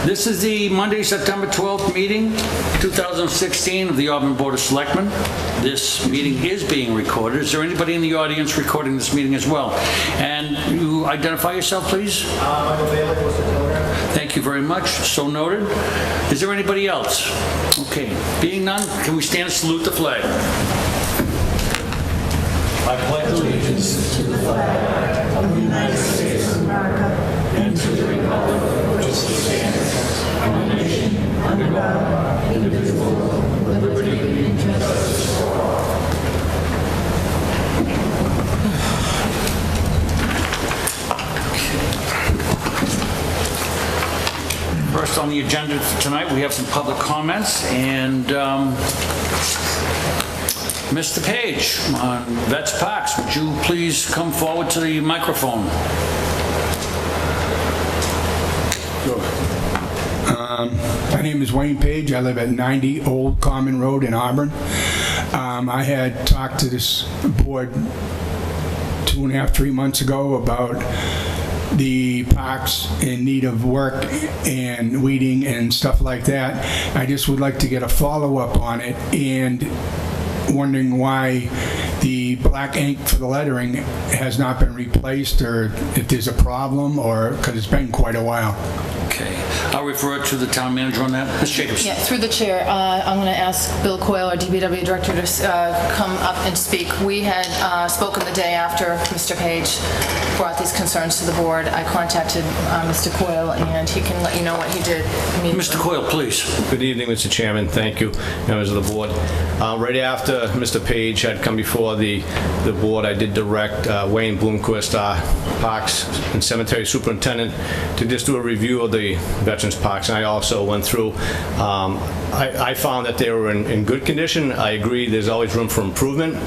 This is the Monday, September 12th meeting, 2016 of the Auburn Board of Selectmen. This meeting is being recorded. Is there anybody in the audience recording this meeting as well? And you identify yourself, please? I'm available, Mr. Telegram. Thank you very much. So noted. Is there anybody else? Okay. Being none, can we stand and salute the flag? I pledge allegiance to the flag of the United States of America and to the republic for which it stands, one nation, under God, indivisible, with liberty and justice for all. First on the agenda for tonight, we have some public comments, and Mr. Page on Vets Parks, would you please come forward to the microphone? My name is Wayne Page. I live at 90 Old Common Road in Auburn. I had talked to this board 2.5–3 months ago about the parks in need of work and weeding and stuff like that. I just would like to get a follow-up on it, and wondering why the black ink for the lettering has not been replaced, or if there's a problem, or because it's been quite a while. Okay. I'll refer to the town manager on that. Ms. Jacobs. Yeah, through the chair, I'm going to ask Bill Coyle, our DPW director, to come up and speak. We had spoken the day after Mr. Page brought these concerns to the board. I contacted Mr. Coyle, and he can let you know what he did immediately. Mr. Coyle, please. Good evening, Mr. Chairman. Thank you, members of the board. Right after Mr. Page had come before the board, I did direct Wayne Bloomquist, our Parks and Cemetery Superintendent, to just do a review of the Veterans Parks, and I also went through. I found that they were in good condition. I agree there's always room for improvement.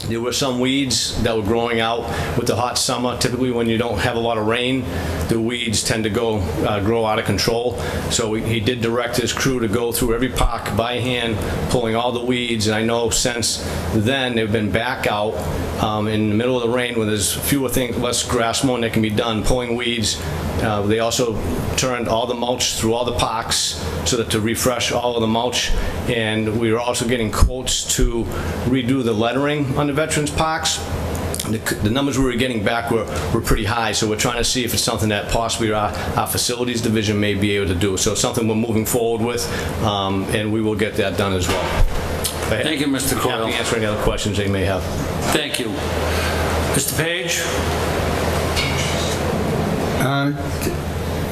There were some weeds that were growing out with the hot summer. Typically when you don't have a lot of rain, the weeds tend to grow out of control. So he did direct his crew to go through every park by hand, pulling all the weeds. And I know since then they've been back out in the middle of the rain when there's fewer things, less grass mowing that can be done, pulling weeds. They also turned all the mulch through all the parks so that to refresh all of the mulch. And we were also getting quotes to redo the lettering on the Veterans Parks. The numbers we were getting back were pretty high, so we're trying to see if it's something that possibly our facilities division may be able to do. So it's something we're moving forward with, and we will get that done as well. Thank you, Mr. Coyle. Happy to answer any other questions they may have. Thank you. Mr. Page?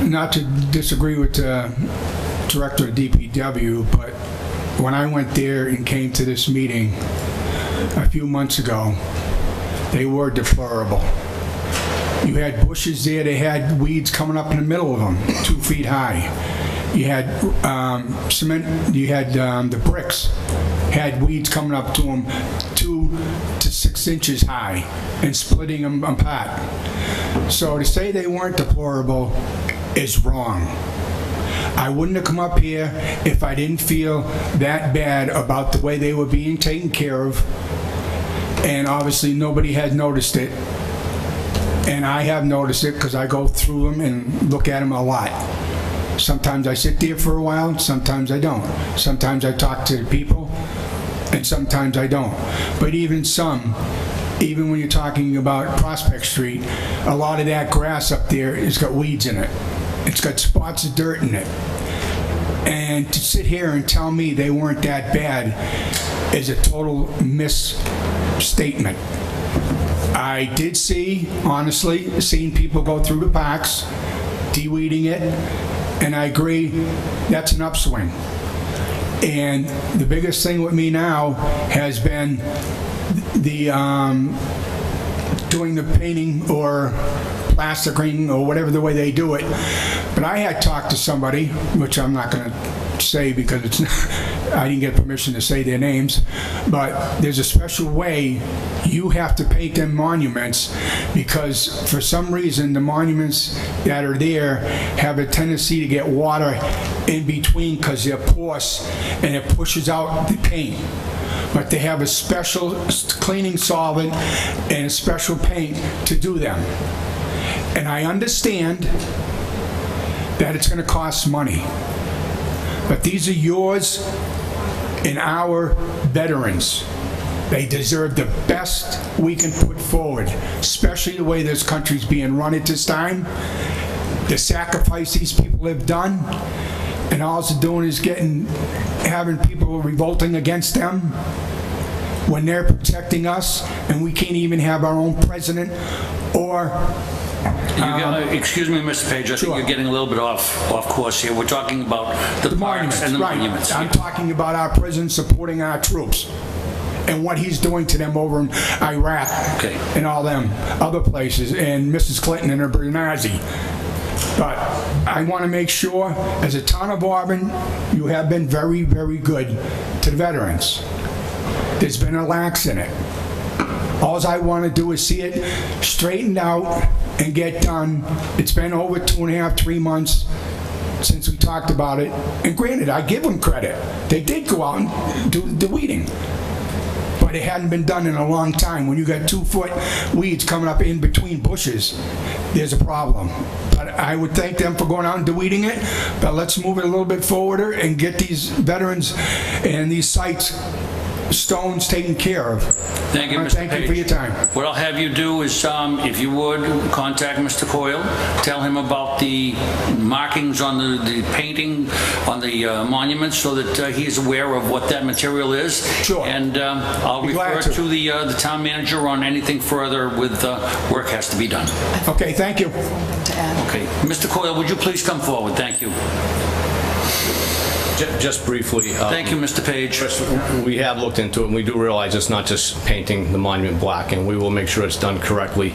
Not to disagree with the director of DPW, but when I went there and came to this meeting a few months ago, they were deplorable. You had bushes there, they had weeds coming up in the middle of them, 2 feet high. You had cement, you had the bricks, had weeds coming up to them 2 to 6 inches high and splitting them apart. So to say they weren't deplorable is wrong. I wouldn't have come up here if I didn't feel that bad about the way they were being taken care of, and obviously nobody had noticed it, and I have noticed it because I go through them and look at them a lot. Sometimes I sit there for a while, sometimes I don't. Sometimes I talk to the people, and sometimes I don't. But even when you're talking about Prospect Street, a lot of that grass up there has got weeds in it. It's got spots of dirt in it. And to sit here and tell me they weren't that bad is a total misstatement. I did see, honestly, seeing people go through the parks, de-weeding it, and I agree that's an upswing. And the biggest thing with me now has been the doing the painting or plastering or whatever the way they do it. But I had talked to somebody, which I'm not going to say because it's I didn't get permission to say their names, but there's a special way you have to paint them monuments, because for some reason the monuments that are there have a tendency to get water in between because they're porous and it pushes out the paint. But they have a special cleaning solvent and a special paint to do them. And I understand that it's going to cost money. But these are yours and our veterans. They deserve the best we can put forward, especially the way this country's being run at this time. The sacrifice these people have done, and all it's doing is having people revolting against them when they're protecting us, and we can't even have our own president or... Excuse me, Mr. Page, I think Sure. you're getting a little bit off course here. We're talking about the parks and the right. monuments. I'm talking about our president supporting our troops and what he's doing to them over in Iraq and all them other places, and Mrs. Clinton and her Bernazzi. But I want to make sure, as a town of Auburn, you have been very, very good to the veterans. There's been a lax in it. All I want to do is see it straightened out and get done. It's been over 2.5, 3 months since we talked about it. And granted, I give them credit. They did go out and do the weeding. But it hadn't been done in a long time. When you got 2-foot weeds coming up in between bushes, there's a problem. But I would thank them for going out and weeding it. But let's move it a little bit forward and get these veterans and these sites, stones, taken care of. Thank you, Mr. Thank you for your time. What I'll have you do is, if you would, contact Mr. Coyle, tell him about the markings on the painting on the monuments so that he's aware of what that material is. Sure. And I'll refer to the town manager on anything further with work has to be done. Okay, thank you. Okay. Mr. Coyle, would you please come forward? Thank you. Just briefly. Thank you, Mr. Page. We have looked into it, and we do realize it's not just painting the monument black, and we will make sure it's done correctly.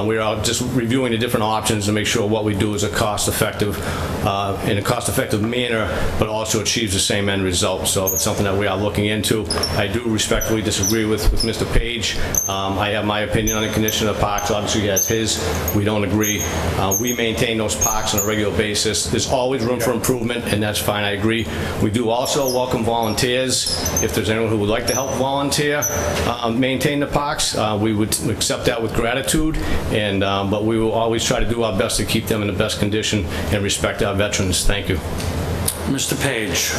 We are just reviewing the different options to make sure what we do is in a cost-effective manner, but also achieves the same end result. So it's something that we are looking into. I do respectfully disagree with Mr. Page. I have my opinion on the condition of the parks. Obviously, he has his. We don't agree. We maintain those parks on a regular basis. There's always room for improvement, and that's fine. I agree. We do also welcome volunteers. If there's anyone who would like to help volunteer, maintain the parks, we would accept that with gratitude. And but we will always try to do our best to keep them in the best condition and respect our veterans. Thank you. Mr. Page.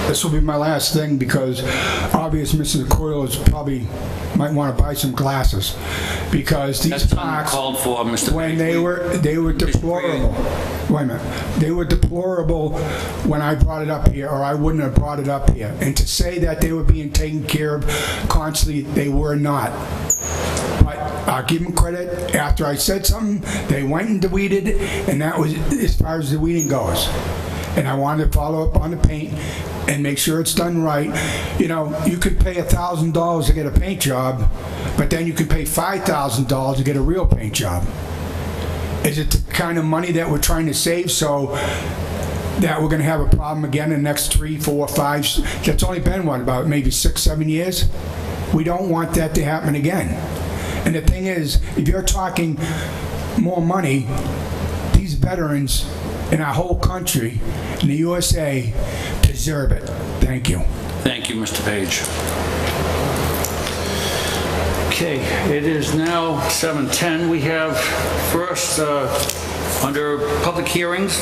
This will be my last thing because obviously Mrs. Coyle is probably might want to buy some glasses because these That's parks, uncalled for, Mr. when Page. they were deplorable. Wait a minute. They were deplorable when I brought it up here, or I wouldn't have brought it up here. And to say that they were being taken care of constantly, they were not. But I'll give them credit. After I said something, they went and weeded, and that was as far as the weeding goes. And I wanted to follow up on the paint and make sure it's done right. You know, you could pay $1,000 to get a paint job, but then you could pay $5,000 to get a real paint job. Is it the kind of money that we're trying to save so that we're going to have a problem again in the next 3, 4, 5? That's only been, what, about maybe 6, 7 years? We don't want that to happen again. And the thing is, if you're talking more money, these veterans in our whole country, in the USA, deserve it. Thank you. Thank you, Mr. Page. Okay, it is now 7:10. We have first, under public hearings,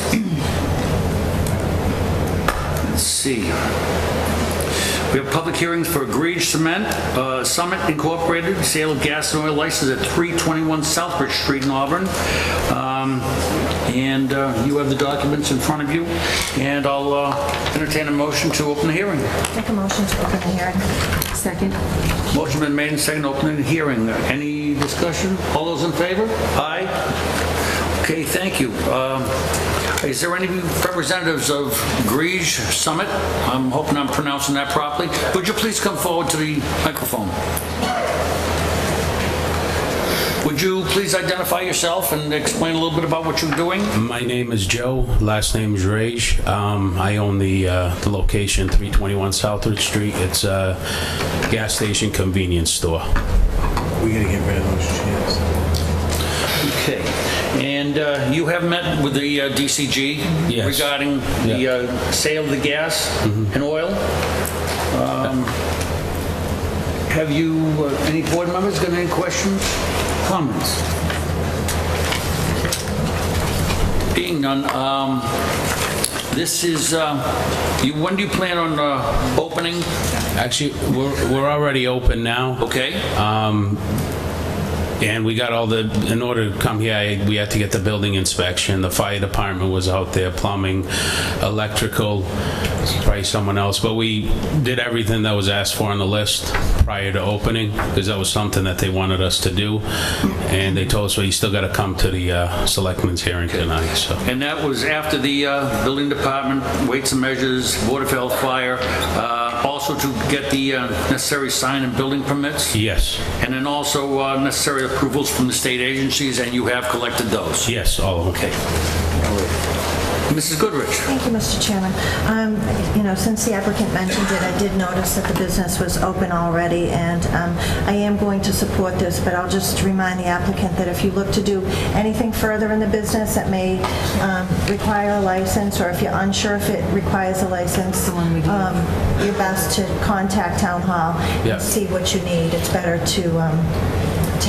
let's see. We have public hearings for Grege Cement, Summit Incorporated, sale of gas and oil license at 321 Southbridge Street in Auburn. And you have the documents in front of you, and I'll entertain a motion to open the hearing. Make a motion to open the hearing. Second. Motion been made and second, open the hearing. Any discussion? All those in favor? Aye. Okay, thank you. Is there any representatives of Grege Summit? I'm hoping I'm pronouncing that properly. Would you please come forward to the microphone? Would you please identify yourself and explain a little bit about what you're doing? My name is Joe. Last name is Rage. I own the location, 321 Southbridge Street. It's a gas station convenience store. We gotta get rid of those chairs. Okay. And you have met with the DCG Yes. regarding the sale of the gas and oil. Have you, any board members got any questions, comments? Being Seeing none, this is, when do you plan on opening? Actually, we're already open now. Okay, And we got all in order to come here, we had to get the building inspection. The fire department was out there, plumbing, electrical, probably someone else. But we did everything that was asked for on the list prior to opening, because that was something that they wanted us to do. And they told us, well, you still got to come to the Selectmen's hearing tonight, so. and that was after the building department, weights and measures, Board of Health, fire, also to get the necessary sign and building permits? Yes, And then also necessary approvals from the state agencies, and you have collected those? yes, all of them. Okay. All right. Mrs. Goodrich? Thank you, Mr. Chairman. Since the applicant mentioned it, I did notice that the business was open already, and I am going to support this, but I'll just remind the applicant that if you look to do anything further in the business that may require a license, or if you're unsure if it requires a license, you're best to contact Town Hall Yeah. and see what you need. It's better to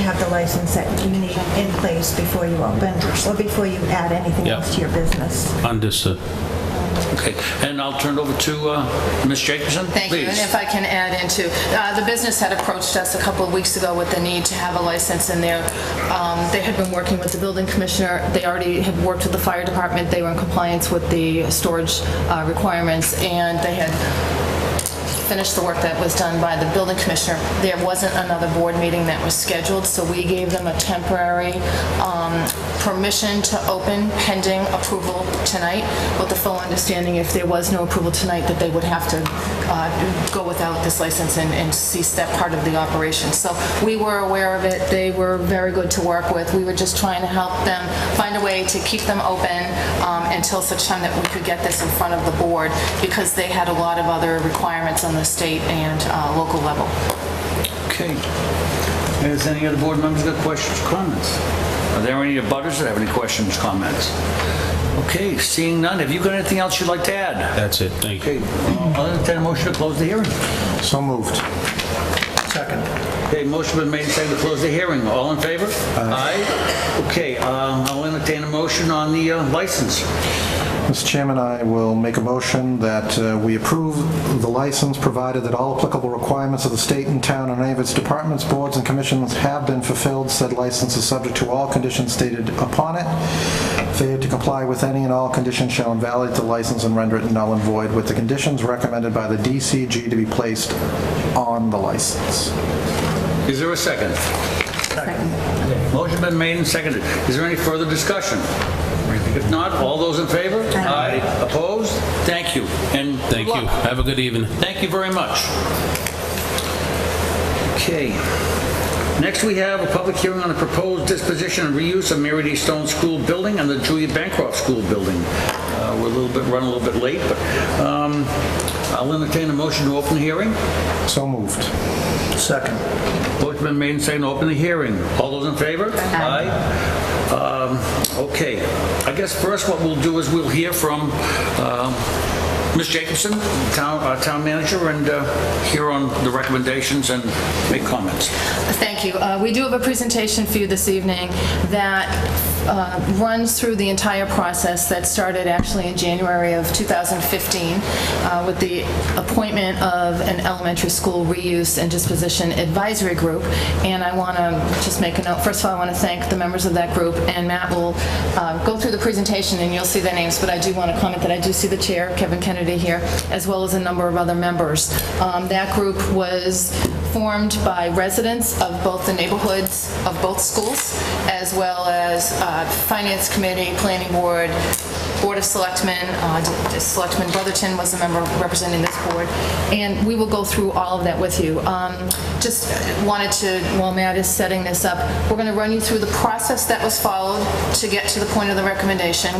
have the license that you need in place before you open, or before you add anything Yeah. else to your business. Understood. Okay, and I'll turn it over to Ms. Jacobson, please. Thank you, and if I can add into, the business had approached us a couple of weeks ago with the need to have a license in there. They had been working with the building commissioner, they already had worked with the fire department, they were in compliance with the storage requirements, and they had finished the work that was done by the building commissioner. There wasn't another board meeting that was scheduled, so we gave them a temporary permission to open pending approval tonight, with the full understanding if there was no approval tonight that they would have to go without this license and cease that part of the operation. So we were aware of it. They were very good to work with. We were just trying to help them find a way to keep them open until such time that we could get this in front of the board, because they had a lot of other requirements on the state and local level. Okay. Is any other board members got questions or comments? Are there any abutters that have any questions, comments? Okay, seeing none, have you got anything else you'd like to add? That's it, thank you. Okay, I'll entertain a motion to close the hearing. So moved. Second. Okay, motion been made and seconded to close the hearing. All in favor? Aye. Okay, I'll entertain a motion on the license. Mr. Chairman, I will make a motion that we approve the license, provided that all applicable requirements of the state and town and any of its departments, boards, and commissions have been fulfilled. Said license is subject to all conditions stated upon it. Failure to comply with any and all conditions shall invalidate the license and render it null and void, with the conditions recommended by the DCG to be placed on the license. Is there a second? Second. Motion been made and seconded. Is there any further discussion? If not, all those in favor? Aye. Opposed? Thank you, and good Thank you. luck. Have a good evening. Thank you very much. Okay. Next, we have a public hearing on the proposed disposition and reuse of Mary D. Stone School Building and the Julia Bancroft School Building. We're running a little bit late, but I'll entertain a motion to open the hearing. So moved. Second. Motion been made and seconded to open the hearing. All those in favor? Aye. Okay. I guess first what we'll do is we'll hear from Ms. Jacobson, town manager, and hear on the recommendations and make comments. Thank you. We do have a presentation for you this evening that runs through the entire process that started actually in January of 2015 with the appointment of an elementary school reuse and disposition advisory group. And I want to just make a note. First of all, I want to thank the members of that group, and Matt will go through the presentation and you'll see their names, but I do want to comment that I do see the chair, Kevin Kennedy, here, as well as a number of other members. That group was formed by residents of both the neighborhoods of both schools, as well as Finance Committee, Planning Board, Board of Selectmen. Selectman Brotherton was a member representing this board, and we will go through all of that with you. Just wanted to, while Matt is setting this up, we're going to run you through the process that was followed to get to the point of the recommendation,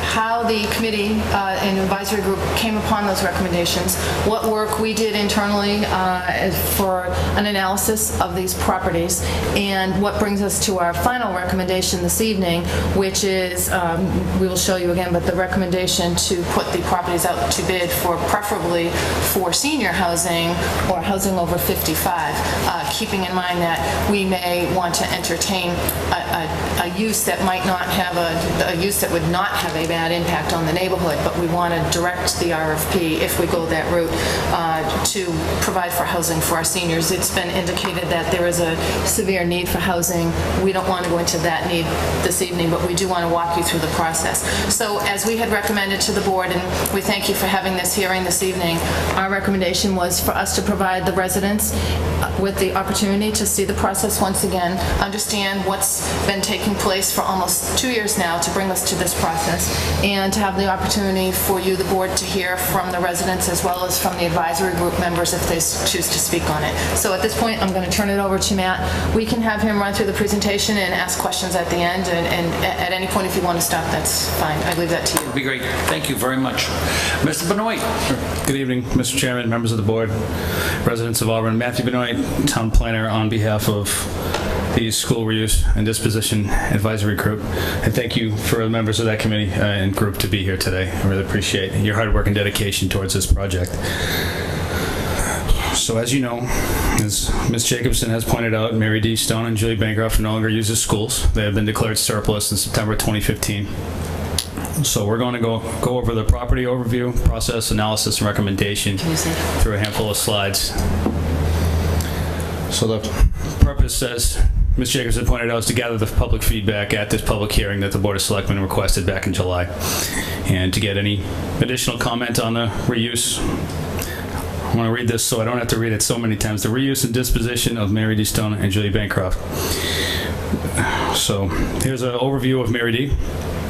how the committee and advisory group came upon those recommendations, what work we did internally for an analysis of these properties, and what brings us to our final recommendation this evening, which is, we will show you again, but the recommendation to put the properties out to bid for preferably for senior housing or housing over 55. keeping in mind that we may want to entertain a use that might not have a use that would not have a bad impact on the neighborhood, but we want to direct the RFP, if we go that route, to provide for housing for our seniors. It's been indicated that there is a severe need for housing. We don't want to go into that need this evening, but we do want to walk you through the process. So as we had recommended to the board, and we thank you for having this hearing this evening, our recommendation was for us to provide the residents with the opportunity to see the process once again, understand what's been taking place for almost 2 years now to bring us to this process, and to have the opportunity for you, the board, to hear from the residents as well as from the advisory group members if they choose to speak on it. So at this point, I'm going to turn it over to Matt. We can have him run through the presentation and ask questions at the end, and at any point, if you want to stop, that's fine. I leave that to you. That'd be great. Thank you very much. Mr. Benoit. Good evening, Mr. Chairman, members of the board, residents of Auburn. Matthew Benoit, Town Planner, on behalf of the School Reuse and Disposition Advisory Group. And thank you for the members of that committee and group to be here today. I really appreciate your hard work and dedication towards this project. So as you know, as Ms. Jacobson has pointed out, Mary D. Stone and Julie Bancroft no longer use the schools. They have been declared surplus in September 2015. So we're going to go over the property overview, process, analysis, and recommendation through a handful of slides. So the purpose, as Ms. Jacobson pointed out, is to gather the public feedback at this public hearing that the Board of Selectmen requested back in July, and to get any additional comment on the reuse. I want to read this so I don't have to read it so many times. The reuse and disposition of Mary D. Stone and Julie Bancroft. So here's an overview of Mary D.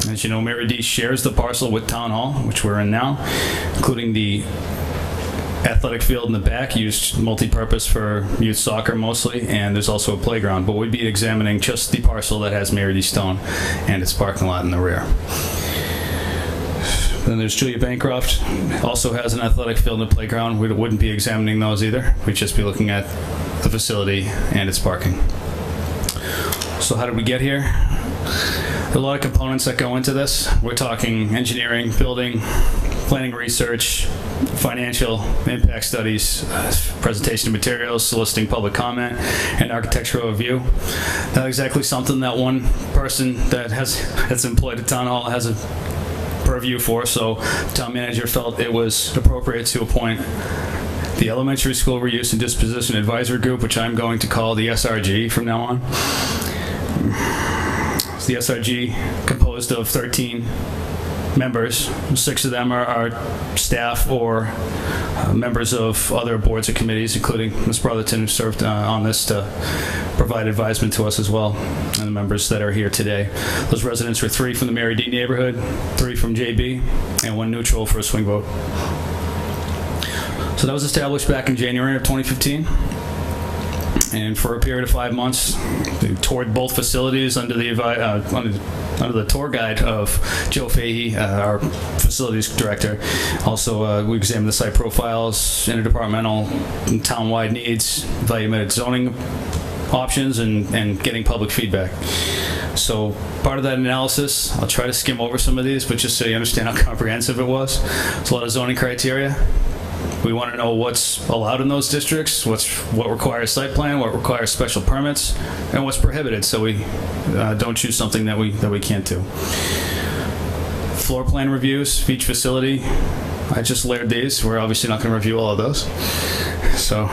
As you know, Mary D. shares the parcel with Town Hall, which we're in now, including the athletic field in the back, used multi-purpose for youth soccer mostly, and there's also a playground, but we'd be examining just the parcel that has Mary D. Stone and its parking lot in the rear. Then there's Julia Bancroft, also has an athletic field and a playground. We wouldn't be examining those either. We'd just be looking at the facility and its parking. So how did we get here? There are a lot of components that go into this. We're talking engineering, building, planning research, financial impact studies, presentation of materials, soliciting public comment, and architectural review. Not exactly something that one person that's employed at Town Hall has a purview for, so the town manager felt it was appropriate to appoint the Elementary School Reuse and Disposition Advisory Group, which I'm going to call the SRG from now on. The SRG composed of 13 members. 6 of them are staff or members of other boards and committees, including Ms. Brotherton, who served on this to provide advisement to us as well, and the members that are here today. Those residents were 3 from the Mary D. neighborhood, 3 from JB, and 1 neutral for a swing vote. So that was established back in January of 2015. And for a period of 5 months, we toured both facilities under the tour guide of Joe Fahey, our facilities director. Also, we examined the site profiles, interdepartmental and town-wide needs, evaluated zoning options, and getting public feedback. So part of that analysis, I'll try to skim over some of these, but just so you understand how comprehensive it was. There's a lot of zoning criteria. We want to know what's allowed in those districts, what requires site plan, what requires special permits, and what's prohibited, so we don't choose something that we can't do. Floor plan reviews of each facility. I just layered these. We're obviously not going to review all of those. So,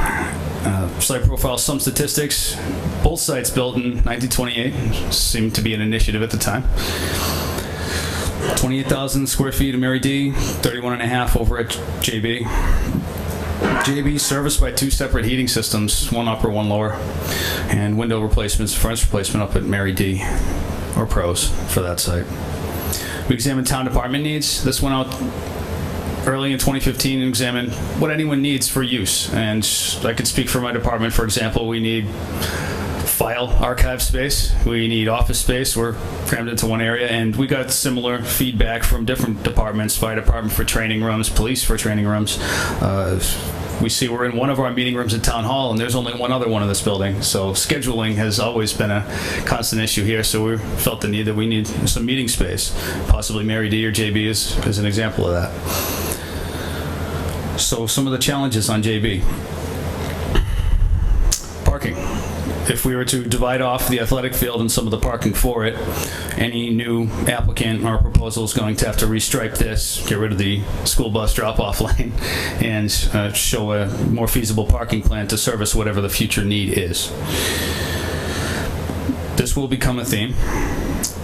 site profile, some statistics. Both sites built in 1928 seemed to be an initiative at the time. 28,000 square feet of Mary D, 31.5 over at JB. JB serviced by 2 separate heating systems, 1 upper, 1 lower, and window replacements, furnace replacement up at Mary D, or pros for that site. We examined town department needs. This went out early in 2015 and examined what anyone needs for use. And I could speak for my department. For example, we need file archive space, we need office space. We're crammed into one area, and we got similar feedback from different departments: fire department for training rooms, police for training rooms. We see we're in one of our meeting rooms at Town Hall, and there's only one other one in this building. So scheduling has always been a constant issue here, so we felt the need that we need some meeting space. Possibly Mary D or JB is an example of that. So some of the challenges on JB. parking. If we were to divide off the athletic field and some of the parking for it, any new applicant or proposal is going to have to restripe this, get rid of the school bus drop-off lane, and show a more feasible parking plan to service whatever the future need is. This will become a theme.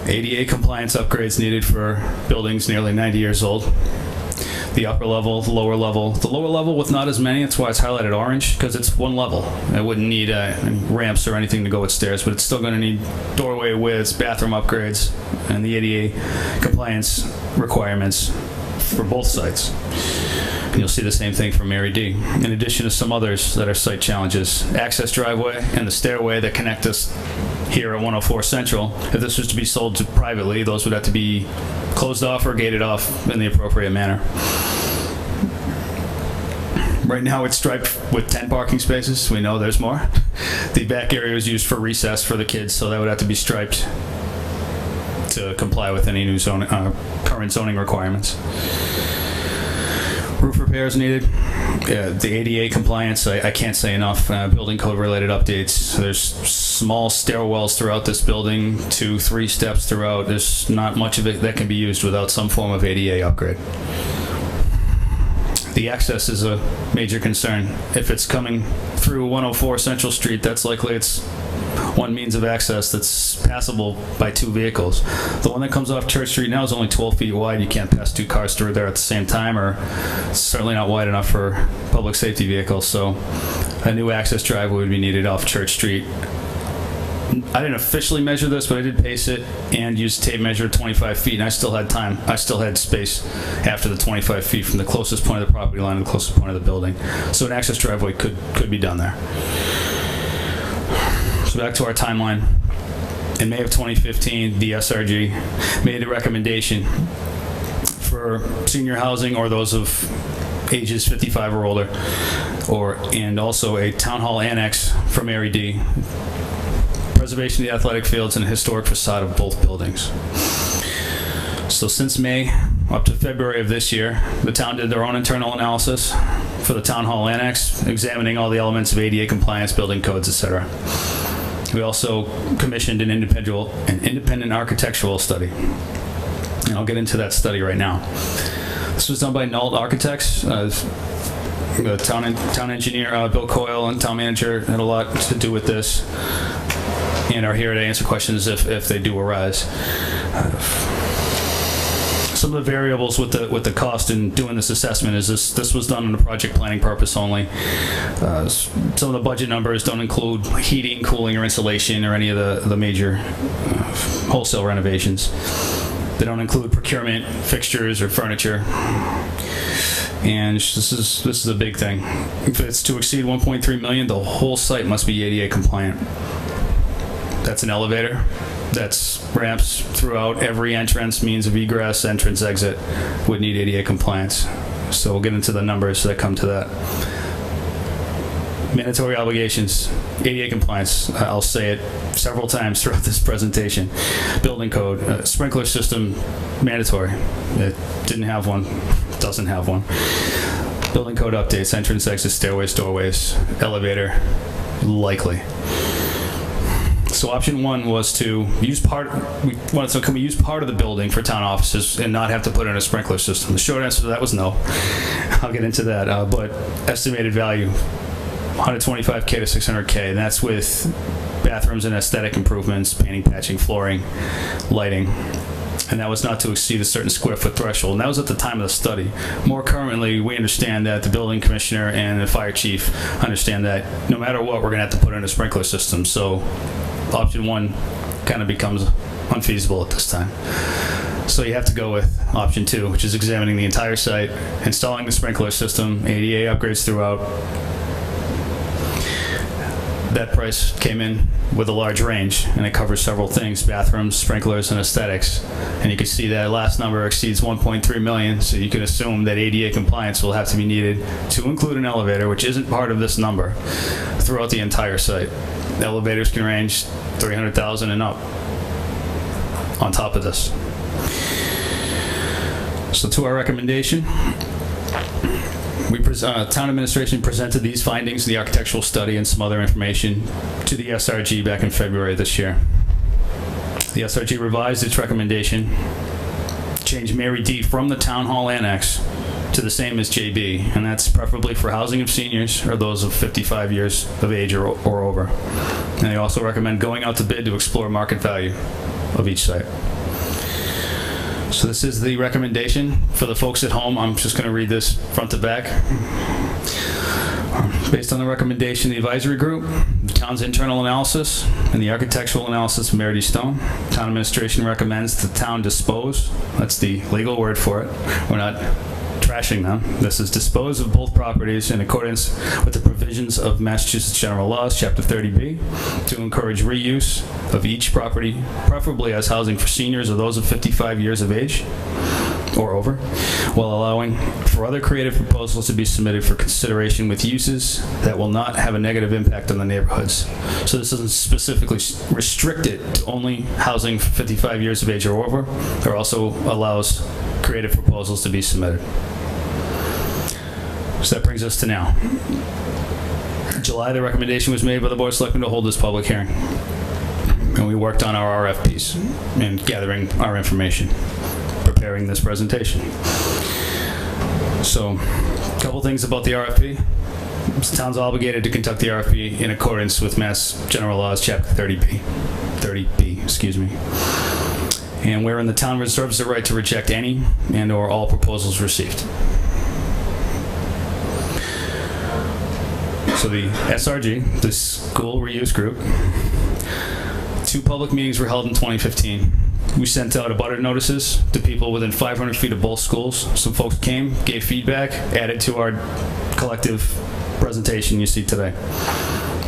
ADA compliance upgrades needed for buildings nearly 90 years old. The upper level, the lower level. The lower level with not as many, that's why it's highlighted orange, because it's one level. It wouldn't need any ramps or anything to go with stairs, but it's still going to need doorway widths, bathroom upgrades, and the ADA compliance requirements for both sites. And you'll see the same thing for Mary D. In addition to some others that are site challenges. Access driveway and the stairway that connect us here at 104 Central. If this was to be sold privately, those would have to be closed off or gated off in the appropriate manner. Right now it's striped with 10 parking spaces. We know there's more. The back area is used for recess for the kids, so that would have to be striped to comply with any new current zoning requirements. Roof repairs needed. The ADA compliance, I can't say enough. Building code related updates. There's small stairwells throughout this building, 2-3 steps throughout. There's not much of it that can be used without some form of ADA upgrade. The access is a major concern. If it's coming through 104 Central Street, that's likely it's one means of access that's passable by 2 vehicles. The one that comes off Church Street now is only 12 feet wide. You can't pass 2 cars through there at the same time, or it's certainly not wide enough for public safety vehicles. So a new access driveway would be needed off Church Street. I didn't officially measure this, but I did pace it and use tape measure 25 feet, and I still had time. I still had space after the 25 feet from the closest point of the property line to the closest point of the building. So an access driveway could be done there. So back to our timeline. In May of 2015, the SRG made a recommendation for senior housing or those of ages 55 or older, and also a town hall annex for Mary D. Preservation of the athletic fields and a historic facade of both buildings. So since May up to February of this year, the town did their own internal analysis for the town hall annex, examining all the elements of ADA compliance, building codes, etc. We also commissioned an independent architectural study. And I'll get into that study right now. This was done by Nault Architects. The town engineer, Bill Coyle, and town manager had a lot to do with this, and are here to answer questions if they do arise. Some of the variables with the cost in doing this assessment is this was done on a project planning purpose only. Some of the budget numbers don't include heating, cooling, or insulation, or any of the major wholesale renovations. They don't include procurement, fixtures, or furniture. And this is a big thing. If it's to exceed 1.3 million, the whole site must be ADA compliant. That's an elevator. That's ramps throughout every entrance, means of egress, entrance, exit would need ADA compliance. So we'll get into the numbers that come to that. Mandatory obligations, ADA compliance. I'll say it several times throughout this presentation. Building code, sprinkler system, mandatory. It didn't have one, doesn't have one. Building code updates, entrance, exit, stairways, doorways, elevator, likely. So option 1 was to use can we use part of the building for town offices and not have to put in a sprinkler system? The short answer to that was no. I'll get into that, but estimated value, 125K to 600K, and that's with bathrooms and aesthetic improvements, painting, patching, flooring, lighting. And that was not to exceed a certain square foot threshold. And that was at the time of the study. More currently, we understand that the building commissioner and the fire chief understand that no matter what, we're going to have to put in a sprinkler system. So option 1 kind of becomes unfeasible at this time. So you have to go with option 2, which is examining the entire site, installing the sprinkler system, ADA upgrades throughout. That price came in with a large range, and it covers several things: bathrooms, sprinklers, and aesthetics. And you can see that last number exceeds 1.3 million, so you can assume that ADA compliance will have to be needed to include an elevator, which isn't part of this number, throughout the entire site. Elevators can range 300,000 and up on top of this. So to our recommendation, Town administration presented these findings, the architectural study, and some other information to the SRG back in February this year. The SRG revised its recommendation, changed Mary D from the Town Hall Annex to the same as JB, and that's preferably for housing of seniors or those of 55 years of age or over. And they also recommend going out to bid to explore market value of each site. So this is the recommendation. For the folks at home, I'm just going to read this front to back. Based on the recommendation of the advisory group, the town's internal analysis, and the architectural analysis of Mary D. Stone, town administration recommends the town dispose, that's the legal word for it, we're not trashing them, this is dispose of both properties in accordance with the provisions of Massachusetts General Laws, Chapter 30B, to encourage reuse of each property, preferably as housing for seniors or those of 55 years of age or over, while allowing for other creative proposals to be submitted for consideration with uses that will not have a negative impact on the neighborhoods. So this doesn't specifically restrict it to only housing for 55 years of age or over. It also allows creative proposals to be submitted. So that brings us to now. In July, the recommendation was made by the Board of Selectmen to hold this public hearing. And we worked on our RFPs and gathering our information, preparing this presentation. So, a couple things about the RFP. The town's obligated to conduct the RFP in accordance with Mass General Laws, Chapter 30B, excuse me. And wherein the town reserves the right to reject any and/or all proposals received. So the SRG, the school reuse group, 2 public meetings were held in 2015. We sent out abutter notices to people within 500 feet of both schools. Some folks came, gave feedback, added to our collective presentation you see today.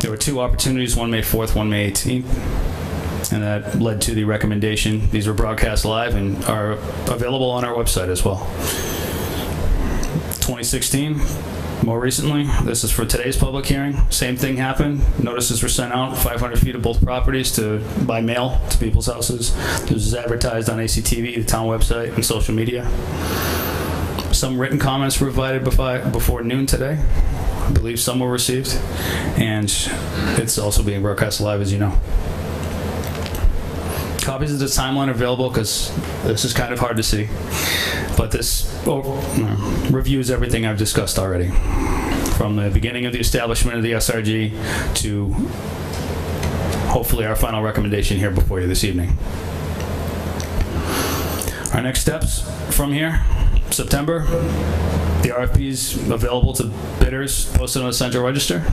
There were 2 opportunities, one May 4th, one May 18th, and that led to the recommendation. These were broadcast live and are available on our website as well. 2016, more recently, this is for today's public hearing. Same thing happened. Notices were sent out 500 feet of both properties by mail to people's houses. This was advertised on ACTV, the town website, and social media. Some written comments were provided before noon today. I believe some were received. And it's also being broadcast live, as you know. Copies of the timeline are available because this is kind of hard to see. But this reviews everything I've discussed already, from the beginning of the establishment of the SRG to hopefully our final recommendation here before you this evening. Our next steps from here, September, the RFP is available to bidders, posted on the Central Register.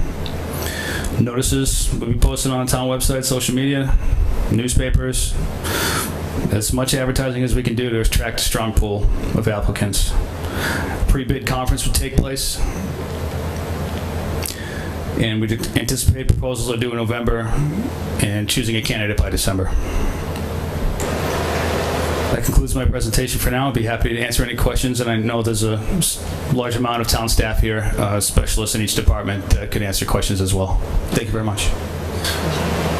Notices will be posted on the town website, social media, newspapers. As much advertising as we can do to attract a strong pool of applicants. Pre-bid conference would take place, and we anticipate proposals are due in November and choosing a candidate by December. That concludes my presentation for now. I'd be happy to answer any questions, and I know there's a large amount of town staff here, specialists in each department that could answer questions as well. Thank you very much.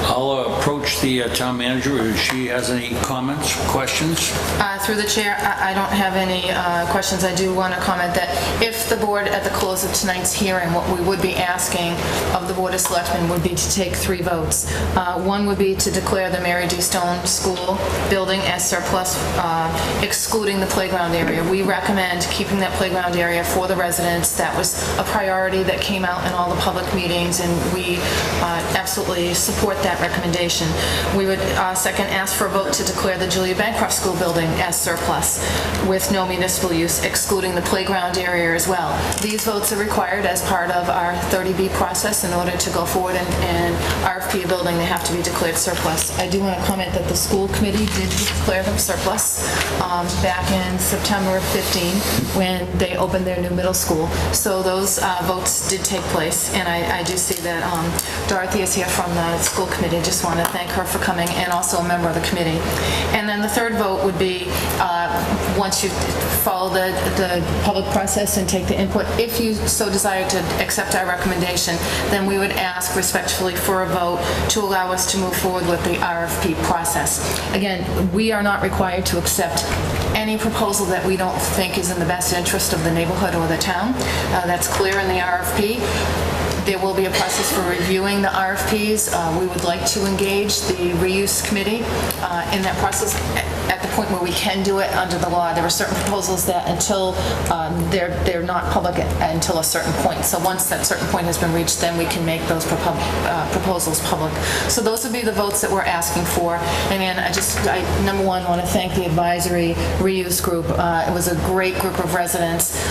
I'll approach the town manager if she has any comments, questions. Through the chair, I don't have any questions. I do want to comment that if the board, at the close of tonight's hearing, what we would be asking of the Board of Selectmen would be to take 3 votes. One would be to declare the Mary D. Stone School building as surplus, excluding the playground area. We recommend keeping that playground area for the residents. That was a priority that came out in all the public meetings, and we absolutely support that recommendation. We would second ask for a vote to declare the Julia Bancroft School building as surplus with no municipal use, excluding the playground area as well. These votes are required as part of our 30B process. In order to go forward and RFP a building, they have to be declared surplus. I do want to comment that the school committee did declare them surplus back in September of 15 when they opened their new middle school. So those votes did take place, and I do see that Dorothy is here from the school committee. Just wanted want to thank her for coming, and also a member of the committee. And then the third vote would be, once you follow the public process and take the input, if you so desire to accept our recommendation, then we would ask respectfully for a vote to allow us to move forward with the RFP process. Again, we are not required to accept any proposal that we don't think is in the best interest of the neighborhood or the town. That's clear in the RFP. There will be a process for reviewing the RFPs. We would like to engage the reuse committee in that process at the point where we can do it under the law. There are certain proposals that until they're not public until a certain point. So once that certain point has been reached, then we can make those proposals public. So those would be the votes that we're asking for. And then I number one, want to thank the advisory reuse group. It was a great group of residents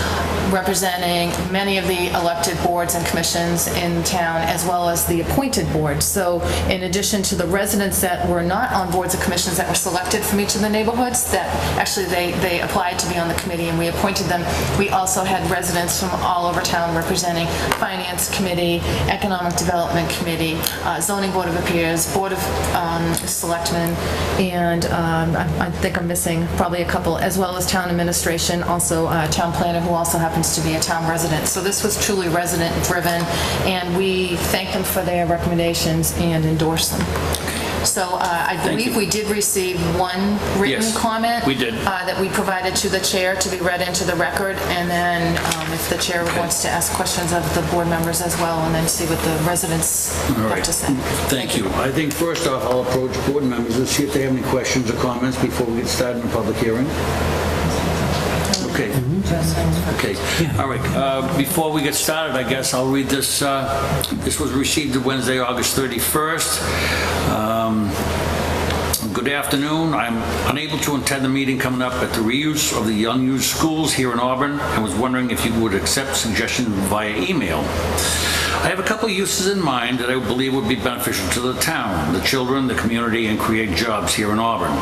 representing many of the elected boards and commissions in town, as well as the appointed boards. So in addition to the residents that were not on boards and commissions that were selected from each of the neighborhoods, that actually they applied to be on the committee and we appointed them, we also had residents from all over town representing Finance Committee, Economic Development Committee, Zoning Board of Appeals, Board of Selectmen, and I think I'm missing probably a couple, as well as town administration, also town planner, who also happens to be a town resident. So this was truly resident-driven, and we thank them for their recommendations and endorse them. So I believe we did receive one written comment. We did. That we provided to the chair to be read into the record, and then if the chair wants to ask questions of the board members as well, and then see what the residents have to say. Thank you. I think first off, I'll approach board members and see if they have any questions or comments before we get started in the public hearing. Okay. Okay. All right. Before we get started, I guess I'll read this. This was received Wednesday, August 31st. Good afternoon. I'm unable to attend the meeting coming up at the reuse of the unused schools here in Auburn. I was wondering if you would accept suggestions via email. I have a couple of uses in mind that I believe would be beneficial to the town, the children, the community, and create jobs here in Auburn.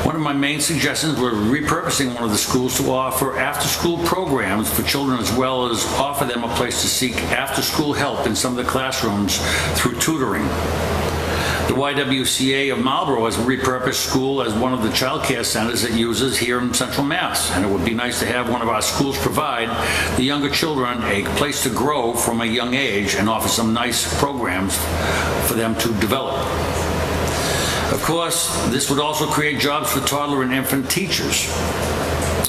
One of my main suggestions was repurposing one of the schools to offer after-school programs for children, as well as offer them a place to seek after-school help in some of the classrooms through tutoring. The YWCA of Marlboro has repurposed school as one of the child care centers it uses here in Central Mass, and it would be nice to have one of our schools provide the younger children a place to grow from a young age and offer some nice programs for them to develop. Of course, this would also create jobs for toddler and infant teachers.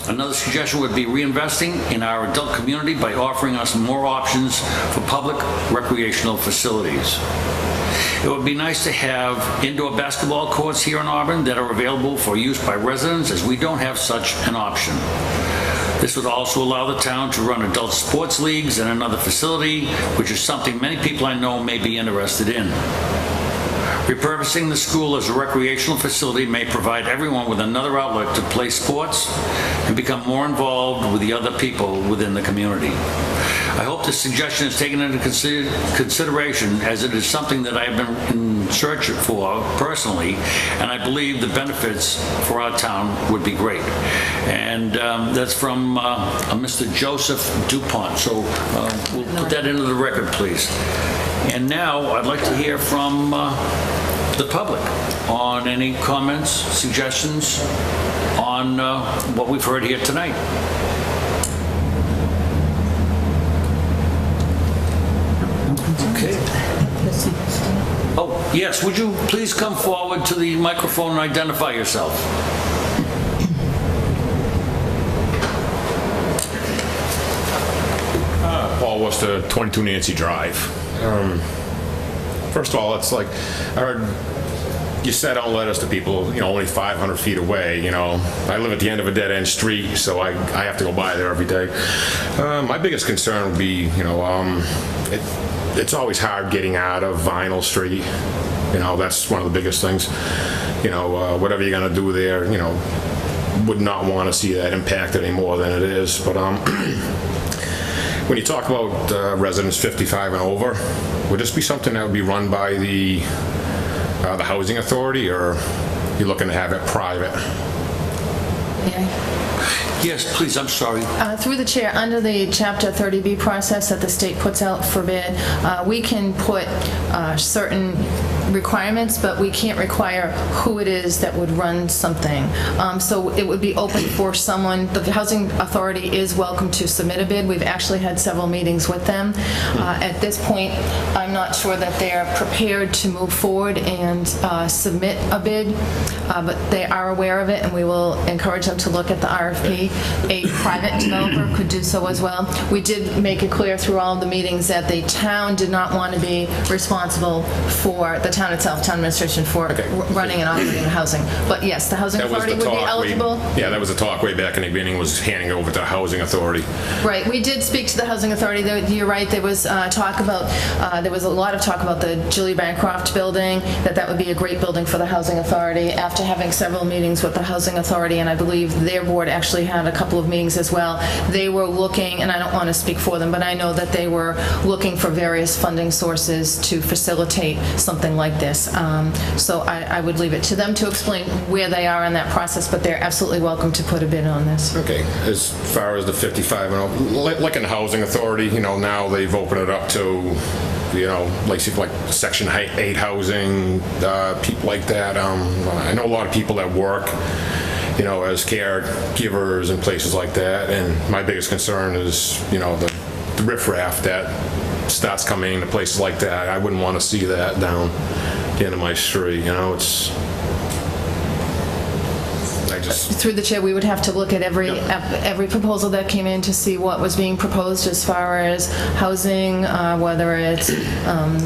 Another suggestion would be reinvesting in our adult community by offering us more options for public recreational facilities. It would be nice to have indoor basketball courts here in Auburn that are available for use by residents, as we don't have such an option. This would also allow the town to run adult sports leagues in another facility, which is something many people I know may be interested in. Repurposing the school as a recreational facility may provide everyone with another outlet to play sports and become more involved with the other people within the community. I hope this suggestion is taken into consideration, as it is something that I have been in search for personally, and I believe the benefits for our town would be great. And that's from Mr. Joseph DuPont. So we'll put that into the record, please. And now I'd like to hear from the public on any comments, suggestions on what we've heard here tonight. Okay. Oh, yes, would you please come forward to the microphone and identify yourself? Paul Worcester, 22 Nancy Drive. First of all, it's like, I heard you said don't let us to people, only 500 feet away, I live at the end of a dead-end street, so I have to go by there every day. My biggest concern would be, it's always hard getting out of Vinyl Street. That's one of the biggest things. Whatever you're gonna do there, would not want to see that impacted any more than it is. But when you talk about residents 55 and over, would this be something that would be run by the housing authority, or you're looking to have it private? Yes, please, I'm sorry. Through the chair, under the Chapter 30B process that the state puts out for bid, we can put certain requirements, but we can't require who it is that would run something. So it would be open for someone, the Housing Authority is welcome to submit a bid. We've actually had several meetings with them. At this point, I'm not sure that they are prepared to move forward and submit a bid, but they are aware of it, and we will encourage them to look at the RFP. A private developer could do so as well. We did make it clear through all of the meetings that the town did not want to be responsible for, the town itself, town administration, for running and operating housing. But yes, the Housing Authority would be eligible. Yeah, that was the talk way back in the beginning, was handing it over to the Housing Authority. Right, we did speak to the Housing Authority. You're right, there was talk about, there was a lot of talk about the Julie Bancroft building, that would be a great building for the Housing Authority. After having several meetings with the Housing Authority, and I believe their board actually had a couple of meetings as well, they were looking, and I don't want to speak for them, but I know that they were looking for various funding sources to facilitate something like this. So I would leave it to them to explain where they are in that process, but they're absolutely welcome to put a bid on this. Okay, as far as the 55 and over, like in the Housing Authority, now they've opened it up to, like Section 8 housing, people like that. I know a lot of people that work, as caregivers and places like that, and my biggest concern is, the riffraff that starts coming to places like that. I wouldn't want to see that down the end of my street, Through the chair, we would have to look at every proposal that came in to see what was being proposed as far as housing, whether it's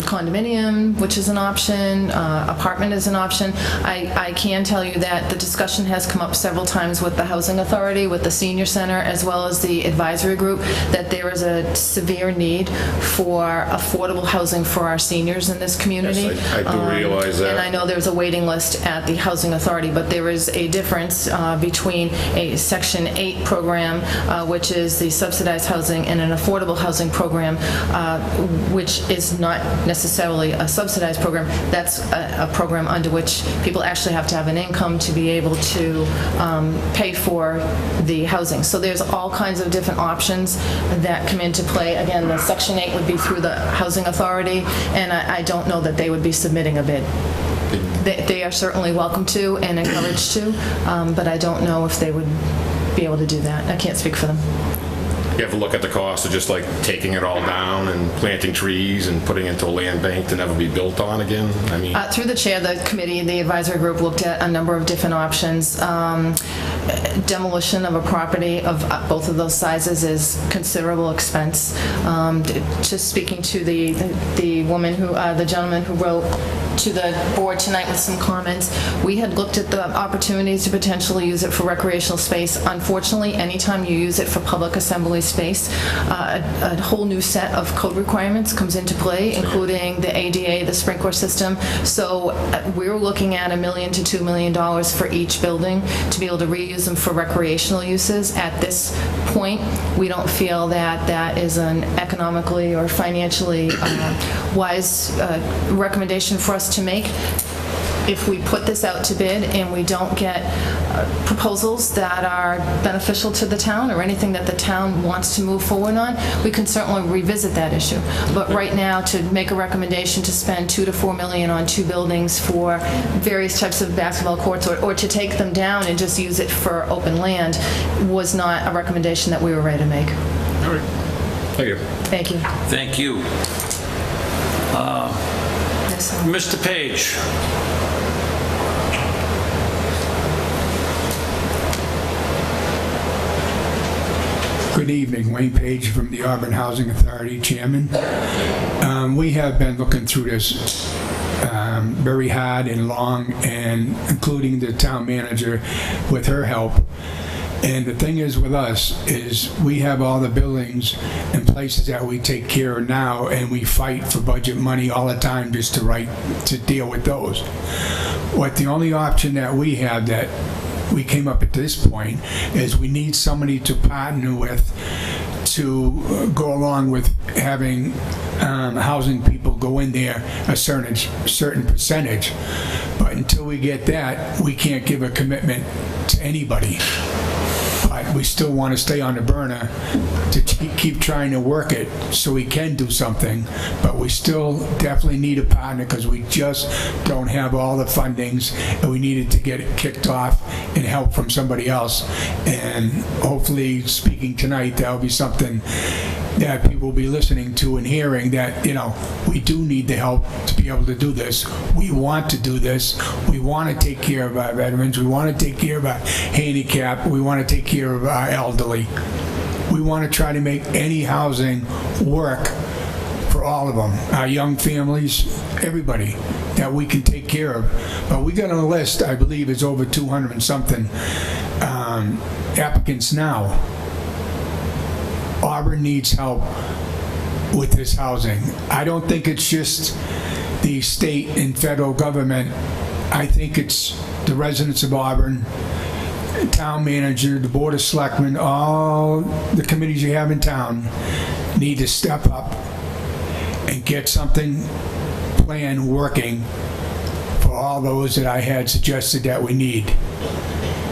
condominium, which is an option, apartment is an option. I can tell you that the discussion has come up several times with the Housing Authority, with the Senior Center, as well as the advisory group, that there is a severe need for affordable housing for our seniors in this community. Yes, I do realize that. And I know there's a waiting list at the Housing Authority, but there is a difference between a Section 8 program, which is the subsidized housing, and an affordable housing program, which is not necessarily a subsidized program. That's a program under which people actually have to have an income to be able to pay for the housing. So there's all kinds of different options that come into play. Again, the Section 8 would be through the Housing Authority, and I don't know that they would be submitting a bid. They are certainly welcome to and encouraged to, but I don't know if they would be able to do that. I can't speak for them. You have a look at the cost of just like taking it all down and planting trees and putting it into a land bank to never be built on again? I mean, through the chair, the committee, the advisory group looked at a number of different options. Demolition of a property of both of those sizes is considerable expense. Just speaking to the woman who, the gentleman who wrote to the board tonight with some comments, we had looked at the opportunities to potentially use it for recreational space. Unfortunately, anytime you use it for public assembly space, a whole new set of code requirements comes into play, including the ADA, the sprinkler system. So we're looking at $1 million to $2 million for each building to be able to reuse them for recreational uses. At this point, we don't feel that that is an economically or financially wise recommendation for us to make. If we put this out to bid and we don't get proposals that are beneficial to the town or anything that the town wants to move forward on, we can certainly revisit that issue. But right now, to make a recommendation to spend $2 to $4 million on 2 buildings for various types of basketball courts, or to take them down and just use it for open land, was not a recommendation that we were ready to make. all right. Thank you. Thank you. Thank you. Yes, sir. Mr. Page. Good evening, Wayne Page from the Auburn Housing Authority, Chairman. We have been looking through this very hard and long, and including the town manager with her help. And the thing is with us is we have all the buildings and places that we take care of now, and we fight for budget money all the time just to deal with those. What the only option that we have that we came up at this point is we need somebody to partner with to go along with having housing people go in there a certain percentage. But until we get that, we can't give a commitment to anybody. But but we still want to stay on the burner to keep trying to work it so we can do something. But we still definitely need a partner because we just don't have all the fundings, and we needed to get it kicked off and help from somebody else. And hopefully, speaking tonight, that'll be something that people will be listening to and hearing, that, you know, we do need the help to be able to do this. We want to do this. We want to take care of our veterans. We want to take care of our handicapped. We want to take care of our elderly. We want to try to make any housing work for all of them, our young families, everybody that we can take care of. But we got on a list, I believe it's over 200 and something applicants now. Auburn needs help with this housing. I don't think it's just the state and federal government. I think it's the residents of Auburn, town manager, the board of selectmen, all the committees you have in town need to step up and get something planned working for all those that I had suggested that we need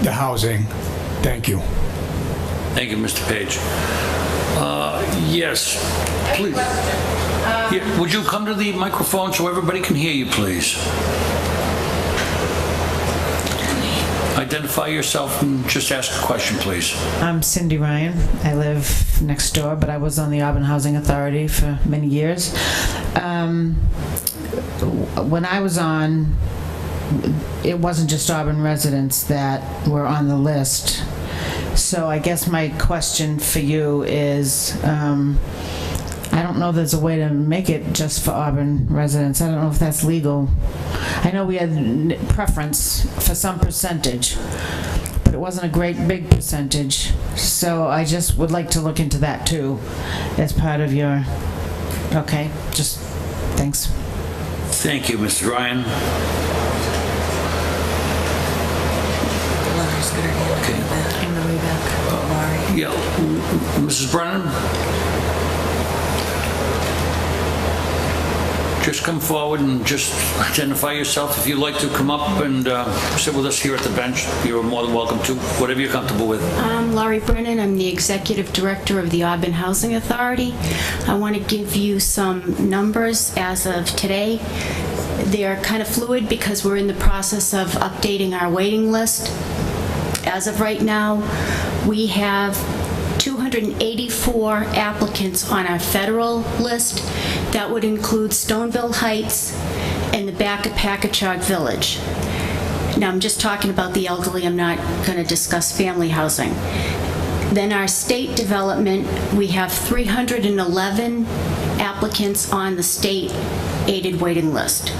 the housing. Thank you. Thank you, Mr. Page. Yes, please. Yeah, would you come to the microphone so everybody can hear you, please? Identify yourself and just ask a question, please. I'm Cindy Ryan. I live next door, but I was on the Auburn Housing Authority for many years. When I was on, it wasn't just Auburn residents that were on the list. So I guess my question for you is, I don't know if there's a way to make it just for Auburn residents. I don't know if that's legal. I know we had preference for some percentage, but it wasn't a great big percentage. So I just would like to look into that too as part of your, okay, just thanks. Thank you, Mr. Ryan. Okay. In the way back. Yeah, Mrs. Brennan? Just come forward and just identify yourself. If you'd like to come up and sit with us here at the bench, you're more than welcome to, whatever you're comfortable with. I'm Laurie Brennan. I'm the Executive Director of the Auburn Housing Authority. I want to give you some numbers as of today. They're kind of fluid because we're in the process of updating our waiting list. As of right now, we have 284 applicants on our federal list. That would include Stoneville Heights and the back of Packagug Village. Now, I'm just talking about the elderly. I'm not going to discuss family housing. Then our state development, we have 311 applicants on the state aided waiting list.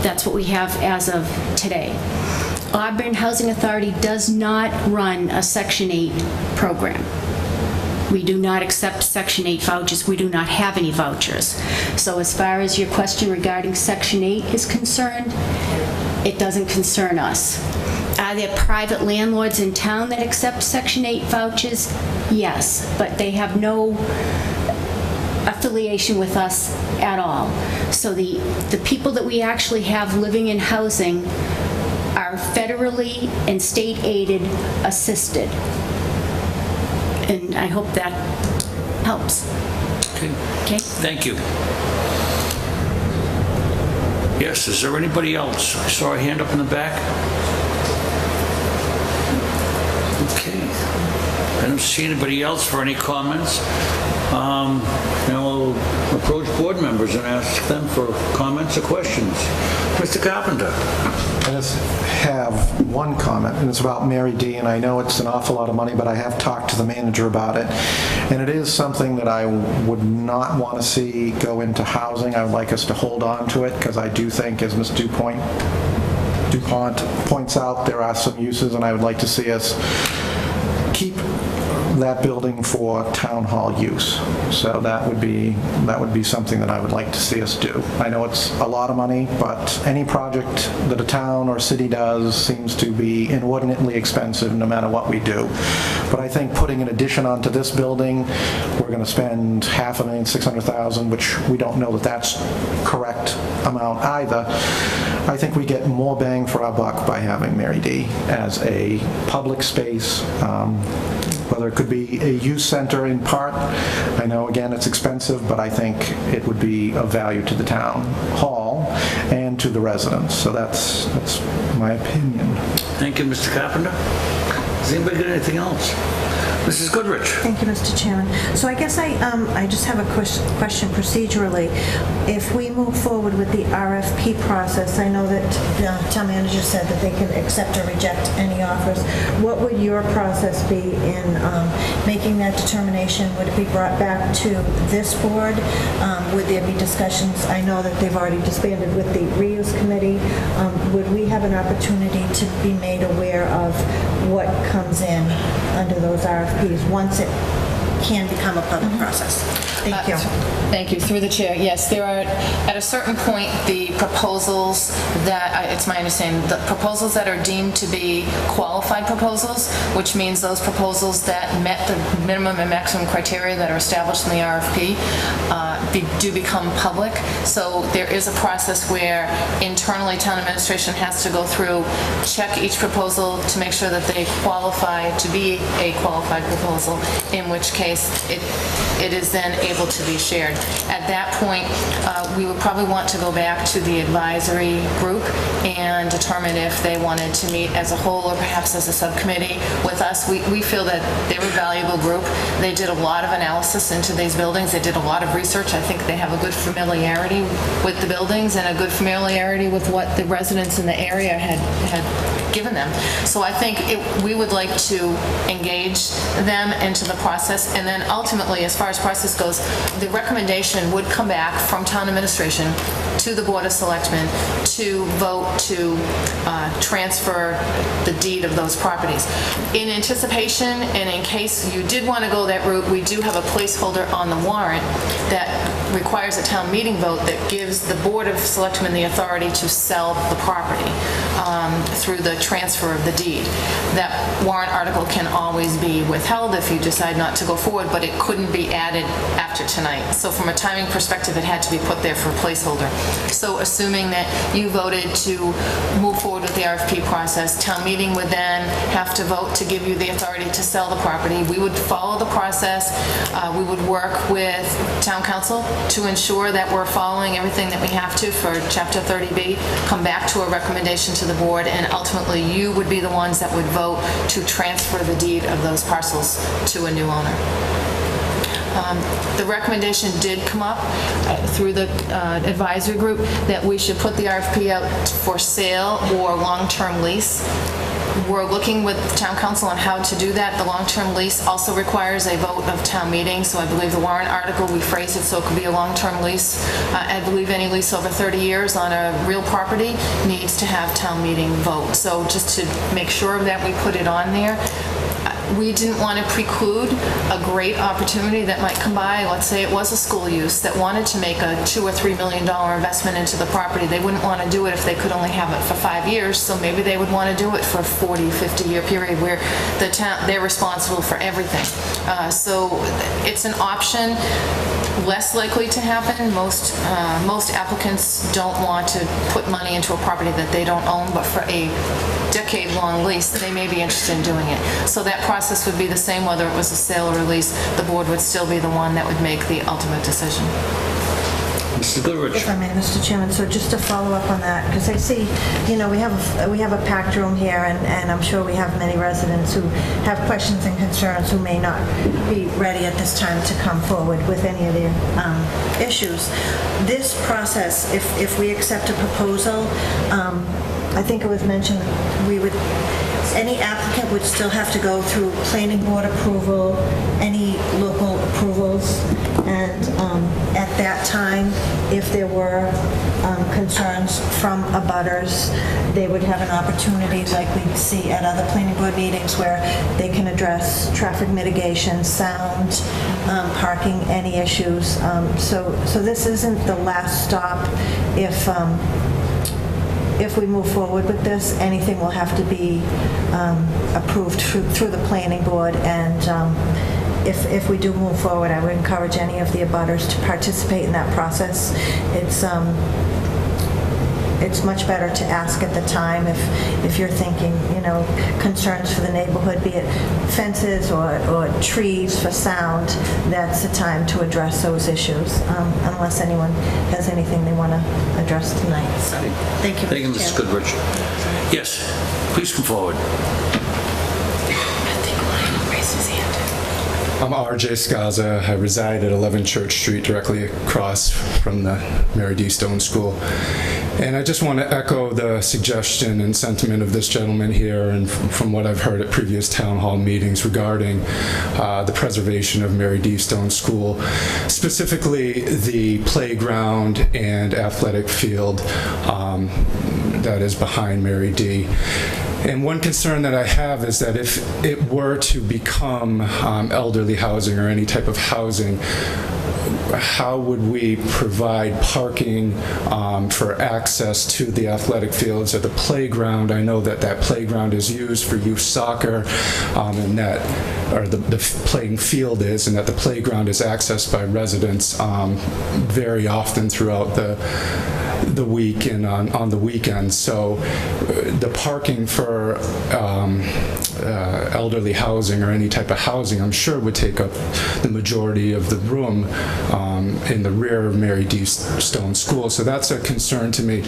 That's what we have as of today. Auburn Housing Authority does not run a Section 8 program. We do not accept Section 8 vouchers. We do not have any vouchers. So as far as your question regarding Section 8 is concerned, it doesn't concern us. Are there private landlords in town that accept Section 8 vouchers? Yes, but they have no affiliation with us at all. So the people that we actually have living in housing are federally and state aided assisted. And I hope that helps. Okay. Thank you. Yes, is there anybody else? I saw a hand up in the back. Okay. I don't see anybody else for any comments. Now I'll approach board members and ask them for comments or questions. Mr. Carpenter. I just have one comment, and it's about Mary D., and I know it's an awful lot of money, but I have talked to the manager about it, and it is something that I would not want to see go into housing. I would like us to hold on to it, because I do think, as Ms. DuPont points out, there are some uses, and I would like to see us keep that building for town hall use. So that would be something that I would like to see us do. I know it's a lot of money, but any project that a town or city does seems to be inordinately expensive no matter what we do. But I think putting an addition onto this building, we're going to spend $500,600,000, which we don't know that that's correct amount either. I think we get more bang for our buck by having Mary D. as a public space, whether it could be a youth center in part. I know, again, it's expensive, but I think it would be of value to the town hall and to the residents. So that's my opinion. Thank you, Mr. Carpenter. Does anybody got anything else? Mrs. Goodrich. Thank you, Mr. Chairman. So I guess I just have a question procedurally. If we move forward with the RFP process, I know that the town manager said that they can accept or reject any offers. What would your process be in making that determination? Would it be brought back to this board? Would there be discussions? I know that they've already disbanded with the reuse committee. Would we have an opportunity to be made aware of what comes in under those RFPs once it can become a public process? Thank you. Thank you. Through the chair, yes, there are, at a certain point, the proposals that, it's my understanding, the proposals that are deemed to be qualified proposals, which means those proposals that met the minimum and maximum criteria that are established in the RFP, do become public. So there is a process where internally town administration has to go through, check each proposal to make sure that they qualify to be a qualified proposal, in which case it is then able to be shared. At that point, we would probably want to go back to the advisory group and determine if they wanted to meet as a whole or perhaps as a subcommittee with us. We feel that they're a valuable group. They did a lot of analysis into these buildings. They did a lot of research. I think they have a good familiarity with the buildings and a good familiarity with what the residents in the area had given them. So I think we would like to engage them into the process, and then ultimately, as far as process goes, the recommendation would come back from town administration to the Board of Selectmen to vote to transfer the deed of those properties. In anticipation and in case you did want to go that route, we do have a placeholder on the warrant that requires a town meeting vote that gives the Board of Selectmen the authority to sell the property through the transfer of the deed. That warrant article can always be withheld if you decide not to go forward, but it couldn't be added after tonight. So from a timing perspective, it had to be put there for a placeholder. So assuming that you voted to move forward with the RFP process, town meeting would then have to vote to give you the authority to sell the property. We would follow the process. We would work with town council to ensure that we're following everything that we have to for Chapter 30B, come back to a recommendation to the board, and ultimately you would be the ones that would vote to transfer the deed of those parcels to a new owner. The recommendation did come up through the advisory group that we should put the RFP out for sale or long-term lease. We're looking with town council on how to do that. The long-term lease also requires a vote of town meeting, so I believe the warrant article, we phrased it so it could be a long-term lease. I believe any lease over 30 years on a real property needs to have town meeting vote. So just to make sure that we put it on there, we didn't want to preclude a great opportunity that might come by. Let's say it was a school use that wanted to make a $2 or $3 million investment into the property. They wouldn't want to do it if they could only have it for 5 years, so maybe they would want to do it for a 40, 50-year period where the town, they're responsible for everything. So it's an option. Less likely to happen. Most applicants don't want to put money into a property that they don't own, but for a decade-long lease, they may be interested in doing it. So that process would be the same whether it was a sale or a lease. The board would still be the one that would make the ultimate decision. Mr. Goodrich. If I may, Mr. Chairman, so just to follow up on that, because I see, we have a packed room here, and I'm sure we have many residents who have questions and concerns who may not be ready at this time to come forward with any of their issues. This process, if we accept a proposal, I think it was mentioned any applicant would still have to go through planning board approval, any local approvals, and at that time, if there were concerns from abutters, they would have an opportunity, like we see at other planning board meetings, where they can address traffic mitigation, sound, parking, any issues. So this isn't the last stop. If we move forward with this, anything will have to be approved through the planning board, and if we do move forward, I would encourage any of the abutters to participate in that process. it's much better to ask at the time if you're thinking, concerns for the neighborhood, be it fences or trees for sound. That's the time to address those issues, unless anyone has anything they want to address tonight. So, thank you. Thank you, Mrs. Goodrich. Yes, please come forward. I'm R.J. Skaza. I reside at 11 Church Street, directly across from the Mary D. Stone School. And I just want to echo the suggestion and sentiment of this gentleman here, and from what I've heard at previous town hall meetings regarding the preservation of Mary D. Stone School, specifically the playground and athletic field that is behind Mary D. And one concern that I have is that if it were to become elderly housing or any type of housing, how would we provide parking for access to the athletic fields or the playground? I know that that playground is used for youth soccer, and that, or the playing field is, and that the playground is accessed by residents very often throughout the week and on the weekends. So the parking for elderly housing or any type of housing, I'm sure would take up the majority of the room in the rear of Mary D. Stone School. So that's a concern to me.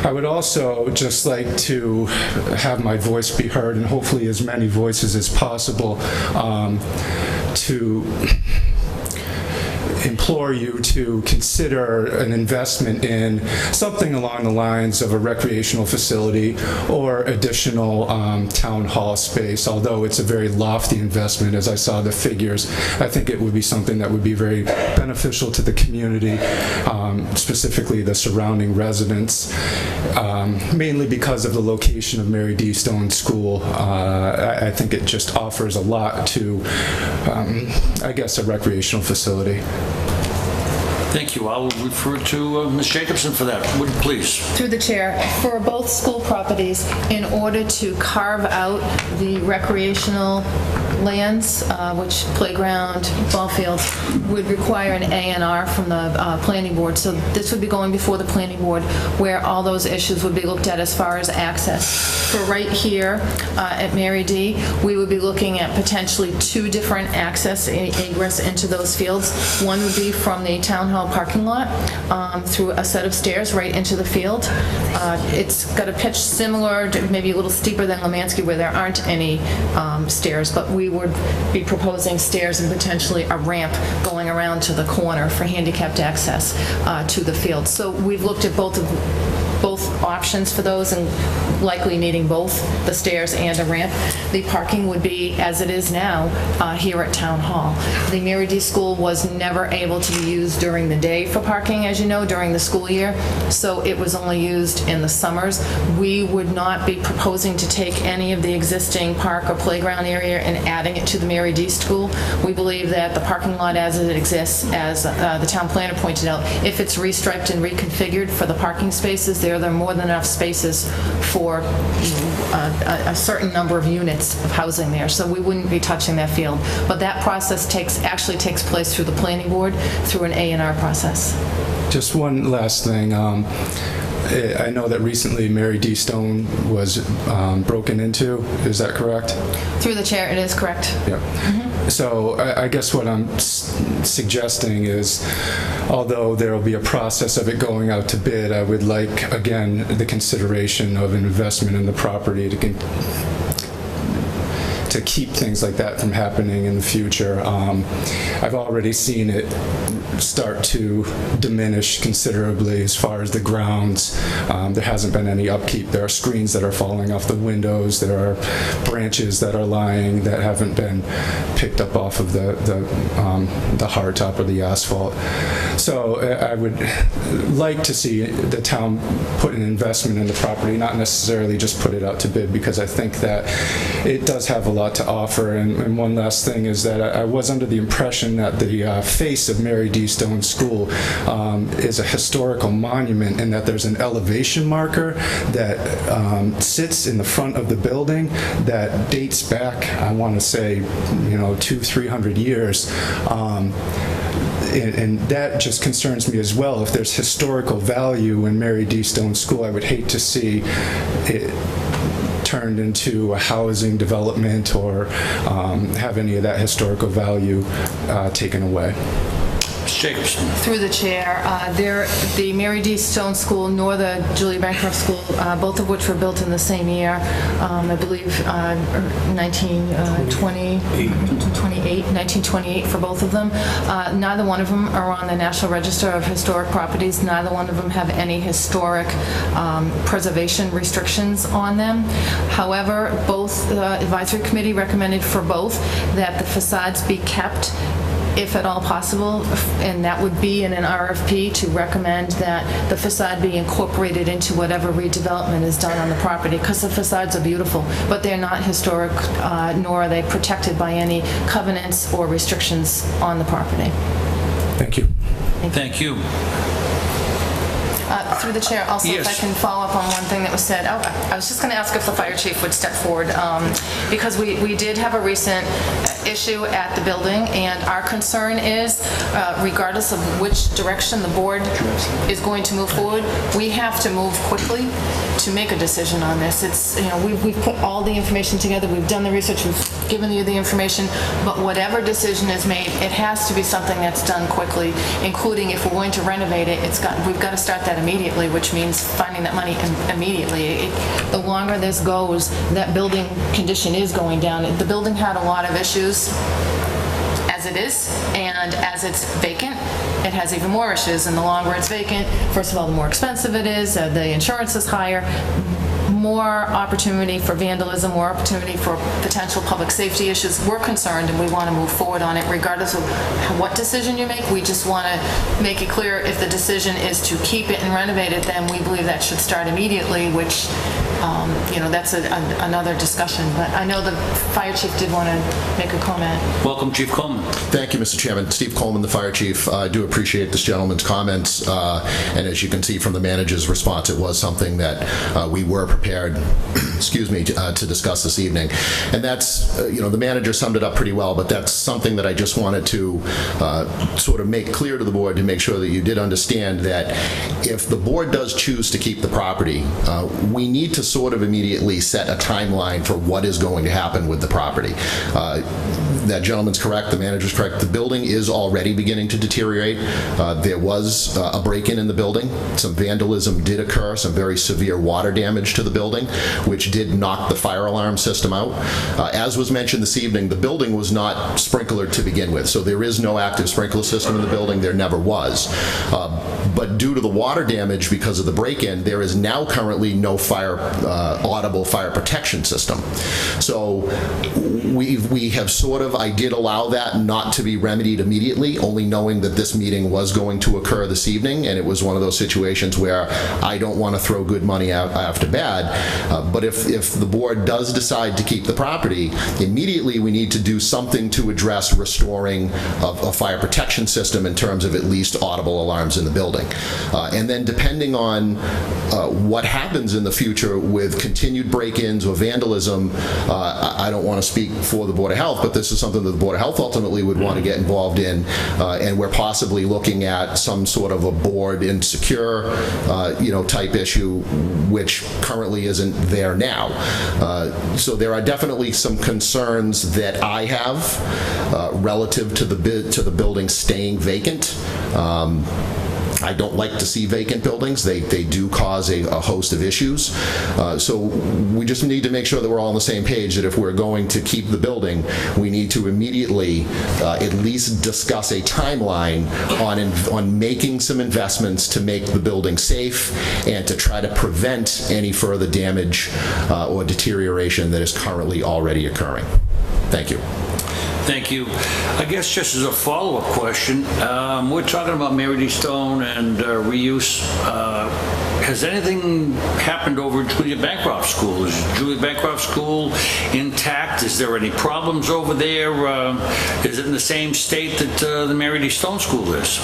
I would also just like to have my voice be heard, and hopefully as many voices as possible, to implore you to consider an investment in something along the lines of a recreational facility or additional town hall space. Although it's a very lofty investment, as I saw the figures, I think it would be something that would be very beneficial to the community, specifically the surrounding residents, mainly because of the location of Mary D. Stone School. I think it just offers a lot to, I guess, a recreational facility. Thank you. I'll refer to Ms. Jacobson for that. Would you please? Through the chair, for both school properties, in order to carve out the recreational lands, which playground, ball fields, would require an A&R from the planning board. So this would be going before the planning board, where all those issues would be looked at as far as access. For right here at Mary D, we would be looking at potentially two different access egress into those fields. One would be from the town hall parking lot through a set of stairs right into the field. It's got a pitch similar, maybe a little steeper than Lemansky, where there aren't any stairs, but we would be proposing stairs and potentially a ramp going around to the corner for handicapped access to the field. So we've looked at both options for those, and likely needing both the stairs and a ramp. The parking would be as it is now here at Town Hall. The Mary D. School was never able to be used during the day for parking, as you know, during the school year, so it was only used in the summers. We would not be proposing to take any of the existing park or playground area and adding it to the Mary D. School. We believe that the parking lot as it exists, as the town planner pointed out, if it's restriped and reconfigured for the parking spaces, there are more than enough spaces for a certain number of units of housing there, so we wouldn't be touching that field. But that process actually takes place through the planning board, through an A&R process. Just one last thing. I know that recently Mary D. Stone was broken into. Is that correct? Through the chair, it is correct. Yep. Mm-hmm. So I guess what I'm suggesting is, although there will be a process of it going out to bid, I would like, again, the consideration of an investment in the property to keep things like that from happening in the future. I've already seen it start to diminish considerably as far as the grounds. There hasn't been any upkeep. There are screens that are falling off the windows. There are branches that are lying that haven't been picked up off of the hardtop or the asphalt. So I would like to see the town put an investment in the property, not necessarily just put it out to bid, because I think that it does have a lot to offer. And one last thing is that I was under the impression that the face of Mary D. Stone School is a historical monument, and that there's an elevation marker that sits in the front of the building that dates back, I want to say, 200-300 years. And that just concerns me as well. If there's historical value in Mary D. Stone School, I would hate to see it turned into a housing development or have any of that historical value taken away. Jacobson. Through the chair, the Mary D. Stone School nor the Julia Bancroft School, both of which were built in the same year, I believe 1928 for both of them. Neither one of them are on the National Register of Historic Properties. Neither one of them have any historic preservation restrictions on them. However, both the advisory committee recommended for both that the facades be kept if at all possible, and that would be in an RFP to recommend that the facade be incorporated into whatever redevelopment is done on the property, because the facades are beautiful, but they're not historic, nor are they protected by any covenants or restrictions on the property. Thank you. Thank you. Through the chair, also, yes. If I can follow up on one thing that was said. Oh, I was just going to ask if the fire chief would step forward, because we did have a recent issue at the building, and our concern is, regardless of which direction the board is going to move forward, we have to move quickly to make a decision on this. It's, we've put all the information together, we've done the research, we've given you the information, but whatever decision is made, it has to be something that's done quickly, including if we're going to renovate it, we've got to start that immediately, which means finding that money immediately. The longer this goes, that building condition is going down. The building had a lot of issues as it is, and as it's vacant, it has even more issues. And the longer it's vacant, first of all, the more expensive it is, the insurance is higher, more opportunity for vandalism, more opportunity for potential public safety issues. We're concerned, and we want to move forward on it regardless of what decision you make. We just want to make it clear if the decision is to keep it and renovate it, then we believe that should start immediately, which, that's another discussion. But I know the fire chief did want to make a comment. Welcome, Chief Coleman. Thank you, Mr. Chairman. Steve Coleman, the fire chief. I do appreciate this gentleman's comments, and as you can see from the manager's response, it was something that we were prepared, excuse me, to discuss this evening. And that's, the manager summed it up pretty well, but that's something that I just wanted to sort of make clear to the board to make sure that you did understand that if the board does choose to keep the property, we need to sort of immediately set a timeline for what is going to happen with the property. That gentleman's correct, the manager's correct. The building is already beginning to deteriorate. There was a break-in in the building. Some vandalism did occur, some very severe water damage to the building, which did knock the fire alarm system out. As was mentioned this evening, the building was not sprinklered to begin with, so there is no active sprinkler system in the building. There never was. But due to the water damage because of the break-in, there is now currently no audible fire protection system. So we have sort of, I did allow that not to be remedied immediately, only knowing that this meeting was going to occur this evening, and it was one of those situations where I don't want to throw good money out after bad. But if the board does decide to keep the property, immediately we need to do something to address restoring a fire protection system in terms of at least audible alarms in the building. And then depending on what happens in the future with continued break-ins or vandalism, I don't want to speak for the Board of Health, but this is something that the Board of Health ultimately would want to get involved in, and we're possibly looking at some sort of a board insecure, type issue, which currently isn't there now. So there are definitely some concerns that I have relative to the building staying vacant. I don't like to see vacant buildings. They do cause a host of issues. So we just need to make sure that we're all on the same page, that if we're going to keep the building, we need to immediately at least discuss a timeline on making some investments to make the building safe and to try to prevent any further damage or deterioration that is currently already occurring. Thank you. Thank you. I guess just as a follow-up question, we're talking about Mary D. Stone and reuse. Has anything happened over at Julia Bancroft School? Is Julia Bancroft School intact? Is there any problems over there? Is it in the same state that the Mary D. Stone School is?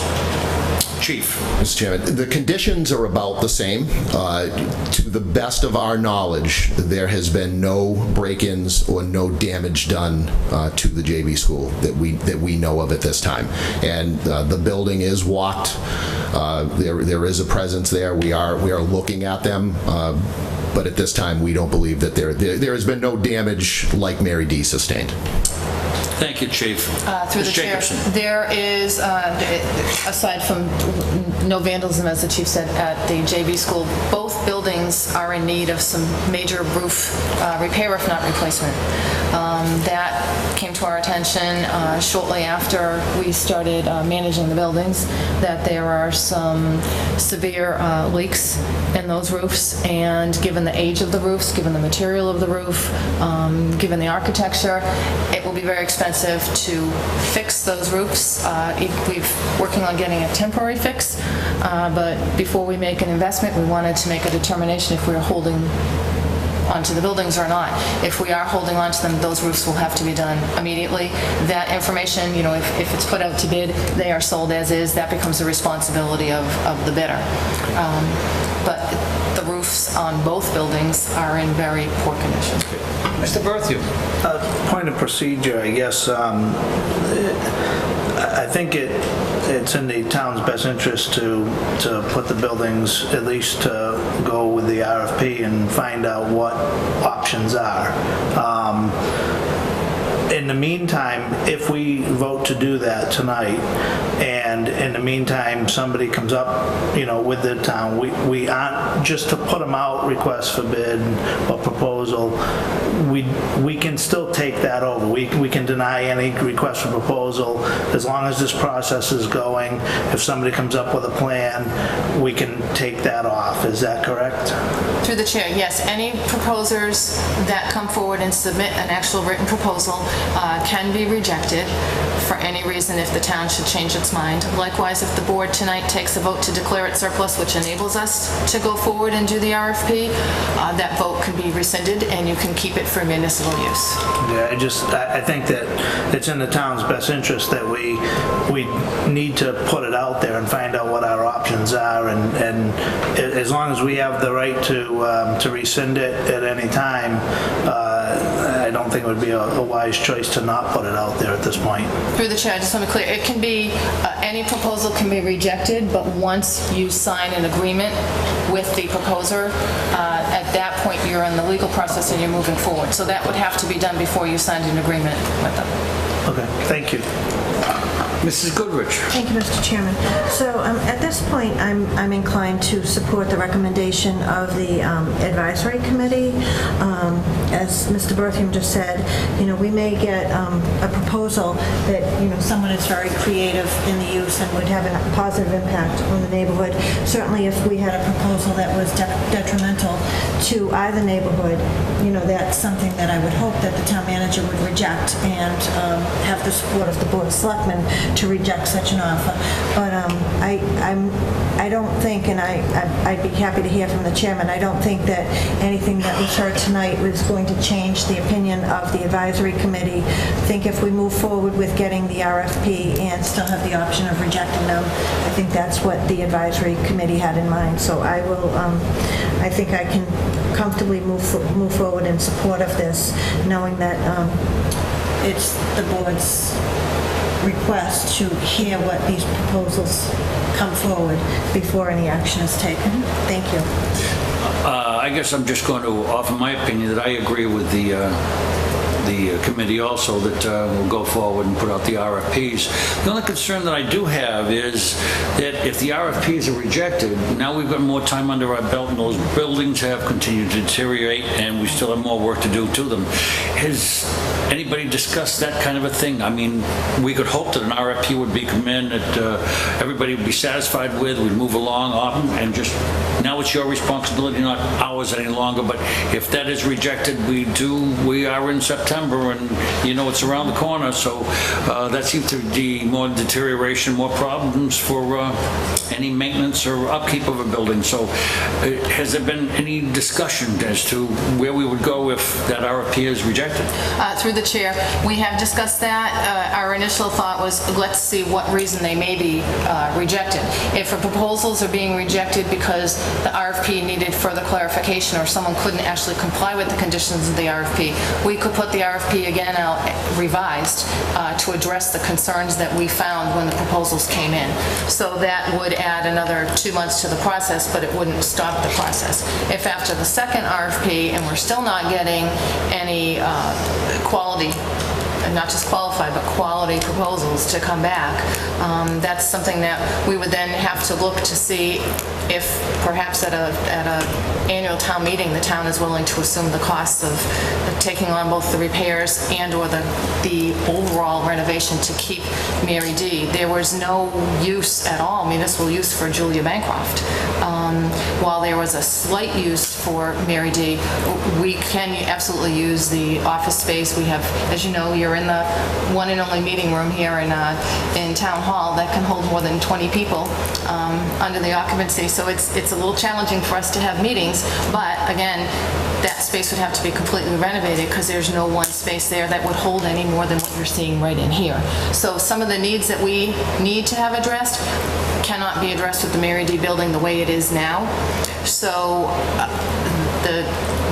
Chief. Mr. Chairman, the conditions are about the same. To the best of our knowledge, there has been no break-ins or no damage done to the JV school that we know of at this time. And the building is walked. There is a presence there. We are looking at them. But at this time, we don't believe that there has been no damage like Mary D. sustained. Thank you, Chief. Through the Ms. chair, Jacobson. there is, aside from no vandalism, as the chief said, at the JV school, both buildings are in need of some major roof repair, if not replacement. That came to our attention shortly after we started managing the buildings, that there are some severe leaks in those roofs, and given the age of the roofs, given the material of the roof, given the architecture, it will be very expensive to fix those roofs. We're working on getting a temporary fix, but before we make an investment, we wanted to make a determination if we're holding onto the buildings or not. If we are holding on to them, those roofs will have to be done immediately. That information, if it's put out to bid, they are sold as is. That becomes the responsibility of the bidder. But the roofs on both buildings are in very poor condition. Mr. Berthew. Point of procedure, I guess. I think it's in the town's best interest to put the buildings, at least to go with the RFP and find out what options are. In the meantime, if we vote to do that tonight, and in the meantime, somebody comes up, with the town, we aren't just to put them out, request for bid or proposal, we can still take that over. We can deny any request for proposal as long as this process is going. If somebody comes up with a plan, we can take that off. Is that correct? Through the chair, yes. Any proposers that come forward and submit an actual written proposal can be rejected for any reason if the town should change its mind. Likewise, if the board tonight takes a vote to declare it surplus, which enables us to go forward and do the RFP, that vote can be rescinded and you can keep it for municipal use. Yeah, I think that it's in the town's best interest that we need to put it out there and find out what our options are, and as long as we have the right to rescind it at any time, I don't think it would be a wise choice to not put it out there at this point. Through the chair, I just want to be clear, it can be, any proposal can be rejected, but once you sign an agreement with the proposer, at that point you're in the legal process and you're moving forward. So that would have to be done before you signed an agreement with them. Okay, thank you. Mrs. Goodrich. Thank you, Mr. Chairman. So at this point, I'm inclined to support the recommendation of the advisory committee. As Mr. Bertheum just said, we may get a proposal that, someone is very creative in the use and would have a positive impact on the neighborhood. Certainly, if we had a proposal that was detrimental to either neighborhood, that's something that I would hope that the town manager would reject and have the support of the Board of Selectmen to reject such an offer. But I don't think, and I'd be happy to hear from the chairman, I don't think that anything that was heard tonight was going to change the opinion of the advisory committee. I think if we move forward with getting the RFP and still have the option of rejecting them, I think that's what the advisory committee had in mind. So I think I can comfortably move forward in support of this, knowing that it's the board's request to hear what these proposals come forward before any action is taken. Thank you. I guess I'm just going to offer my opinion that I agree with the committee also that we'll go forward and put out the RFPs. The only concern that I do have is that if the RFPs are rejected, now we've got more time under our belt and those buildings have continued to deteriorate and we still have more work to do to them. Has anybody discussed that kind of a thing? I mean, we could hope that an RFP would come in that everybody would be satisfied with, we'd move along and just, now it's your responsibility, not ours any longer, but if that is rejected, we are in September and it's around the corner, so that seems to be more deterioration, more problems for any maintenance or upkeep of a building. So has there been any discussion as to where we would go if that RFP is rejected? Through the chair, we have discussed that. Our initial thought was, let's see what reason they may be rejected. If the proposals are being rejected because the RFP needed further clarification or someone couldn't actually comply with the conditions of the RFP, we could put the RFP again out revised to address the concerns that we found when the proposals came in. So that would add another 2 months to the process, but it wouldn't stop the process. If after the second RFP and we're still not getting any quality, not just qualified, but quality proposals to come back, that's something that we would then have to look to see if perhaps at a annual town meeting, the town is willing to assume the costs of taking on both the repairs and or the overall renovation to keep Mary D. There was no use at all, municipal use for Julia Bancroft. While there was a slight use for Mary D, we can absolutely use the office space. We have, as you know, you're in the one and only meeting room here in Town Hall that can hold more than 20 people under the occupancy. So it's a little challenging for us to have meetings, but again, that space would have to be completely renovated because there's no one space there that would hold any more than what you're seeing right in here. So some of the needs that we need to have addressed cannot be addressed with the Mary D. building the way it is now. So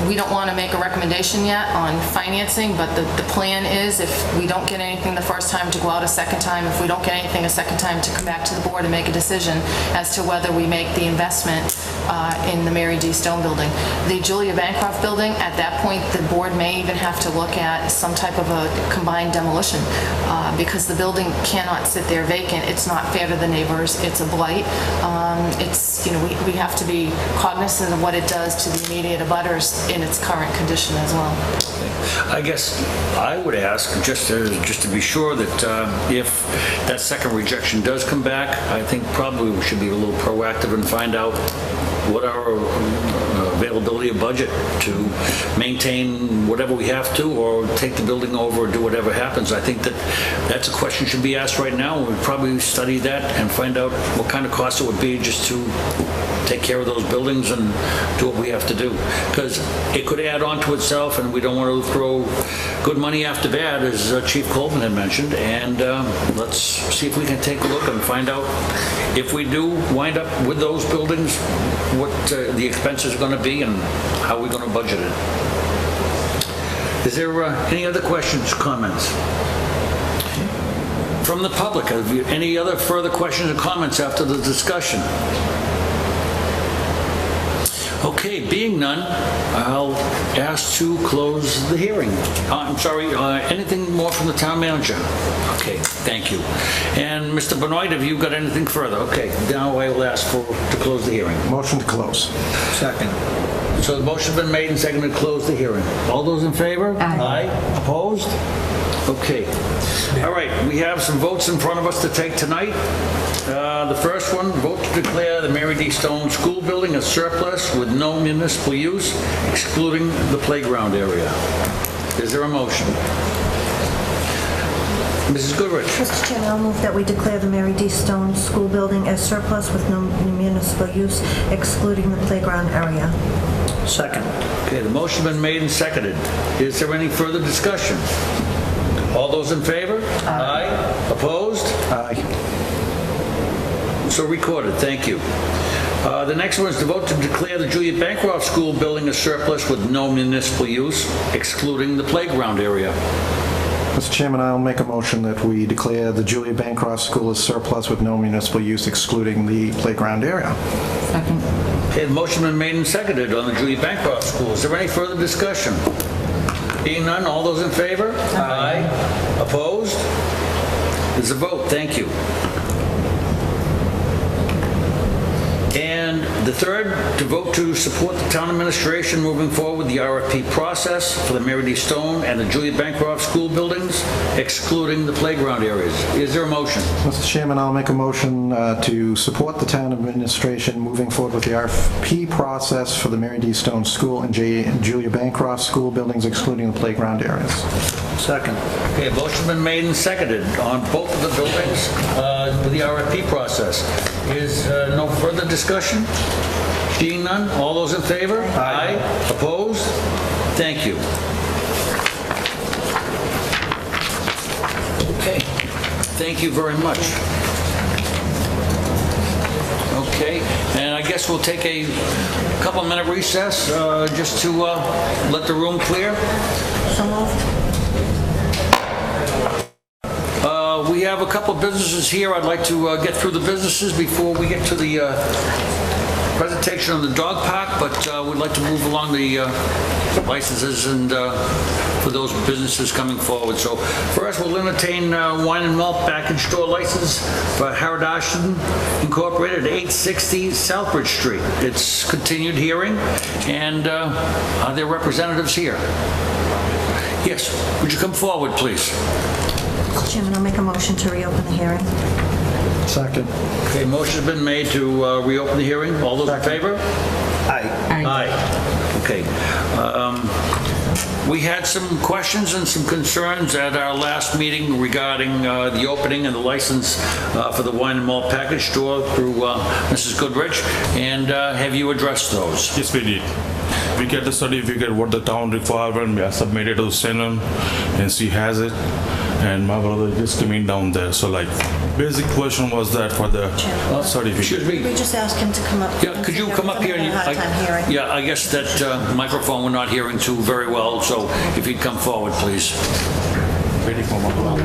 we don't want to make a recommendation yet on financing, but the plan is if we don't get anything the first time to go out a second time, if we don't get anything a second time to come back to the board and make a decision as to whether we make the investment in the Mary D. Stone building. The Julia Bancroft building, at that point, the board may even have to look at some type of a combined demolition because the building cannot sit there vacant. It's not fair to the neighbors. It's a blight. It's, you know, we have to be cognizant of what it does to the immediate abutters in its current condition as well. I guess I would ask, just to be sure that if that second rejection does come back, I think probably we should be a little proactive and find out what our availability of budget to maintain whatever we have to or take the building over or do whatever happens. I think that's a question should be asked right now. We'd probably study that and find out what kind of cost it would be just to take care of those buildings and do what we have to do. Because it could add on to itself and we don't want to throw good money after bad, as Chief Colvin had mentioned. And let's see if we can take a look and find out if we do wind up with those buildings, what the expenses are going to be and how we're going to budget it. Is there any other questions, comments? From the public, have you any other further questions or comments after the discussion? Okay, being none, I'll ask to close the hearing. I'm sorry, anything more from the town manager? Okay, thank you. And Mr. Benoit, have you got anything further? Okay, now I will ask to close the hearing. Motion to close. Second. So the motion's been made and seconded to close the hearing. All those in favor? Aye. Opposed? Okay. All right, we have some votes in front of us to take tonight. The first one, vote to declare the Mary D. Stone School Building a surplus with no municipal use, excluding the playground area. Is there a motion? Mrs. Goodrich. Mr. Chairman, I'll move that we declare the Mary D. Stone School Building as surplus with no municipal use, excluding the playground area. Second. Okay, the motion's been made and seconded. Is there any further discussion? All those in favor? Aye. Opposed? Aye. So recorded, thank you. The next one is to vote to declare the Julia Bancroft School Building a surplus with no municipal use, excluding the playground area. Mr. Chairman, I'll make a motion that we declare the Julia Bancroft School as surplus with no municipal use, excluding the playground area. Second. Okay, the motion been made and seconded on the Julia Bancroft School. Is there any further discussion? Being none, all those in favor? Aye. Opposed? There's a vote, thank you. And The third, to vote to support the town administration moving forward with the RFP process for the Mary D. Stone and the Julia Bancroft school buildings, excluding the playground areas. Is there a motion? Mr. Chairman, I'll make a motion to support the town administration moving forward with the RFP process for the Mary D. Stone School and Julia Bancroft school buildings, excluding the playground areas. Second. Okay, a motion's been made and seconded on both of the buildings with the RFP process. Is no further discussion? Seeing none, all those in favor? Aye. Opposed? Thank you. Okay, thank you very much. Okay, and I guess we'll take a couple-minute recess just to let the room clear. So moved. We have a couple of businesses here. I'd like to get through the businesses before we get to the presentation on the dog park, but we'd like to move along the licenses and for those businesses coming forward. So first, we'll entertain wine and malt package store license for Haradashan Incorporated at 860 Southbridge Street. It's continued hearing, and are there representatives here? Yes, would you come forward, please? Mr. Chairman, I'll make a motion to reopen the hearing. Second. Okay, motion's been made to reopen the hearing. All those in favor? Aye. Aye. Okay. We had some questions and some concerns at our last meeting regarding the opening and the license for the wine and malt package store through Mrs. Goodrich, and have you addressed those? Yes, we did. We get the certificate what the town requires, and we are submitted to Shannon, and she has it. And my brother just coming down there. So like, basic question was that for the certificate. Excuse me. We just asked him to come up. Yeah, could you come up here? And hard time hearing. Yeah, I guess that microphone we're not hearing too very well, so if you'd come forward, please. Waiting for my brother.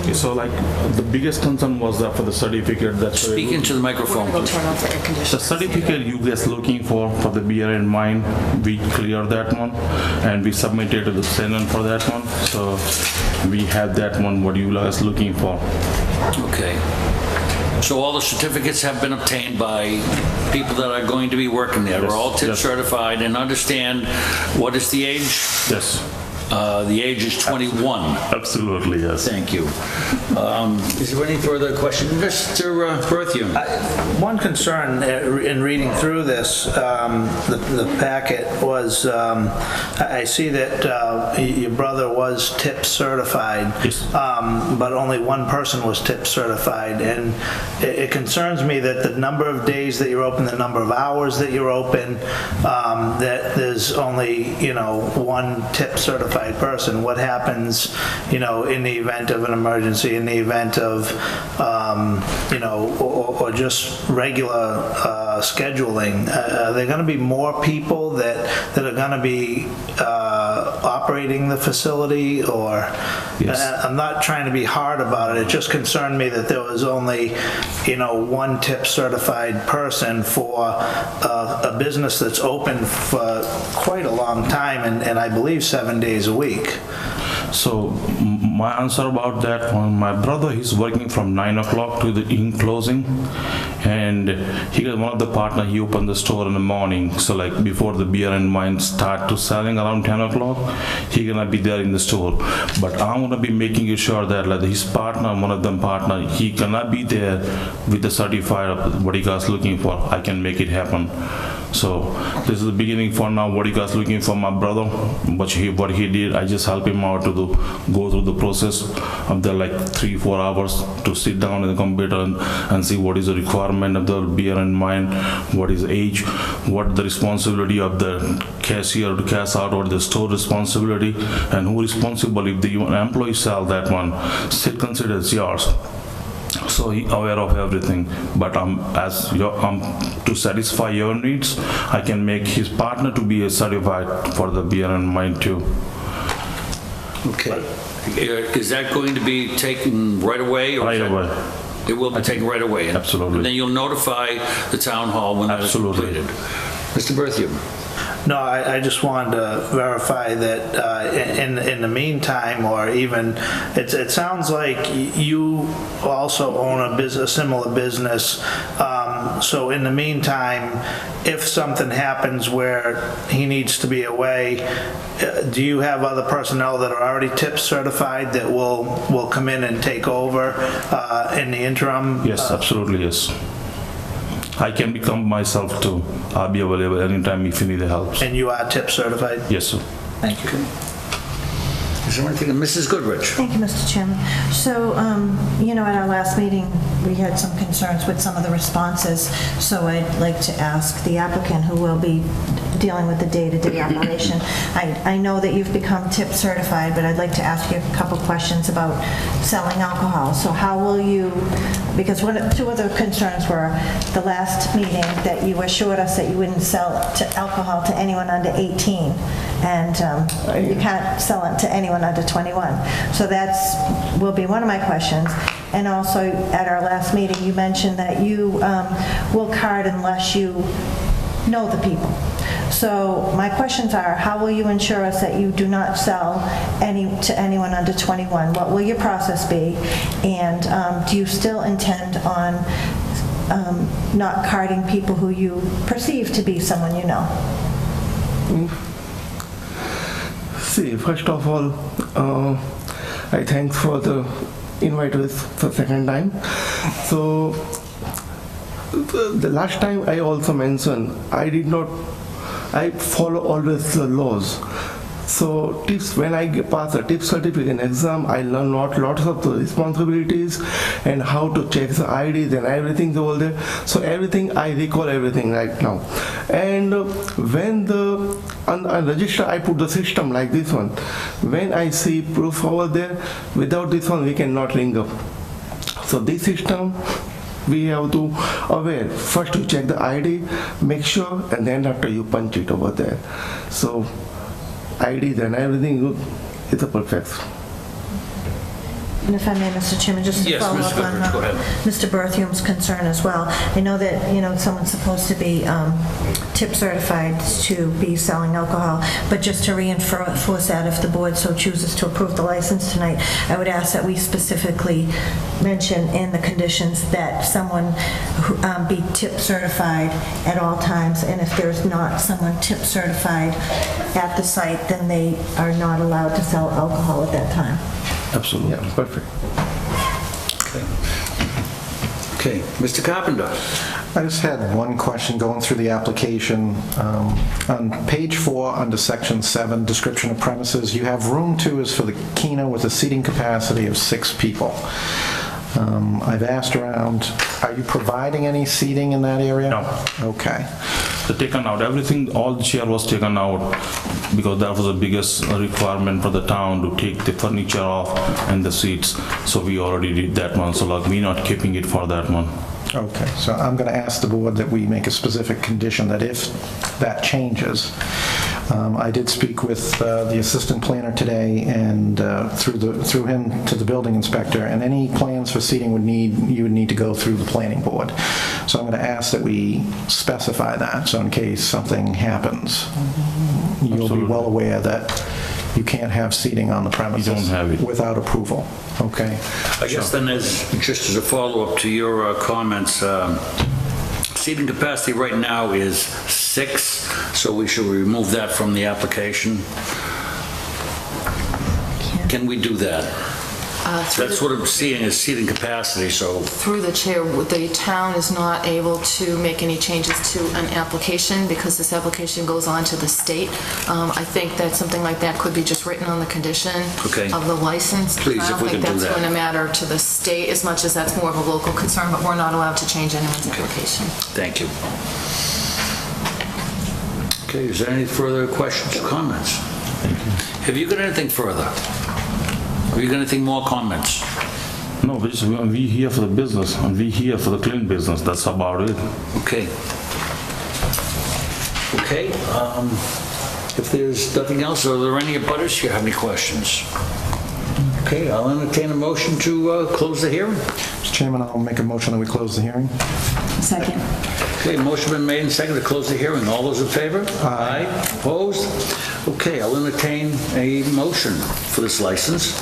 Okay, so like, the biggest concern was that for the certificate that... Speak into the microphone, please. The certificate you guys looking for the beer and wine, we cleared that one, and we submitted to the Senate for that one. So we have that one, what you guys looking for. Okay. So all the certificates have been obtained by people that are going to be working there. They're all tip certified and understand what is the age? Yes. The age is 21. Absolutely, yes. Thank you. Is there any further question? Mr. Berthium. One concern in reading through this, the packet, was I see that your brother was tip certified, yes. But only one person was tip certified, and it concerns me that the number of days that you're open, the number of hours that you're open, that there's only, one tip certified person. What happens, in the event of an emergency, in the event of, or just regular scheduling? Are there going to be more people that are going to be operating the facility? Or yes. I'm not trying to be hard about it. It just concerned me that there was only, one tip certified person for a business that's open for quite a long time, and I believe 7 days a week. So my answer about that one, my brother, he's working from 9 o'clock to the in closing, and he got one of the partner, he opened the store in the morning. So like before the beer and wine start to selling around 10 o'clock, he gonna be there in the store. But I'm gonna be making sure that like his partner, one of them partner, he cannot be there with the certified what you guys looking for. I can make it happen. So this is the beginning for now. What you guys looking for my brother, what he did, I just help him out to go through the process of the like 3-4 hours to sit down in the computer and see what is the requirement of the beer and wine, what is age, what the responsibility of the cashier to cash out, or the store responsibility, and who responsible if the employee sell that one, still considers yours. So he aware of everything, but to satisfy your needs, I can make his partner to be certified for the beer and wine too. Okay. Is that going to be taken right away? Or right away. It will be taken right away? Absolutely. And then you'll notify the town hall when that is completed. Mr. Berthium. No, I just wanted to verify that in the meantime, or even, it sounds like you also own a similar business. So in the meantime, if something happens where he needs to be away, do you have other personnel that are already tip certified that will come in and take over in the interim? Yes, absolutely, yes. I can become myself too. I'll be available anytime if you need help. And you are tip certified? Yes, sir. Thank you. Is there anything, Mrs. Goodrich? Thank you, Mr. Chairman. So, at our last meeting, we had some concerns with some of the responses, so I'd like to ask the applicant who will be dealing with the day-to-day operation. I know that you've become tip certified, but I'd like to ask you a couple questions about selling alcohol. So how will you, because two of the concerns were the last meeting that you assured us that you wouldn't sell alcohol to anyone under 18, and you can't sell it to anyone under 21. So will be one of my questions. And also, at our last meeting, you mentioned that you will card unless you know the people. So my questions are, how will you ensure us that you do not sell to anyone under 21? What will your process be? And do you still intend on not carding people who you perceive to be someone you know? See, first of all, I thanks for the invite for second time. So the last time I also mentioned I follow always the laws. So tips, when I pass a tip certificate exam, I learn lots of the responsibilities and how to check the IDs and everything over there. So everything, I recall everything right now. And when on register, I put the system like this one. When I see proof over there, without this one, we cannot ring up. So this system, we have to aware. First you check the ID, make sure, and then after you punch it over there. So IDs and everything, it's a perfect. And if I may, Mr. Chairman, just to follow up on Mr. Berthium's concern as well. I know that, someone's supposed to be tip certified to be selling alcohol, but just to reinforce that, if the board so chooses to approve the license tonight, I would ask that we specifically mention in the conditions that someone be tip certified at all times, and if there's not someone tip certified at the site, then they are not allowed to sell alcohol at that time. Absolutely. Yeah, perfect. Okay, Mr. Carpenter. I just had one question going through the application. On page 4, under section 7, description of premises, you have room 2 is for the Keno with a seating capacity of 6 people. I've asked around, are you providing any seating in that area? No. Okay. Taken out everything, all the chair was taken out because that was the biggest requirement for the town to take the furniture off and the seats. So we already did that one, so we're not keeping it for that one. Okay, so I'm going to ask the board that we make a specific condition that if that changes, I did speak with the assistant planner today, and through him to the building inspector, and any plans for seating you would need to go through the planning board. So I'm going to ask that we specify that, so in case something happens, you'll be well aware that you can't have seating on the premises. You don't have it. Without approval. Okay. I guess then, just as a follow-up to your comments, seating capacity right now is 6, so we should remove that from the application. Can we do that? That's what I'm seeing as seating capacity, so. Through the chair, the town is not able to make any changes to an application because this application goes on to the state. I think that something like that could be just written on the condition of the license. Please, if we can do that. I don't think that's going to matter to the state as much as that's more of a local concern, but we're not allowed to change anyone's application. Thank you. Okay, is there any further questions or comments? Have you got anything further? Have you got anything more comments? No, we here for the business, and we here for the clean business. That's about it. Okay. Okay. If there's nothing else, are there any abutters here have any questions? Okay, I'll entertain a motion to close the hearing. Mr. Chairman, I'll make a motion that we close the hearing. Second. Okay, motion been made and seconded to close the hearing. All those in favor? Aye. Opposed? Okay, I'll entertain a motion for this license.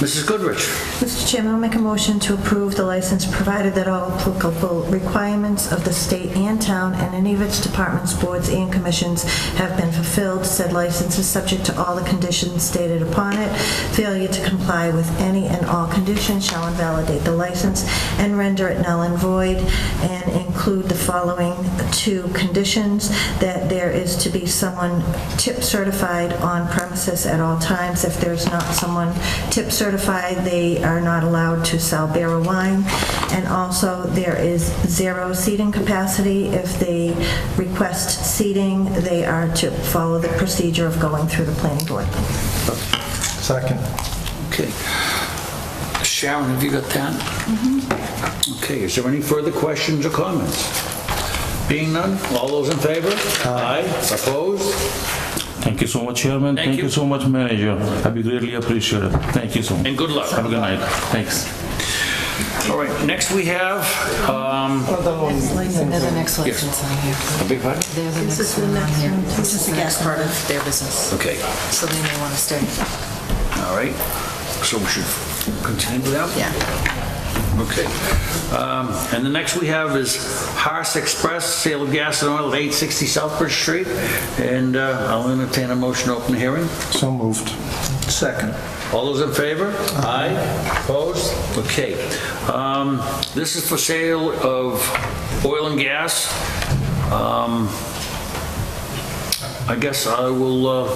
Mrs. Goodrich. Mr. Chairman, I'll make a motion to approve the license provided that all applicable requirements of the state and town and any of its departments, boards, and commissions have been fulfilled. Said license is subject to all the conditions stated upon it. Failure to comply with any and all conditions shall invalidate the license and render it null and void, and include the following 2 conditions: that there is to be someone tip certified on premises at all times. If there's not someone tip certified, they are not allowed to sell beer or wine. And also, there is 0 seating capacity. If they request seating, they are to follow the procedure of going through the planning board. Second. Okay. Sharon, have you got that? Okay, is there any further questions or comments? Being none, all those in favor? Aye. Opposed? Thank you so much, Chairman. Thank you so much, Manager. I be greatly appreciated. Thank you so much. And good luck. Have a good night. Thanks. All right, next we have, They're the next license on here. a big pardon? They're the next one on here. This is the next part of their business. Okay, So they may want to stay. all right. So we should continue with that? Yeah. Okay. And the next we have is Haas Express, sale of gas and oil at 860 Southbridge Street. And I'll entertain a motion to open the hearing. So moved. Second. All those in favor? Aye. Opposed? Okay. This is for sale of oil and gas. I guess I will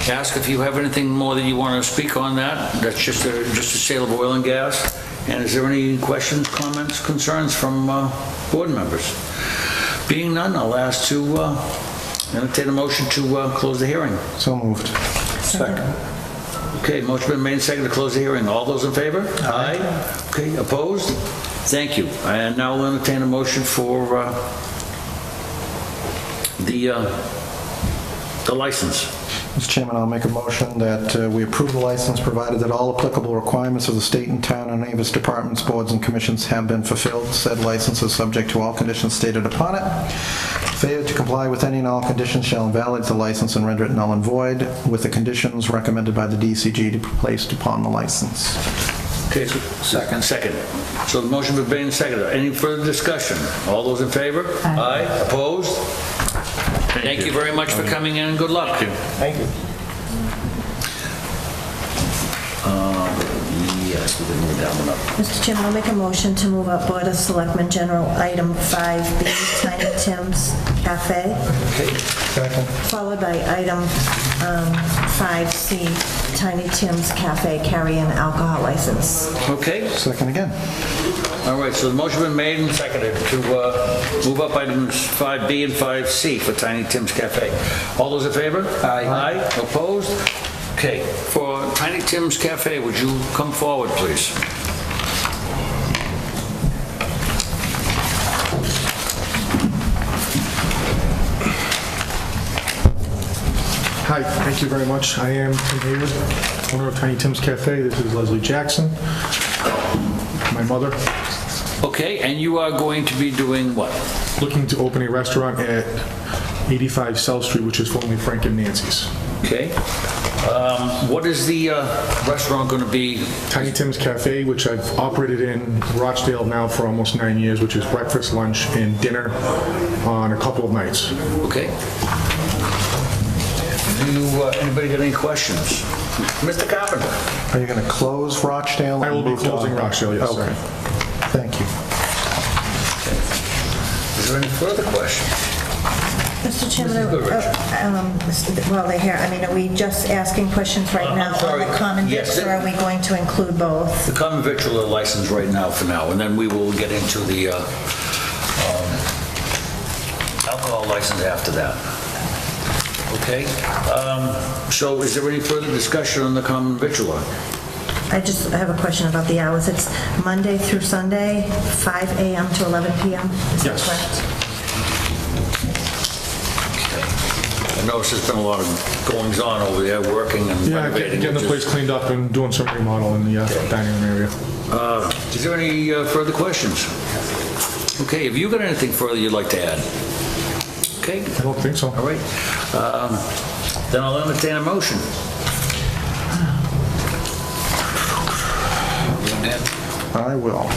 ask if you have anything more that you want to speak on that. That's just a sale of oil and gas. And is there any questions, comments, concerns from board members? Being none, I'll ask to entertain a motion to close the hearing. So moved. Second. Okay, motion been made and seconded to close the hearing. All those in favor? Aye. Okay, opposed? Thank you. And now we'll entertain a motion for the license. Mr. Chairman, I'll make a motion that we approve the license provided that all applicable requirements of the state and town and any of its departments, boards, and commissions have been fulfilled. Said license is subject to all conditions stated upon it. Failure to comply with any and all conditions shall invalidate the license and render it null and void, with the conditions recommended by the DCG to be placed upon the license. Okay, so second. So the motion has been seconded. Any further discussion? All those in favor? Aye. Opposed? Thank you very much for coming in and good luck. Thank you. Yes, we can move that one up. Mr. Chairman, I'll make a motion to move up Board of Selectmen General Item 5B, Tiny Tim's Cafe. Second. Followed by Item 5C, Tiny Tim's Cafe Carry-In Alcohol License. Okay. Second again. All right, so the motion has been made and seconded to move up items 5B and 5C for Tiny Tim's Cafe. All those in favor? Aye. Aye. Opposed? Okay, for Tiny Tim's Cafe, would you come forward, please? Hi, thank you very much. I am Tim Hayward, owner of Tiny Tim's Cafe. This is Leslie Jackson, my mother. Okay, and you are going to be doing what? Looking to open a restaurant at 85 South Street, which is formerly Frank and Nancy's. Okay. What is the restaurant going to be? Tiny Tim's Cafe, which I've operated in Rochdale now for almost 9 years, which is breakfast, lunch, and dinner on a couple of nights. Okay. Do anybody got any questions? Mr. Carpenter? Are you going to close Rochdale? I will be closing Rochdale, yes, okay. sir. Thank you. Is there any further questions? Mr. Chairman, while they're here, I mean, are we just asking questions right now on the common vics, or are we going to include both? The common victualler license right now for now, and then we will get into the alcohol license after that. Okay? So is there any further discussion on the common victualler? I have a question about the hours. It's Monday through Sunday, 5 a.m. to 11 p.m. Is that correct? And noticed there's been a lot of goings-on over there, working and Yeah, renovating. getting the which place is- cleaned up and doing some remodel in the dining room area. Is there any further questions? Okay, have you got anything further you'd like to add? Okay. I don't think so. All right. Then I'll entertain a motion. I will.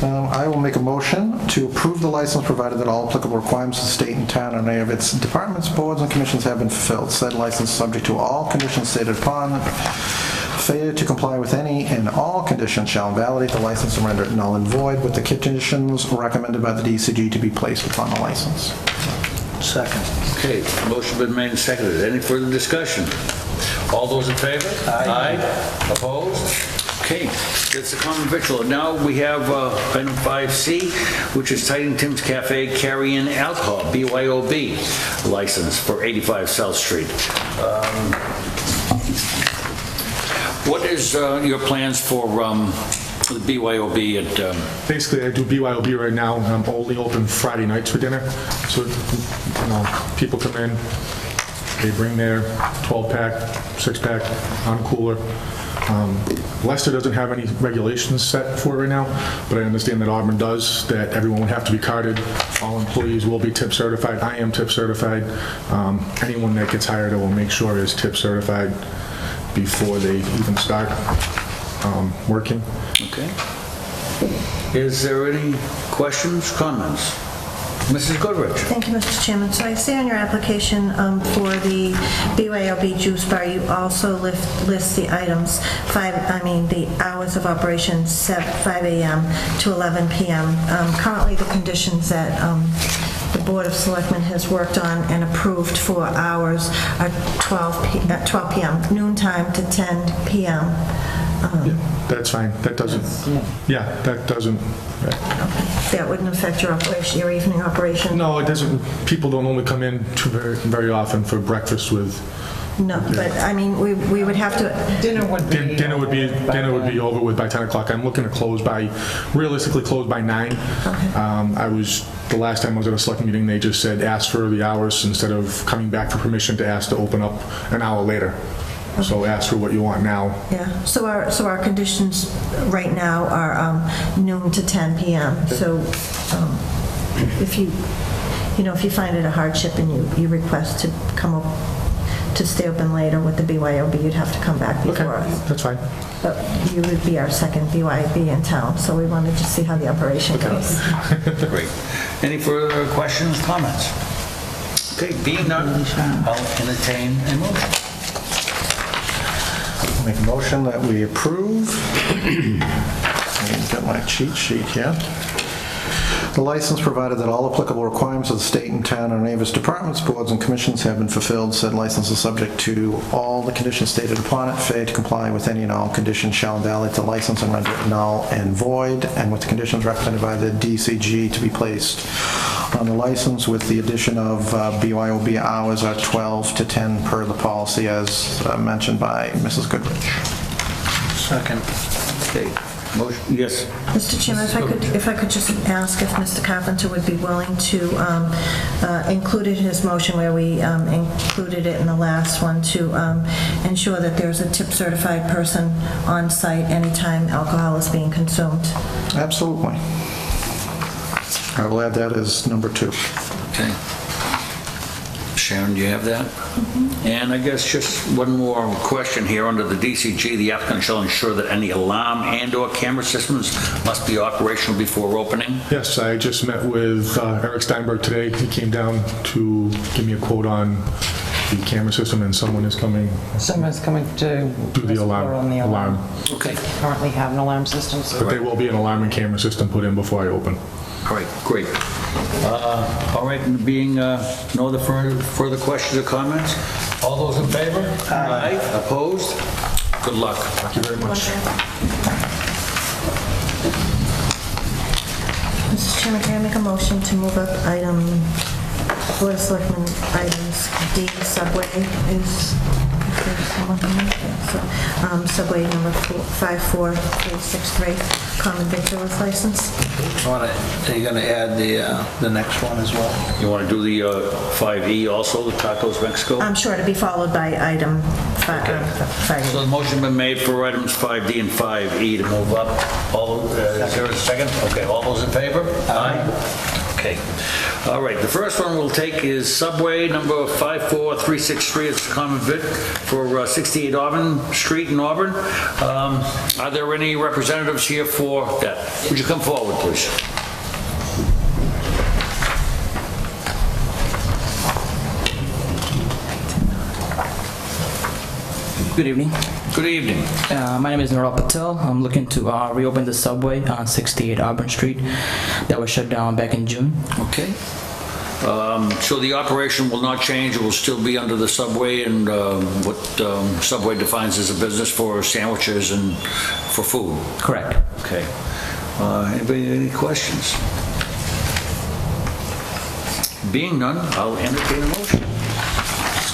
I will make a motion to approve the license provided that all applicable requirements of the state and town and any of its departments, boards, and commissions have been fulfilled. Said license is subject to all conditions stated upon. Failure to comply with any and all conditions shall invalidate the license and render it null and void with the conditions recommended by the DCG to be placed upon the license. Second. Okay, motion been made and seconded. Any further discussion? All those in favor? Aye. Opposed? Okay, that's the common victual. Now we have item 5C, which is Titan Tim's Cafe Carry-In Alcohol, BYOB license for 85 South Street. What is your plans for the BYOB at... Basically, I do BYOB right now, and I'm only open Friday nights for dinner. So, people come in, they bring their 12-pack, 6-pack on cooler. Leicester doesn't have any regulations set for it right now, but I understand that Auburn does, that everyone would have to be carded. All employees will be tip certified. I am tip certified. Anyone that gets hired, I will make sure is tip certified before they even start working. Okay. Is there any questions, comments? Mrs. Goodrich. Thank you, Mr. Chairman. So I see on your application for the BYOB juice bar, you also list the items, the hours of operation, 5 a.m. to 11 p.m. Currently, the conditions that the Board of Selectmen has worked on and approved for hours are 12 p.m., noontime to 10 p.m. That's fine. That doesn't, that doesn't. That wouldn't affect your operation, your evening operation? No, it doesn't. People don't only come in very often for breakfast with... No, but I mean, we would have to... Dinner would be over with by 10 o'clock. I'm looking to realistically close by 9. Okay. The last time I was at a select meeting, they just said ask for the hours instead of coming back for permission to ask to open up an hour later. Okay. So ask for what you want now. Yeah. So our conditions right now are noon to 10 p.m. Okay. So if you find it a hardship and you request to come up to stay open later with the BYOB, you'd have to come back before us. That's fine. But you would be our second BYOB in town, so we wanted to see how the operation goes. Great. Any further questions, comments? Okay, being none, I'll entertain a motion. I'll make a motion that we approve. I've got my cheat sheet here. The license provided that all applicable requirements of the state and town and any of its departments, boards, and commissions have been fulfilled. Said license is subject to all the conditions stated upon it. Failure to comply with any and all conditions shall invalidate the license and render it null and void, and with the conditions recommended by the DCG to be placed on the license, with the addition of BYOB hours at 12 to 10 per the policy as mentioned by Mrs. Goodrich. Second. Okay. Motion, yes. Mr. Chairman, if I could just ask if Mr. Carpenter would be willing to include in his motion where we included it in the last one to ensure that there's a tip certified person on site anytime alcohol is being consumed. Absolutely. I will add that as number 2. Okay. Sharon, do you have that? Mm-hmm. And I guess just one more question here. Under the DCG, the applicant shall ensure that any alarm and/or camera systems must be operational before opening? Yes, I just met with Eric Steinberg today. He came down to give me a quote on the camera system, and someone's coming to do the alarm. Okay. Currently have an alarm system. So but there will be an alarm and camera system put in before I open. All right, great. All right, and being no other further questions or comments, all those in favor? Aye. Opposed? Good luck. Thank you very much. Mr. Chairman, can I make a motion to move up Board of Selectmen items D, subway is there's someone here. So, Subway number 54363, common victuals license. Are you going to add the next one as well? You want to do the 5E also, the Tacos Mexico? I'm sure to be followed by item 5. So the motion been made for items 5D and 5E to move up. Is there a second? Okay, all those in favor? Aye. Okay. All right, the first one we'll take is Subway number 54363. It's a common vic for 68 Auburn Street in Auburn. Are there any representatives here for that? Would you come forward, please? Good evening. Good evening. My name is Nora Patel. I'm looking to reopen the Subway on 68 Auburn Street that was shut down back in June. Okay. So the operation will not change. It will still be under the Subway and what Subway defines as a business for sandwiches and for food. Correct. Okay. Anybody any questions? Being none, I'll entertain a motion.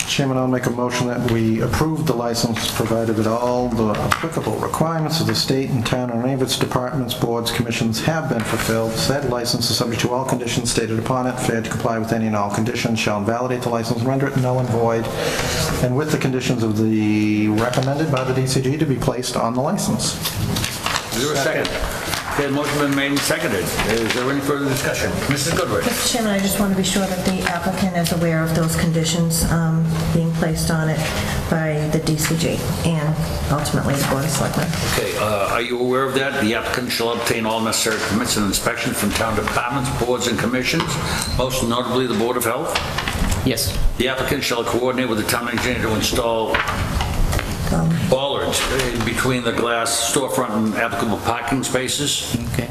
Chairman, I'll make a motion that we approve the license provided that all the applicable requirements of the state and town and any of its departments, boards, commissions have been fulfilled. Said license is subject to all conditions stated upon it. Failure to comply with any and all conditions shall invalidate the license and render it null and void, and with the conditions of the recommended by the DCG to be placed on the license. Is there a second? Okay, the motion been made and seconded. Is there any further discussion? Mrs. Goodrich. Mr. Chairman, I just want to be sure that the applicant is aware of those conditions being placed on it by the DCG and ultimately the Board of Selectmen. Okay, are you aware of that? The applicant shall obtain all necessary permits and inspections from town departments, boards, and commissions, most notably the Board of Health? Yes. The applicant shall coordinate with the town engineer to install bollards between the glass storefront and applicable parking spaces. Okay.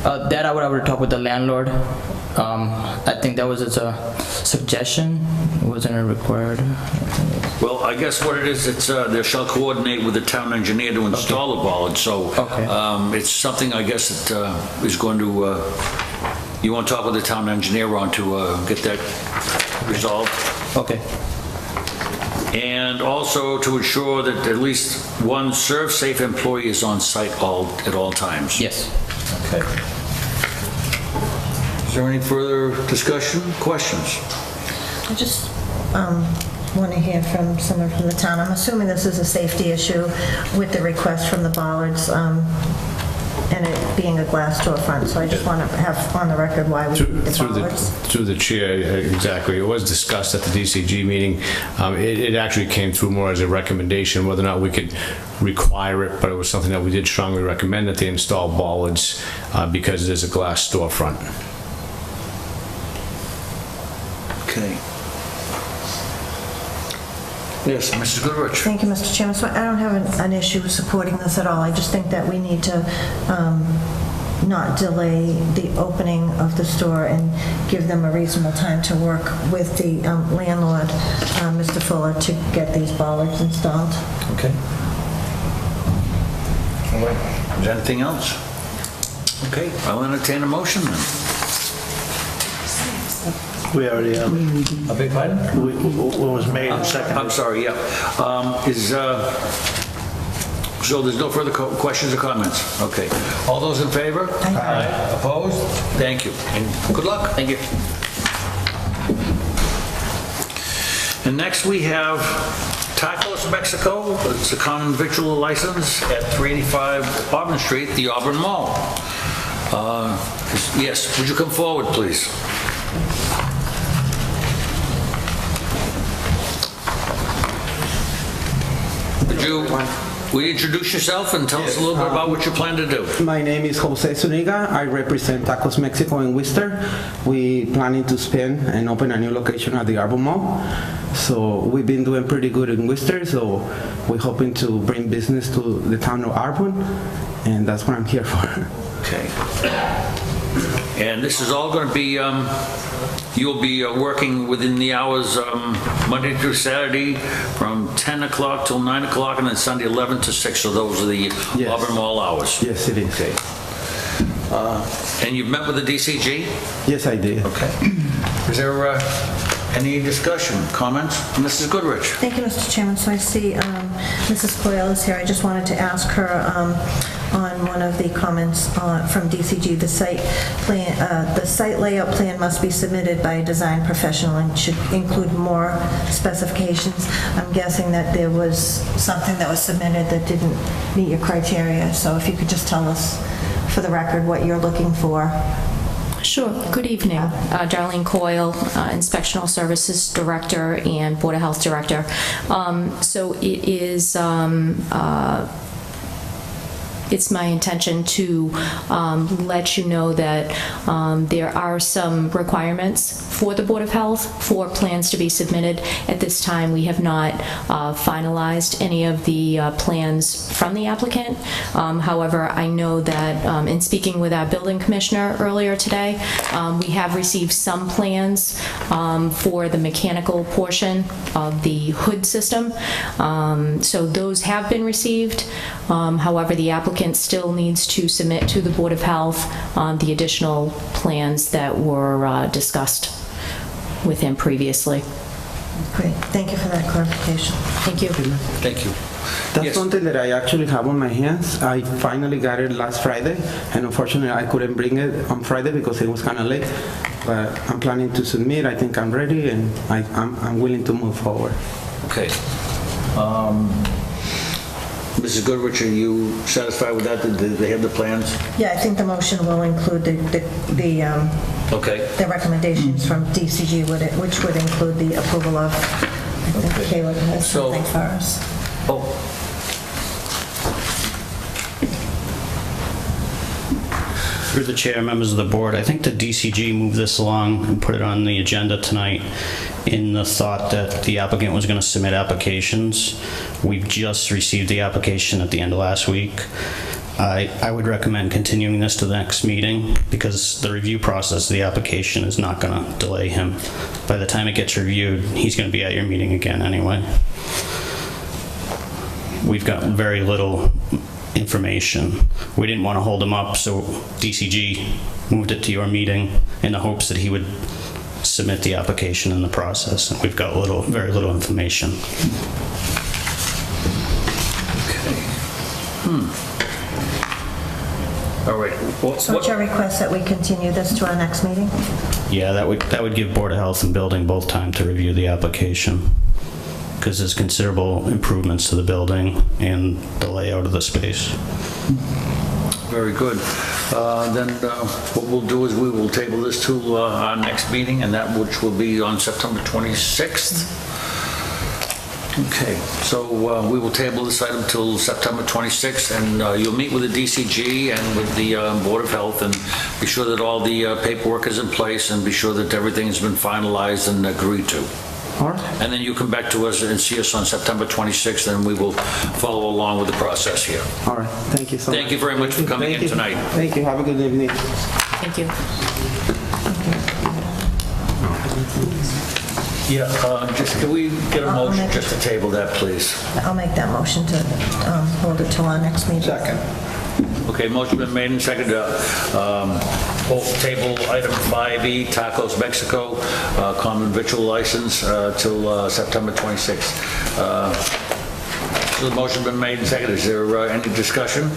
That I would talk with the landlord. I think that was a suggestion. It wasn't a required. Well, I guess what it is, it's they shall coordinate with the town engineer to install the bollards. So it's something I guess that is going to. You want to talk with the town engineer on to get that resolved. Okay. And also to ensure that at least one serve-safe employee is on site at all times. Yes. Okay. Is there any further discussion, questions? I just want to hear from someone from the town. I'm assuming this is a safety issue with the request from the bollards and it being a glass storefront, so I just want to have on the record why we need the bollards. Through the chair, exactly. It was discussed at the DCG meeting. It actually came through more as a recommendation, whether or not we could require it, but it was something that we did strongly recommend that they install bollards because it is a glass storefront. Okay. Yes, Mrs. Goodrich. Thank you, Mr. Chairman. So I don't have an issue supporting this at all. I just think that we need to not delay the opening of the store and give them a reasonable time to work with the landlord, Mr. Fuller, to get these bollards installed. Okay. All right. Is there anything else? Okay, I'll entertain a motion then. We already have. A big item? What was made and seconded. I'm sorry, yeah. So there's no further questions or comments? Okay. All those in favor? Aye. Opposed? Thank you. And good luck. Thank you. And next we have Tacos Mexico. It's a common victual license at 385 Auburn Street, the Auburn Mall. Yes, would you come forward, please? Will you introduce yourself and tell us a little bit about what you plan to do? My name is Jose Zuniga. I represent Tacos Mexico in Worcester. We planning to spend and open a new location at the Auburn Mall. So we've been doing pretty good in Worcester, so we're hoping to bring business to the town of Auburn, and that's what I'm here for. Okay. And this is all going to be, you'll be working within the hours Monday through Saturday from 10 o'clock till 9 o'clock and then Sunday 11 to 6. So those are the Auburn Mall hours. Yes, it is. Okay. And you've met with the DCG? Yes, I did. Okay. Is there Any discussion, comments? Mrs. Goodrich? Thank you, Mr. Chairman. So I see Mrs. Coyle is here. I just wanted to ask her on one of the comments from DCG, the site layout plan must be submitted by a design professional and should include more specifications. I'm guessing that there was something that was submitted that didn't meet your criteria. So if you could just tell us for the record what you're looking for. Sure. Good evening. Darlene Coyle, Inspectional Services Director and Board of Health Director. So it is it's my intention to let you know that there are some requirements for the Board of Health for plans to be submitted. At this time, we have not finalized any of the plans from the applicant. However, I know that in speaking with our building commissioner earlier today, we have received some plans for the mechanical portion of the hood system. So those have been received. However, the applicant still needs to submit to the Board of Health the additional plans that were discussed with him previously. Great. Thank you for that clarification. Thank you. Thank you. That's something that I actually have on my hands. I finally got it last Friday, and unfortunately I couldn't bring it on Friday because it was kind of late. But I'm planning to submit. I think I'm ready, and I'm willing to move forward. Okay. Mrs. Goodrich, are you satisfied with that? Did they have the plans? Yeah, I think the motion will include the recommendations from DCG, which would include the approval of, I think Caleb has something for us. Through the chair, members of the board, I think the DCG moved this along and put it on the agenda tonight in the thought that the applicant was going to submit applications. We've just received the application at the end of last week. I would recommend continuing this to the next meeting because the review process of the application is not going to delay him. By the time it gets reviewed, he's going to be at your meeting again anyway. We've got very little information. We didn't want to hold him up, so DCG moved it to your meeting in the hopes that he would submit the application in the process. And we've got very little information. All right. So it's your request that we continue this to our next meeting? Yeah, that would give Board of Health and Building both time to review the application because there's considerable improvements to the building and the layout of the space. Very good. Then what we'll do is we will table this to our next meeting, and that which will be on September 26th. Okay, so we will table this item till September 26th, and you'll meet with the DCG and with the Board of Health and be sure that all the paperwork is in place and be sure that everything has been finalized and agreed to. All right. And then you come back to us and see us on September 26th, and we will follow along with the process here. All right. Thank you so much. Thank you very much for coming in tonight. Thank you. Have a good evening. Thank you. Yeah, just can we get a motion just to table that, please? I'll make that motion to hold it till our next meeting. Second. Okay, motion been made and seconded. Table item 5E, Tacos Mexico, common victual license till September 26th. So the motion been made and seconded. Is there any discussion?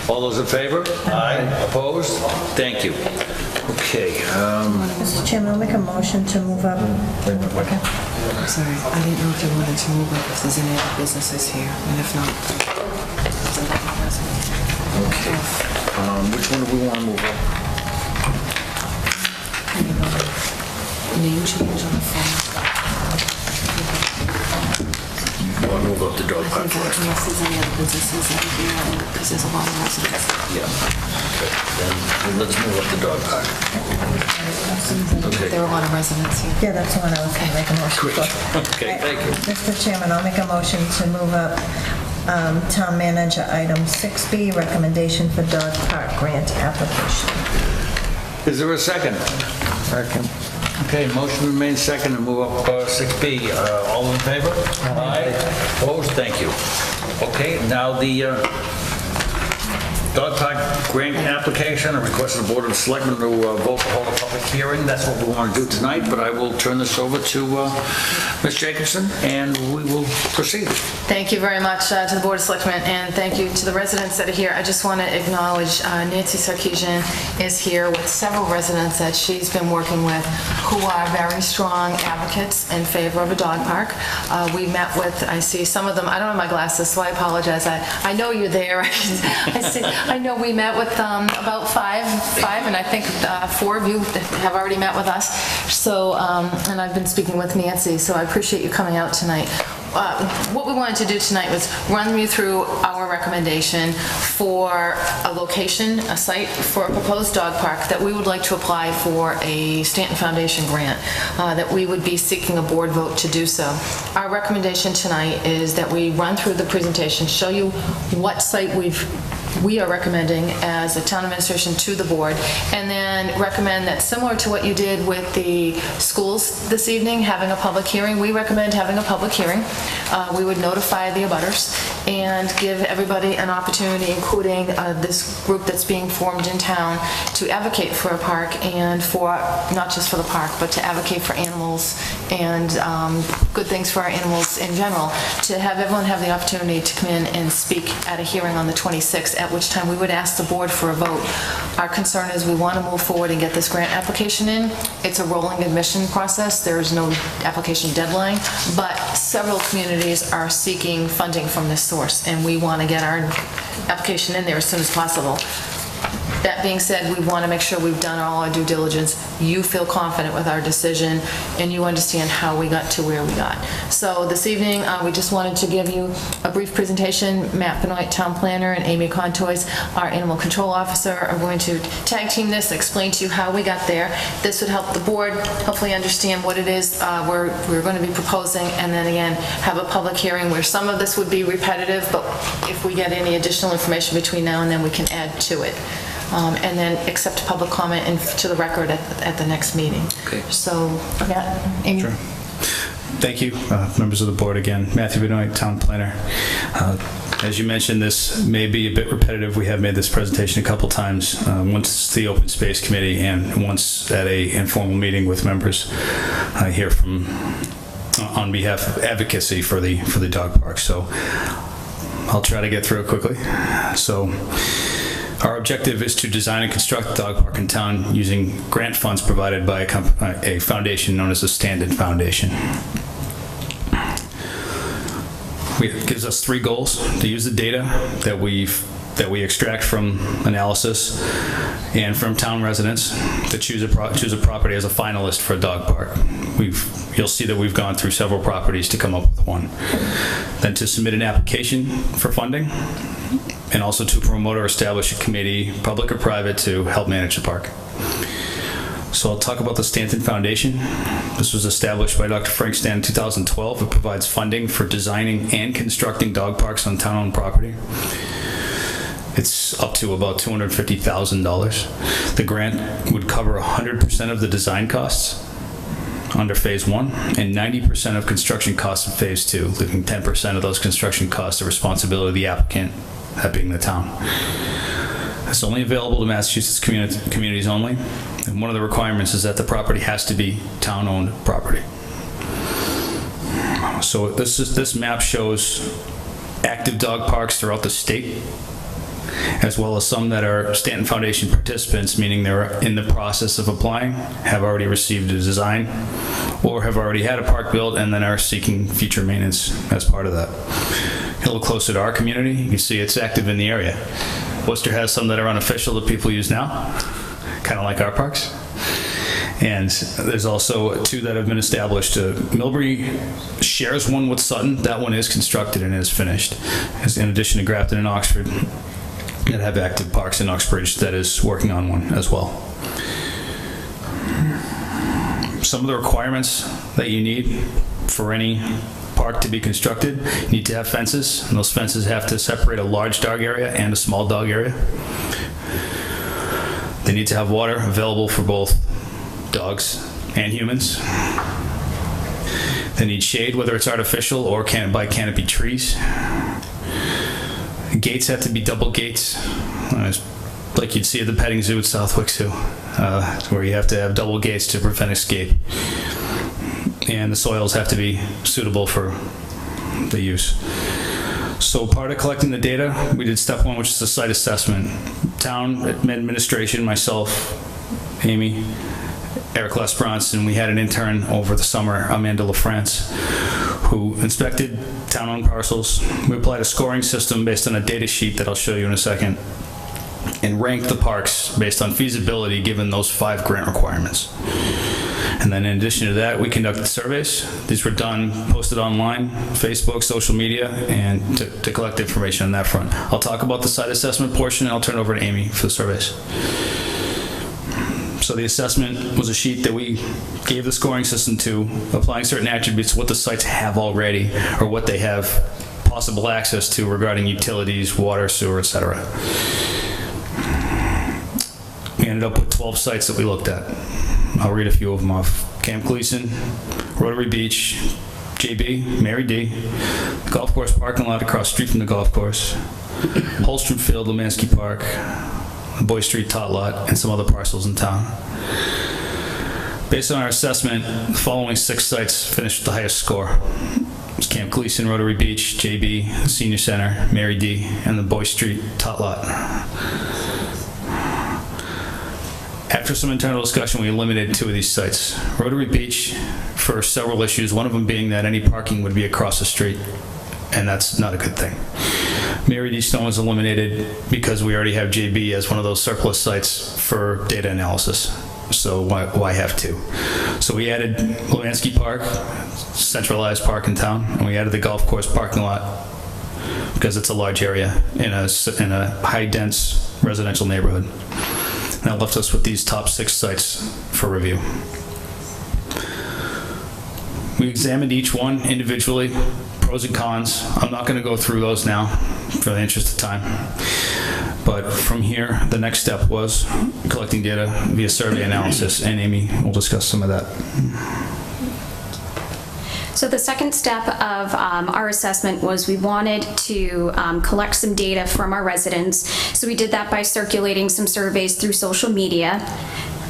All those in favor? Aye. Opposed? Thank you. Okay. Mr. Chairman, I'll make a motion to move up. I'm sorry, I didn't know if you wanted to move up if there's any other businesses here, and if not. Okay. Which one do we want to move up? Name change on the phone. You want to move up the dog park first? Unless there's any other businesses in here, because there's a lot of residents. Yeah. Okay. Then let's move up the dog park. Okay. There are a lot of residents here. Yeah, that's the one I was going to make a motion for. Okay, thank you. Mr. Chairman, I'll make a motion to move up Town Manager item 6B, recommendation for dog park grant application. Is there a second? Second. Okay, motion remains second to move up 6B. All in favor? Aye. Opposed? Thank you. Okay, now the Dog park grant application, I request the Board of Selectmen to vote to hold a public hearing. That's what we want to do tonight, but I will turn this over to Ms. Jacobson, and we will proceed. Thank you very much to the Board of Selectmen, and thank you to the residents that are here. I just want to acknowledge Nancy Sarkeesian is here with several residents that she's been working with who are very strong advocates in favor of a dog park. We met with, I see some of them, I don't have my glasses, so I apologize. I know you're there. I know we met with about five, and I think 4 of you have already met with us. So, and I've been speaking with Nancy, so I appreciate you coming out tonight. What we wanted to do tonight was run you through our recommendation for a location, a site for a proposed dog park that we would like to apply for a Stanton Foundation grant, that we would be seeking a board vote to do so. Our recommendation tonight is that we run through the presentation, show you what site we are recommending as a town administration to the board, and then recommend that similar to what you did with the schools this evening, having a public hearing, we recommend having a public hearing. We would notify the abutters and give everybody an opportunity, including this group that's being formed in town, to advocate for a park and for, not just for the park, but to advocate for animals and good things for our animals in general, to have everyone have the opportunity to come in and speak at a hearing on the 26th, at which time we would ask the board for a vote. Our concern is we want to move forward and get this grant application in. It's a rolling admission process. There is no application deadline, but several communities are seeking funding from this source, and we want to get our application in there as soon as possible. That being said, we want to make sure we've done all our due diligence. You feel confident with our decision, and you understand how we got to where we got. So this evening, we just wanted to give you a brief presentation. Matt Benoit, Town Planner, and Amy Contois, our Animal Control Officer, are going to tag team this, explain to you how we got there. This would help the board hopefully understand what it is we're going to be proposing, and then again, have a public hearing where some of this would be repetitive, but if we get any additional information between now and then, we can add to it. And then accept public comment to the record at the next meeting. Okay. So, yeah, Amy. Sure. Thank you, members of the board again. Matthew Benoit, Town Planner. As you mentioned, this may be a bit repetitive. We have made this presentation a couple times, once to the Open Space Committee and once at a informal meeting with members here on behalf of advocacy for the dog park. So I'll try to get through it quickly. So our objective is to design and construct a dog park in town using grant funds provided by a foundation known as the Stanton Foundation. It gives us 3 goals: to use the data that we extract from analysis and from town residents to choose a property as a finalist for a dog park. You'll see that we've gone through several properties to come up with one. Then to submit an application for funding, and also to promote or establish a committee, public or private, to help manage the park. So I'll talk about the Stanton Foundation. This was established by Dr. Frank Stanton in 2012. It provides funding for designing and constructing dog parks on town-owned property. It's up to about $250,000. The grant would cover 100% of the design costs under Phase 1 and 90% of construction costs in Phase 2, leaving 10% of those construction costs the responsibility of the applicant, that being the town. It's only available to Massachusetts communities only, and one of the requirements is that the property has to be town-owned property. So this map shows active dog parks throughout the state, as well as some that are Stanton Foundation participants, meaning they're in the process of applying, have already received a design, or have already had a park built and then are seeking future maintenance as part of that. A little closer to our community, you can see it's active in the area. Worcester has some that are unofficial that people use now, kind of like our parks. And there's also 2 that have been established. Millbury shares one with Sutton. That one is constructed and is finished. In addition to Grafton and Oxford, that have active parks in Uxbridge that is working on one as well. Some of the requirements that you need for any park to be constructed: you need to have fences, and those fences have to separate a large dog area and a small dog area. They need to have water available for both dogs and humans. They need shade, whether it's artificial or by canopy trees. Gates have to be double gates, like you'd see at the petting zoo at Southwick Zoo, where you have to have double gates to prevent escape. And the soils have to be suitable for the use. So part of collecting the data, we did step one, which is the site assessment. Town administration, myself, Amy, Eric Lesbronson, we had an intern over the summer, Amanda LaFrance, who inspected town-owned parcels. We applied a scoring system based on a data sheet that I'll show you in a second, and ranked the parks based on feasibility given those 5 grant requirements. And then in addition to that, we conducted surveys. These were done, posted online, Facebook, social media, and to collect information on that front. I'll talk about the site assessment portion, and I'll turn it over to Amy for the surveys. So the assessment was a sheet that we gave the scoring system to, applying certain attributes, what the sites have already, or what they have possible access to regarding utilities, water, sewer, etc. We ended up with 12 sites that we looked at. I'll read a few of them off. Camp Gleason, Rotary Beach, JB, Mary D, golf course parking lot across the street from the golf course, Holstrom Field, Lemansky Park, the Boy Street Tot Lot, and some other parcels in town. Based on our assessment, the following 6 sites finished with the highest score. It was Camp Gleason, Rotary Beach, JB, Senior Center, Mary D, and the Boy Street Tot Lot. After some internal discussion, we eliminated 2 of these sites. Rotary Beach for several issues, one of them being that any parking would be across the street, and that's not a good thing. Mary D. Stone was eliminated because we already have JB as one of those surplus sites for data analysis. So why have 2? So we added Lemansky Park, centralized park in town, and we added the golf course parking lot because it's a large area in a high-dense residential neighborhood. And that left us with these top 6 sites for review. We examined each one individually, pros and cons. I'm not going to go through those now for the interest of time. But from here, the next step was collecting data via survey analysis, and Amy will discuss some of that. So the second step of our assessment was we wanted to collect some data from our residents. So we did that by circulating some surveys through social media.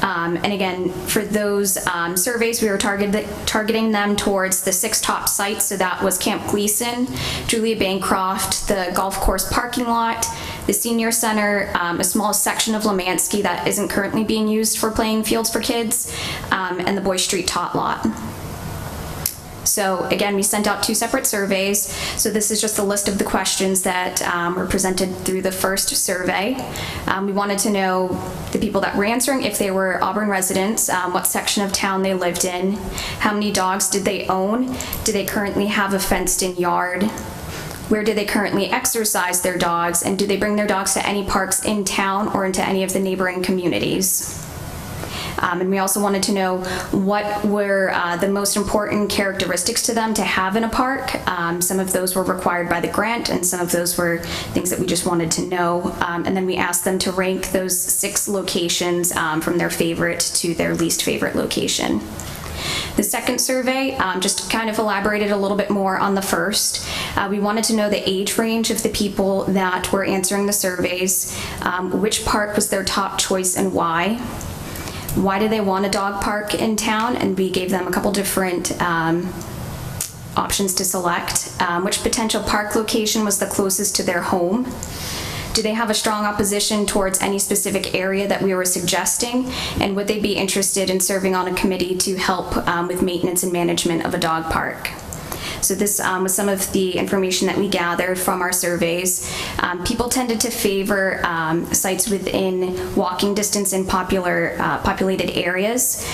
And again, for those surveys, we were targeting them towards the 6 top sites. So that was Camp Gleason, Julia Bancroft, the golf course parking lot, the senior center, a small section of Lemansky that isn't currently being used for playing fields for kids, and the Boy Street Tot Lot. So again, we sent out 2 separate surveys. So this is just a list of the questions that were presented through the first survey. We wanted to know the people that were answering, if they were Auburn residents, what section of town they lived in, how many dogs did they own, do they currently have a fenced-in yard, where do they currently exercise their dogs, and do they bring their dogs to any parks in town or into any of the neighboring communities. And we also wanted to know what were the most important characteristics to them to have in a park. Some of those were required by the grant, and some of those were things that we just wanted to know. And then we asked them to rank those 6 locations from their favorite to their least favorite location. The second survey just kind of elaborated a little bit more on the first. We wanted to know the age range of the people that were answering the surveys, which park was their top choice and why. Why do they want a dog park in town? And we gave them a couple different options to select. Which potential park location was the closest to their home? Do they have a strong opposition towards any specific area that we were suggesting? And would they be interested in serving on a committee to help with maintenance and management of a dog park? So this was some of the information that we gathered from our surveys. People tended to favor sites within walking distance in populated areas.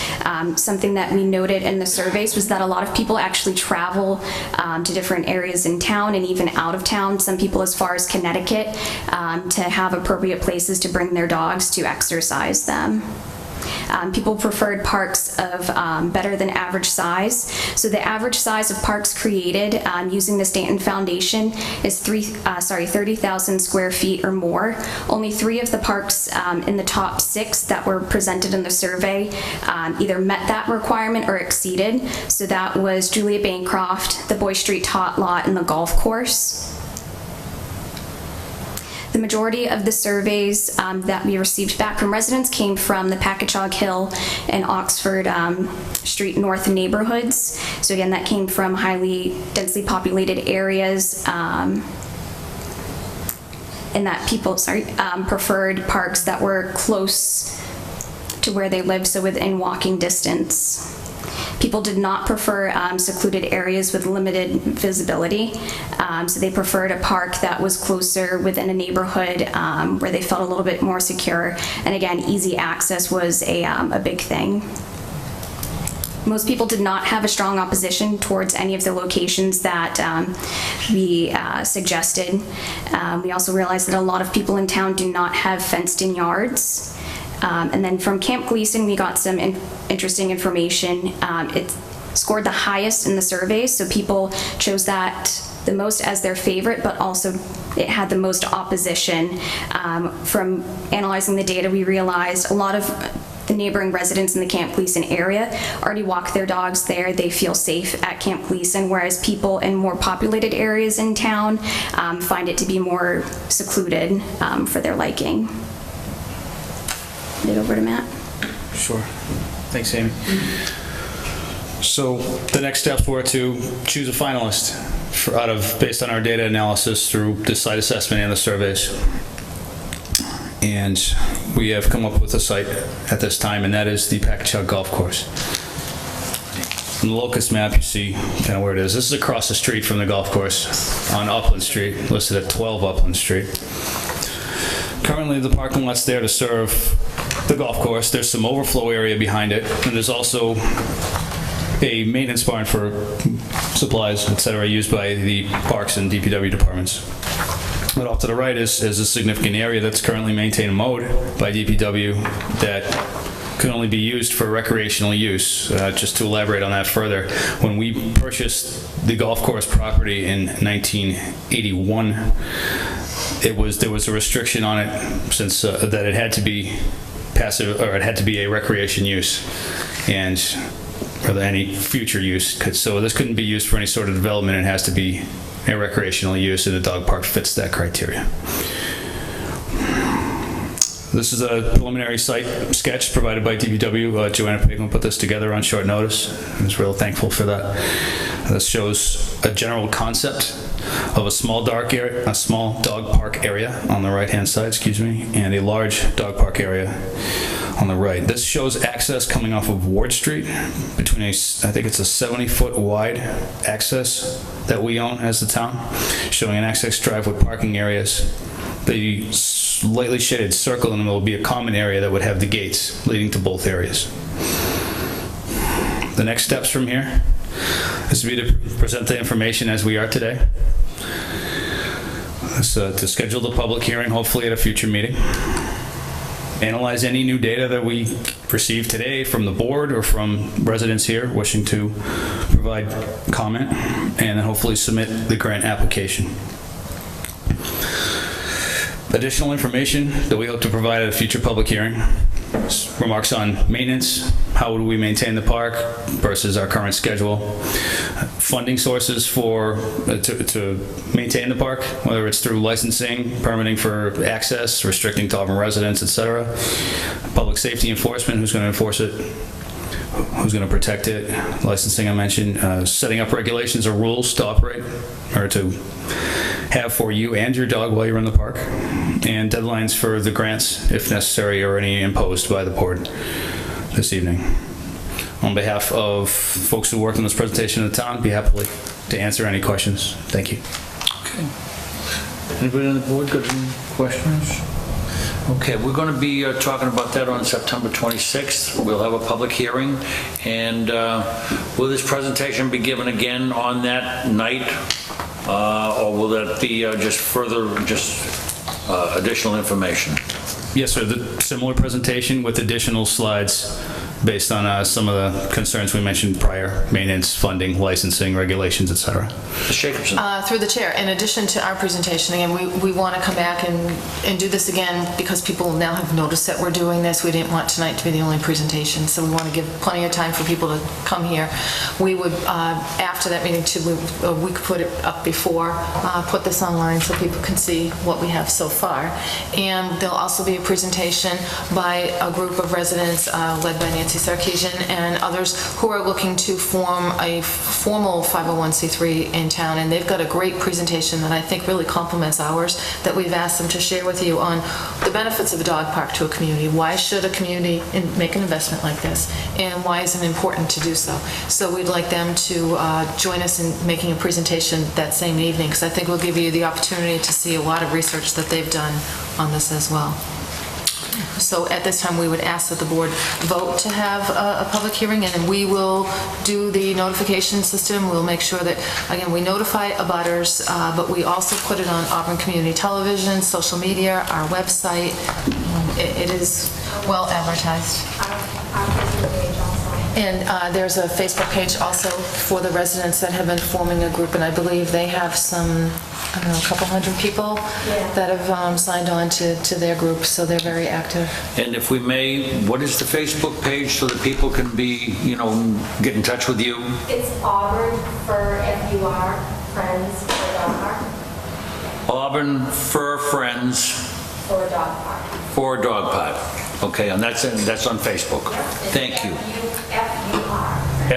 Something that we noted in the surveys was that a lot of people actually travel to different areas in town and even out of town, some people as far as Connecticut, to have appropriate places to bring their dogs to exercise them. People preferred parks of better than average size. So the average size of parks created using the Stanton Foundation is 30,000 square feet or more. Only 3 of the parks in the top 6 that were presented in the survey either met that requirement or exceeded. So that was Julia Bancroft, the Boy Street Tot Lot, and the golf course. The majority of the surveys that we received back from residents came from the Packagug Hill and Oxford Street North neighborhoods. So again, that came from highly densely populated areas, and that people, preferred parks that were close to where they lived, so within walking distance. People did not prefer secluded areas with limited visibility, so they preferred a park that was closer within a neighborhood where they felt a little bit more secure. And again, easy access was a big thing. Most people did not have a strong opposition towards any of the locations that we suggested. We also realized that a lot of people in town do not have fenced-in yards. And then from Camp Gleason, we got some interesting information. It scored the highest in the survey, so people chose that the most as their favorite, but also it had the most opposition. From analyzing the data, we realized a lot of the neighboring residents in the Camp Gleason area already walk their dogs there. They feel safe at Camp Gleason, whereas people in more populated areas in town find it to be more secluded for their liking. It over to Matt. Sure. Thanks, Amy. So the next steps were to choose a finalist based on our data analysis through the site assessment and the surveys. And we have come up with a site at this time, and that is the Packagug Golf Course. On the locust map, you see kind of where it is. This is across the street from the golf course on Upland Street, listed at 12 Upland Street. Currently, the parking lot's there to serve the golf course. There's some overflow area behind it, and there's also a maintenance barn for supplies, etc., used by the parks and DPW departments. But off to the right is a significant area that's currently maintained and mowed by DPW that can only be used for recreational use. Just to elaborate on that further, when we purchased the golf course property in 1981, there was a restriction on it since that it had to be passive, or it had to be a recreation use, and rather any future use. So this couldn't be used for any sort of development. It has to be a recreational use, and the dog park fits that criteria. This is a preliminary site sketch provided by DPW. Joanna Pagel put this together on short notice. I was real thankful for that. This shows a general concept of a small dog park area on the right-hand side, and a large dog park area on the right. This shows access coming off of Ward Street between I think it's a 70-foot wide access that we own as the town, showing an access drive with parking areas. The lightly shaded circle in the middle will be a common area that would have the gates leading to both areas. The next steps from here is to present the information as we are today. To schedule the public hearing, hopefully at a future meeting. Analyze any new data that we receive today from the board or from residents here wishing to provide comment, and then hopefully submit the grant application. Additional information that we hope to provide at a future public hearing. Remarks on maintenance, how would we maintain the park versus our current schedule. Funding sources to maintain the park, whether it's through licensing, permitting for access, restricting to Auburn residents, etc. Public safety enforcement, who's going to enforce it, who's going to protect it. Licensing, I mentioned. Setting up regulations or rules to operate, or to have for you and your dog while you're in the park. And deadlines for the grants, if necessary, or any imposed by the board this evening. On behalf of folks who worked on this presentation in the town, I'd be happy to answer any questions. Thank you. Okay. Anybody on the board got any questions? Okay, we're going to be talking about that on September 26th. We'll have a public hearing, and will this presentation be given again on that night, or will that be additional information? Yes, sir. The similar presentation with additional slides based on some of the concerns we mentioned prior, maintenance, funding, licensing, regulations, et cetera. Ms. Jacobson. Through the chair, in addition to our presentation, again, we want to come back and do this again because people now have noticed that we're doing this. We didn't want tonight to be the only presentation, so we want to give plenty of time for people to come here. We would, after that meeting too, we could put it up before, put this online so people can see what we have so far. And there'll also be a presentation by a group of residents led by Nancy Sarkeesian and others who are looking to form a formal 501c3 in town, and they've got a great presentation that I think really complements ours that we've asked them to share with you on the benefits of a dog park to a community. Why should a community make an investment like this, and why is it important to do so? So we'd like them to join us in making a presentation that same evening, because I think we'll give you the opportunity to see a lot of research that they've done on this as well. So at this time, we would ask that the board vote to have a public hearing, and then we will do the notification system. We'll make sure that, again, we notify abutters, but we also put it on Auburn Community Television, social media, our website. It is well advertised. And there's a Facebook page also for the residents that have been forming a group, and I believe they have some, I don't know, a couple hundred people that have signed on to their group, so they're very active. And if we may, what is the Facebook page so that people can be, get in touch with you? It's Auburn for FUR, Friends for Dog Park. Auburn Fur Friends For Dog Park. for Dog Park. Okay, and that's on Facebook. Thank you.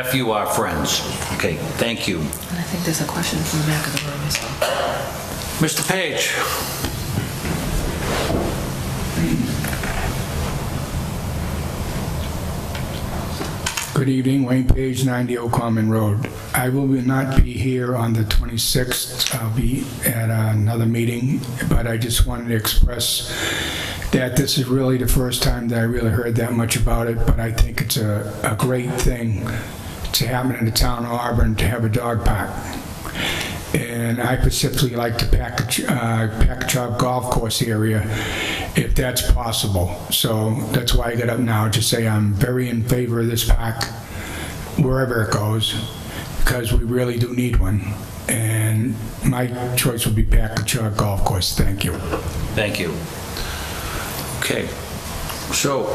FUR Friends. Okay, thank you. And I think there's a question from the back of the room as well. Mr. Page. Good evening, Wayne Page, 90 Old Common Road. I will not be here on the 26th. I'll be at another meeting, but I just wanted to express that this is really the first time that I really heard that much about it, but I think it's a great thing to happen in the town of Auburn to have a dog park. And I specifically like the Packagug Golf Course area, if that's possible. So that's why I got up now to say I'm very in favor of this park, wherever it goes, because we really do need one. And my choice would be Packagug Golf Course. Thank you. Thank you. Okay. So,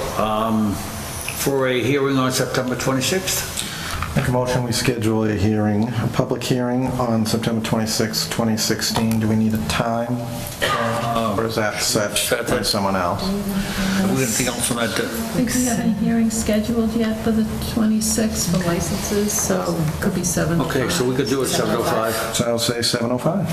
for a hearing on September 26th? Make a motion, we schedule a public hearing on September 26, 2016. Do we need a time? Or is that set by someone else? Have we anything else on that? think we have any hearings scheduled yet for the 26th for licenses, so it could be 7:05. Okay, so we could do it 7:05. So I'll say 7:05.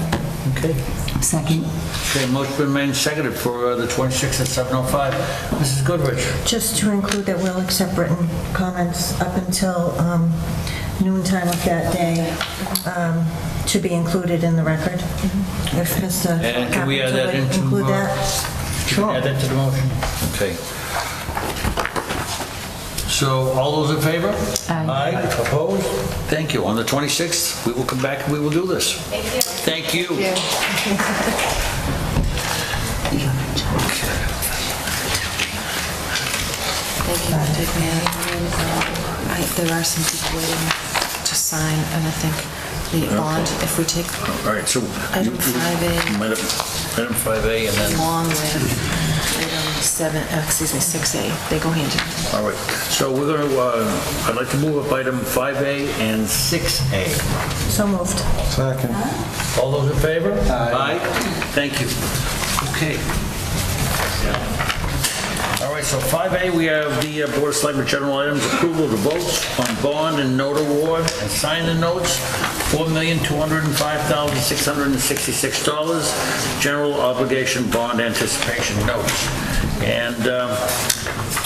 Okay. Second. Okay, motion been made and seconded for the 26th at 7:05. Mrs. Goodrich. Just to include that we'll accept written comments up until noontime of that day to be included in the record. If Mr. And can we add that Carpenter would into include that? Sure. Add that to the motion. Okay. So, all those in favor? Aye. Opposed? Thank you. On the 26th, we will come back and we will do this. Thank you. There are some people waiting to sign, and I think the bond, if we take All right, so item 5A, item 5A and then... along with item 6A, they go hand in hand. All right, so we're going to, I'd like to move up item 5A and 6A. So moved. Second. All those in favor? Aye. Thank you. Okay. All right, so 5A, we have the Board of Selectmen general items, approval of the votes on bond and note award, and sign the notes, $4,205,666, general obligation bond anticipation notes. And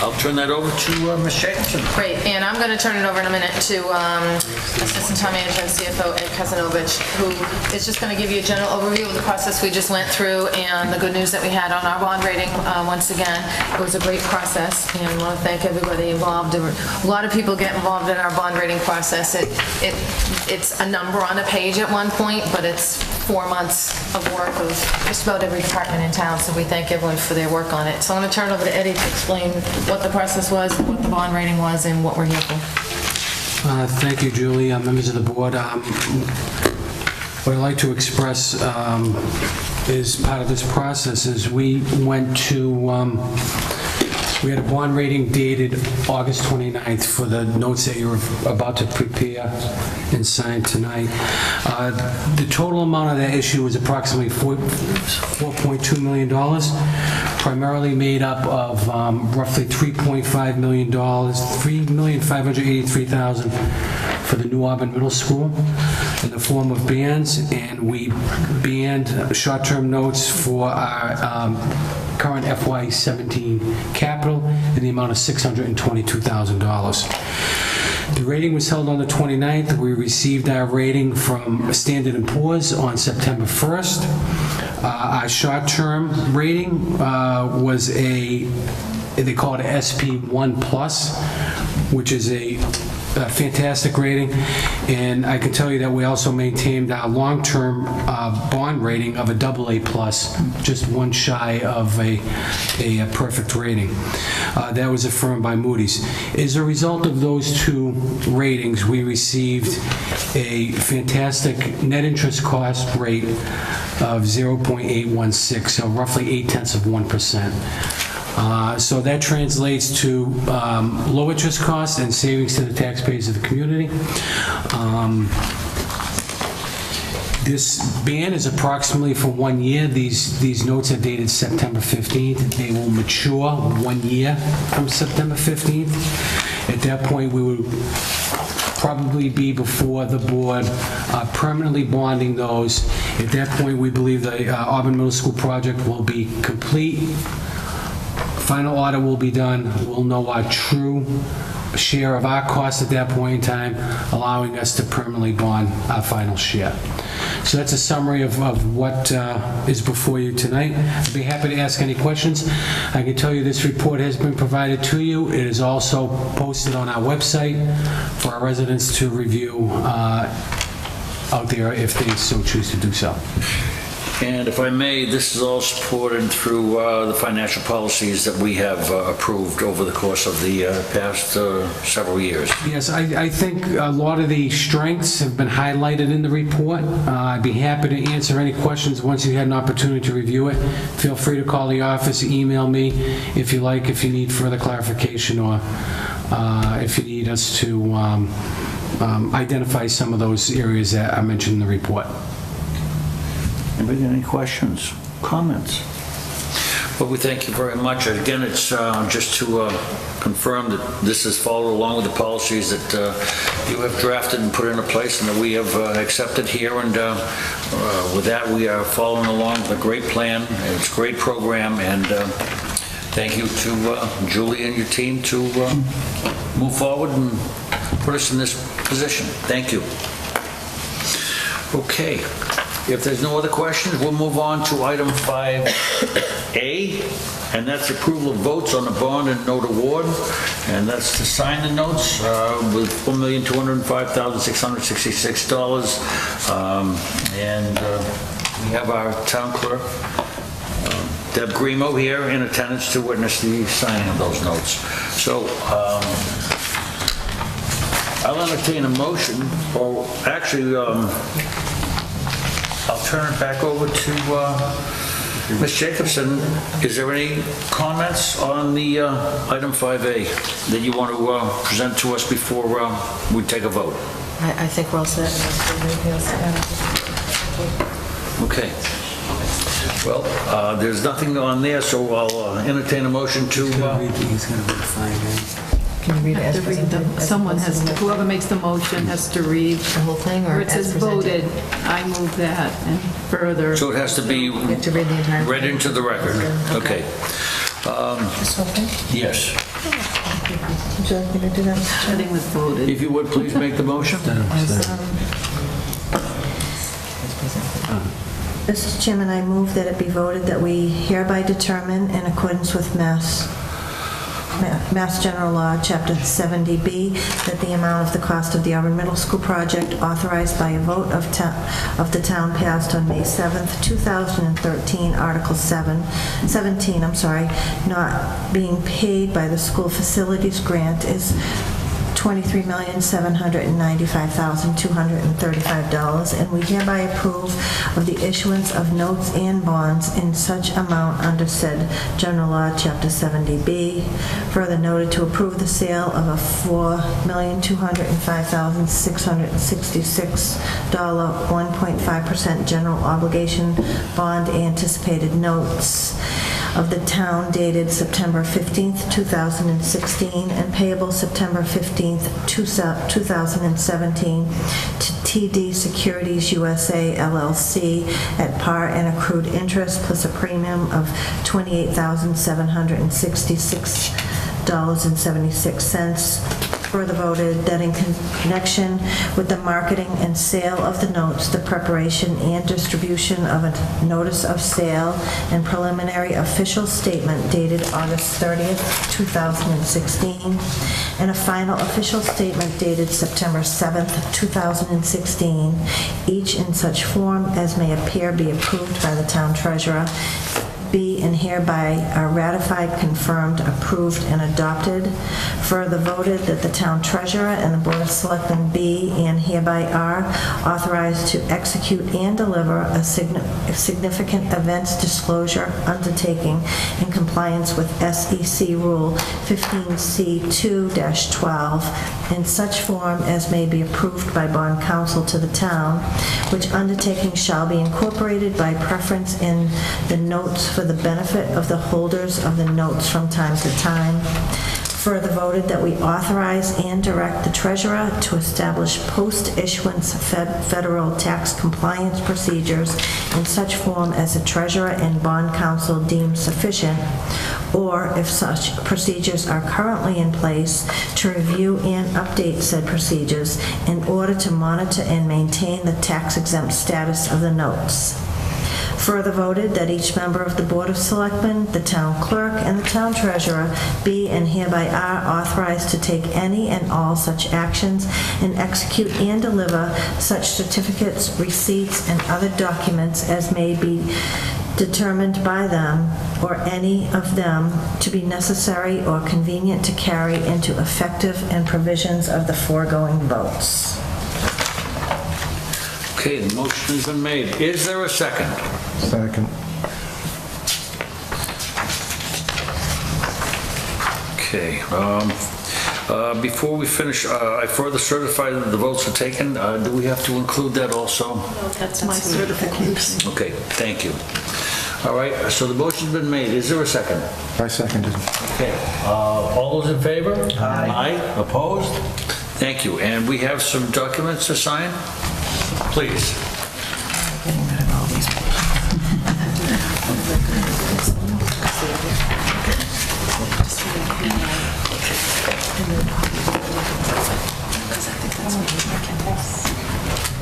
I'll turn that over to Ms. Jacobson. Great, and I'm going to turn it over in a minute to Assistant Town Manager and CFO Ed Kazanovich, who is just going to give you a general overview of the process we just went through and the good news that we had on our bond rating once again. It was a great process, and I want to thank everybody involved. There were a lot of people get involved in our bond rating process. It's a number on a page at one point, but it's 4 months of work of just about every department in town, so we thank everyone for their work on it. So I'm going to turn it over to Eddie to explain what the process was, what the bond rating was, and what we're here for. Thank you, Julie, members of the board. What I'd like to express is part of this process is we went to, we had a bond rating dated August 29th for the notes that you're about to prepare and sign tonight. The total amount of that issue was approximately $4.2 million, primarily made up of roughly $3.5 million, $3,583,000 for the New Auburn Middle School in the form of bands, and we banned short-term notes for our current FY17 capital in the amount of $622,000. The rating was held on the 29th. We received our rating from Standard & Poor's on September 1st. Our short-term rating was they call it SP1+, which is a fantastic rating, and I can tell you that we also maintained our long-term bond rating of a AA+, just one shy of a perfect rating. That was affirmed by Moody's. As a result of those two ratings, we received a fantastic net interest cost rate of 0.816, so roughly 0.8%. So that translates to low interest costs and savings to the taxpayers of the community. This ban is approximately for 1 year. These notes are dated September 15th. They will mature 1 year from September 15th. At that point, we would probably be before the board permanently bonding those. At that point, we believe the Auburn Middle School project will be complete. Final audit will be done. We'll know our true share of our costs at that point in time, allowing us to permanently bond our final share. So that's a summary of what is before you tonight. I'd be happy to ask any questions. I can tell you this report has been provided to you. It is also posted on our website for our residents to review out there if they so choose to do so. And if I may, this is all supported through the financial policies that we have approved over the course of the past several years. Yes, I think a lot of the strengths have been highlighted in the report. I'd be happy to answer any questions once you had an opportunity to review it. Feel free to call the office, email me if you like, if you need further clarification, or if you need us to identify some of those areas that I mentioned in the report. Anybody got any questions, comments? Well, we thank you very much. Again, it's just to confirm that this is followed along with the policies that you have drafted and put into place and that we have accepted here. And with that, we are following along with a great plan. It's a great program. And thank you to Julie and your team to move forward and put us in this position. Thank you. Okay. If there's no other questions, we'll move on to item 5A, and that's approval of votes on the bond and note award, and that's to sign the notes with $1,205,666. And we have our town clerk, Deb Grimo, here in attendance to witness the signing of those notes. So I'll entertain a motion, or actually, I'll turn it back over to Ms. Jacobson. Is there any comments on the item 5A that you want to present to us before we take a vote? I think we're all set. Okay. Well, there's nothing on there, so I'll entertain a motion to... He's going to be fine, Can you read it as presented? Someone has, whoever makes the motion has to read the whole thing, or where it says voted. I move that, and further. So it has to be read into the record. Okay. This whole thing? Yes. Would you like me to do that? Starting with voted. If you would, please make the motion. Mr. Chairman, I move that it be voted that we hereby determine, in accordance with Mass Mass General Law, Chapter 70B, that the amount of the cost of the Auburn Middle School project authorized by a vote of the town passed on May 7th, 2013, Article 17, not being paid by the school facilities grant is $23,795,235, and we hereby approve of the issuance of notes and bonds in such amount under said General Law, Chapter 70B. Further noted to approve the sale of a $4,205,666 1.5% general obligation bond anticipated notes of the town dated September 15th, 2016, and payable September 15th, 2017 to TD Securities USA LLC at par and accrued interest plus a premium of $28,766.76. Further voted that in connection with the marketing and sale of the notes, the preparation and distribution of a notice of sale and preliminary official statement dated August 30th, 2016, and a final official statement dated September 7th, 2016, each in such form as may appear be approved by the town treasurer, be and hereby are ratified, confirmed, approved, and adopted. Further voted that the town treasurer and the Board of Selectmen be and hereby are authorized to execute and deliver a significant events disclosure undertaking in compliance with SEC Rule 15C2-12 in such form as may be approved by bond counsel to the town, which undertaking shall be incorporated by preference in the notes for the benefit of the holders of the notes from time to time. Further voted that we authorize and direct the treasurer to establish post-issuance federal tax compliance procedures in such form as the treasurer and bond counsel deem sufficient, or if such procedures are currently in place, to review and update said procedures in order to monitor and maintain the tax-exempt status of the notes. Further voted that each member of the Board of Selectmen, the town clerk, and the town treasurer be and hereby are authorized to take any and all such actions and execute and deliver such certificates, receipts, and other documents as may be determined by them or any of them to be necessary or convenient to carry into effective and provisions of the foregoing votes. Okay, the motion has been made. Is there a second? Second. Okay. Before we finish, I further certify that the votes are taken. Do we have to include that also? No, that's my certification. Okay, thank you. All right, so the motion's been made. Is there a second? I seconded. Okay. All those in favor? Aye. Opposed? Thank you. And we have some documents to sign? Please. Getting rid of all these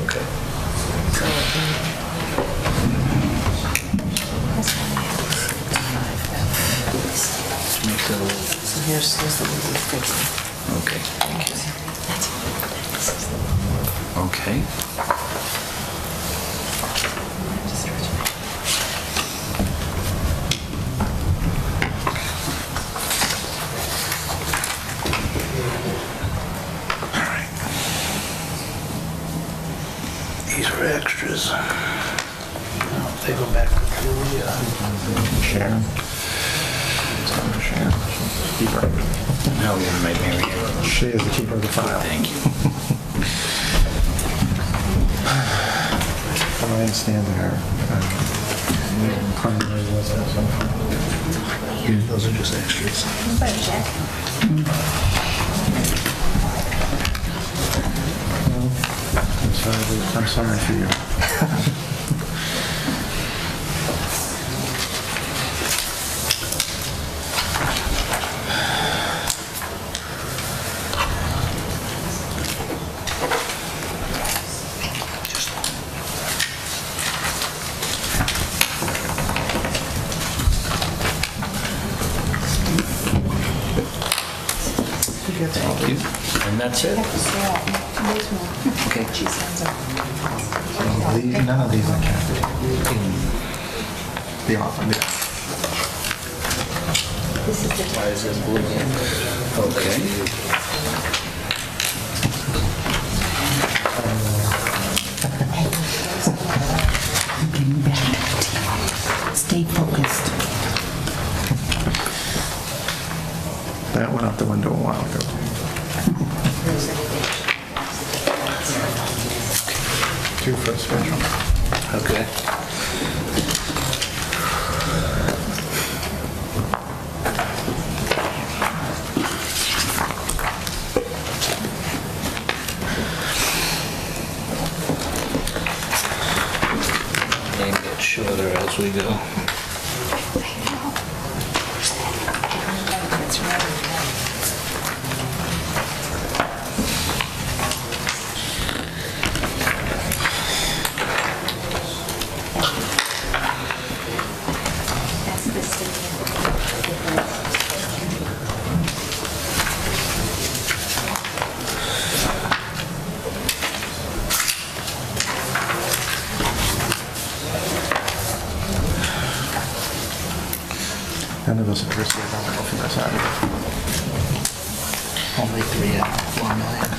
Okay. So here's the legal fix. Okay. Okay. These are extras. They go back to Julia. Sharon. Sharon. Keeper. Now we're gonna make Mary. She is the keeper of the file. Thank you. I understand her. Primary was that. Those are just extras. I'm sorry for you. Thank you. And that's it? Okay. None of these are counted in the offer. Why is this blue? Okay. Getting back. Stay focused. That went out the window a while ago. Two for special. Okay. Name gets shorter as we go. None of those are received on the from this side. Only 3.4 million.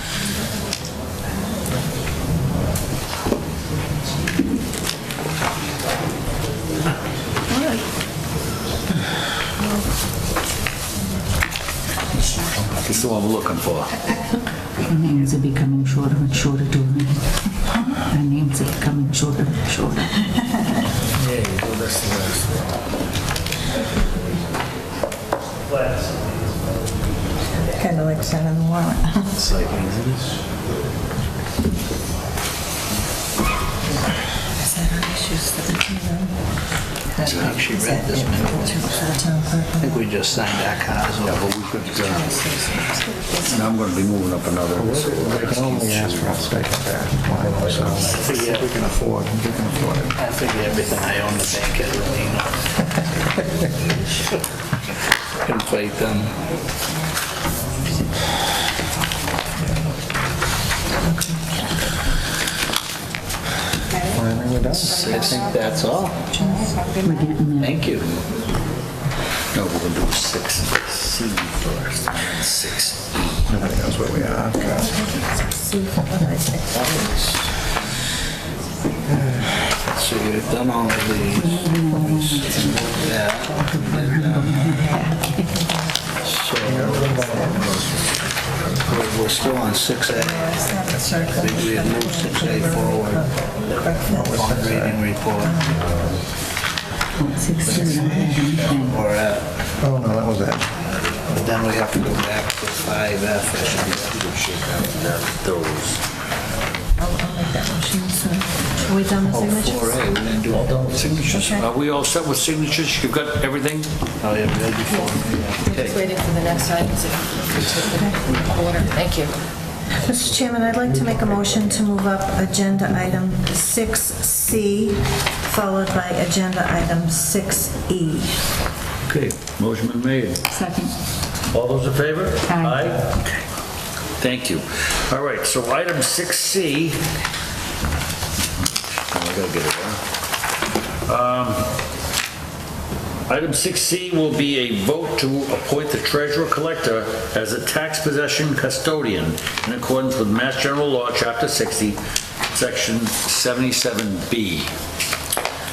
That's the one we're looking for. Our names are becoming shorter and shorter, Doreen. Our names are becoming shorter and shorter. Yeah, you do this to this. Kind of like sending the warrant. It's like, is Is that our issues for the town? I think she read this minute. For the town clerk. I think we just signed our cars over. Yeah, but we could, and I'm gonna be moving up another. They can only ask for a stipend there. So we can afford it. I figure everything I own the bank is, you know. Inflate them. Finally, we're done. I think that's all. Thank you. No, we're gonna do 6C first, and then 6E. Nobody knows where we are. So we've done all of these. Yeah. So we're still on 6A. I think we have moved 6A forward. On reading report. We're at. Oh, no, that was it. But then we have to go back to 5F. Those. I'll make that motion, so. Are we done with Oh, signatures? 4A, we didn't do all done with signatures. Are we all set with signatures? You've got everything? Oh, yeah, we had before. Just waiting for the next item to order. Thank you. Mr. Chairman, I'd like to make a motion to move up agenda item 6C, followed by agenda item 6E. Okay, motion been made. Second. All those in favor? Aye. Okay. Thank you. All right, so item 6C. Oh, I gotta get it down. Item 6C will be a vote to appoint the treasurer collector as a tax possession custodian in accordance with Mass General Law, Chapter 60, Section 77B.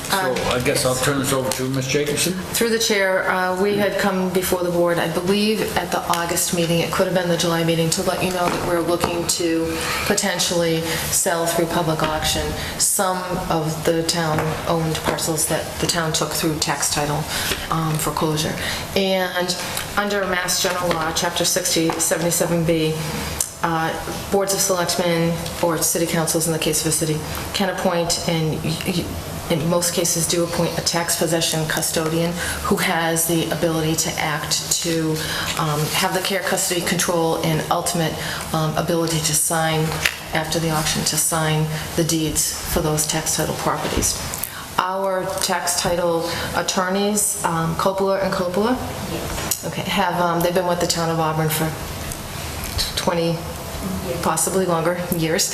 So I guess I'll turn this over to Ms. Jacobson. Through the chair, we had come before the board, I believe, at the August meeting, it could have been the July meeting, to let you know that we're looking to potentially sell through public auction some of the town-owned parcels that the town took through tax title foreclosure. And under Mass General Law, Chapter 60, 77B, boards of selectmen or city councils, in the case of a city, can appoint, and in most cases do appoint, a tax possession custodian who has the ability to act to have the care, custody, control, and ultimate ability to sign, after the auction, to sign the deeds for those tax title properties. Our tax title attorneys, Coppola and Coppola, okay, have they've been with the town of Auburn for 20, possibly longer years,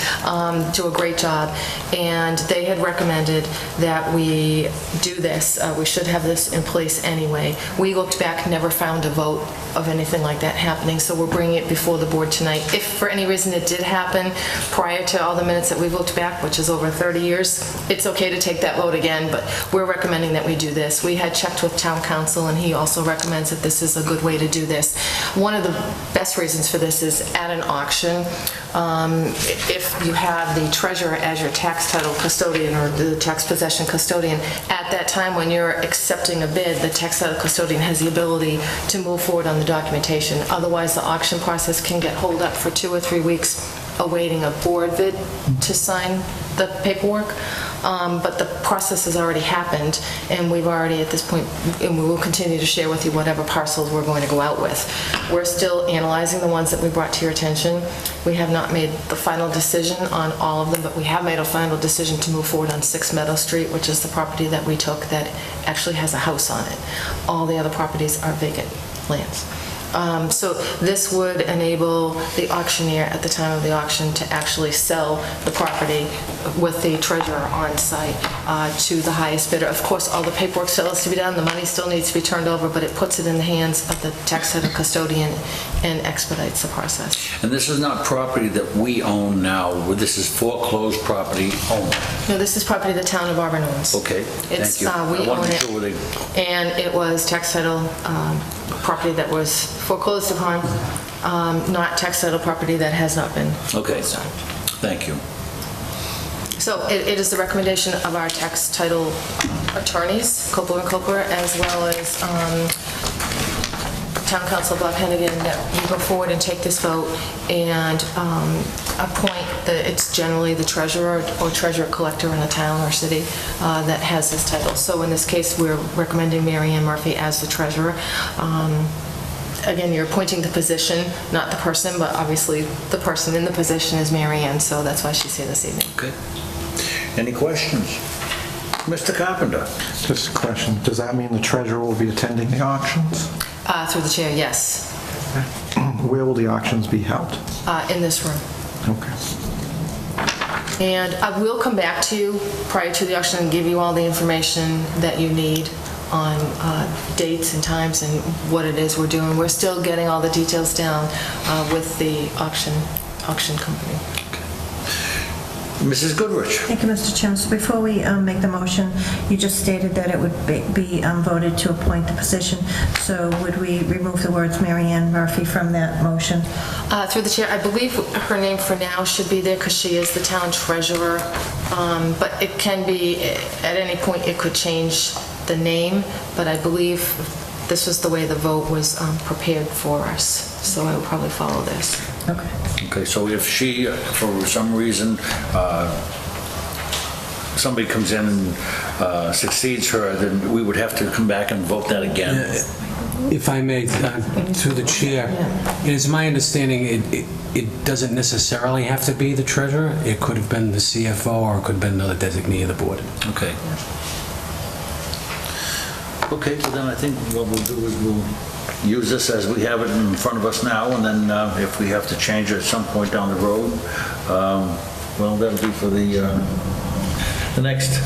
do a great job. And they had recommended that we do this. We should have this in place anyway. We looked back, never found a vote of anything like that happening, so we're bringing it before the board tonight. If for any reason it did happen prior to all the minutes that we've looked back, which is over 30 years, it's okay to take that vote again, but we're recommending that we do this. We had checked with town council, and he also recommends that this is a good way to do this. One of the best reasons for this is at an auction, if you have the treasurer as your tax title custodian or the tax possession custodian, at that time when you're accepting a bid, the tax title custodian has the ability to move forward on the documentation. Otherwise, the auction process can get held up for 2 or 3 weeks awaiting a board bid to sign the paperwork. But the process has already happened, and we've already at this point, and we will continue to share with you whatever parcels we're going to go out with. We're still analyzing the ones that we brought to your attention. We have not made the final decision on all of them, but we have made a final decision to move forward on 6 Meadow Street, which is the property that we took that actually has a house on it. All the other properties are vacant lands. So this would enable the auctioneer at the time of the auction to actually sell the property with the treasurer on site to the highest bidder. Of course, all the paperwork still has to be done, the money still needs to be turned over, but it puts it in the hands of the tax title custodian and expedites the process. And this is not property that we own now, this is foreclosed property owned? No, this is property the town of Auburn owns. Okay, It's, thank you. we I wanted own to it. make sure where they... And it was tax title property that was foreclosed upon, not tax title property that has not been Okay, foreclosed on. thank you. So it is the recommendation of our tax title attorneys, Copler and Copler, as well as Town Council Bob Hennigan, that we go forward and take this vote and appoint it's generally the treasurer or treasurer collector in a town or city that has this title. So in this case, we're recommending Mary Ann Murphy as the treasurer. Again, you're appointing the position, not the person, but obviously the person in the position is Mary Ann, so that's why she's here this evening. Okay. Any questions? Mr. Carpenter? Just a question. Does that mean the treasurer will be attending the auctions? Through the chair, yes. Where will the auctions be held? In this room. Okay. And I will come back to you prior to the auction and give you all the information that you need on dates and times and what it is we're doing. We're still getting all the details down with the auction company. Mrs. Goodrich? Thank you, Mr. Chairman. So before we make the motion, you just stated that it would be voted to appoint the position. So would we remove the words Mary Ann Murphy from that motion? Through the chair, I believe her name for now should be there because she is the town treasurer. But it can be, at any point, it could change the name, but I believe this was the way the vote was prepared for us. So I will probably follow this. Okay. Okay, so if she, for some reason, somebody comes in and succeeds her, then we would have to come back and vote that again. If I may, through the chair, it is my understanding it doesn't necessarily have to be the treasurer. It could have been the CFO or it could have been another designee of the board. Okay. Okay, so then I think what we'll do is we'll use this as we have it in front of us now, and then if we have to change it at some point down the road, well, that'll be for the next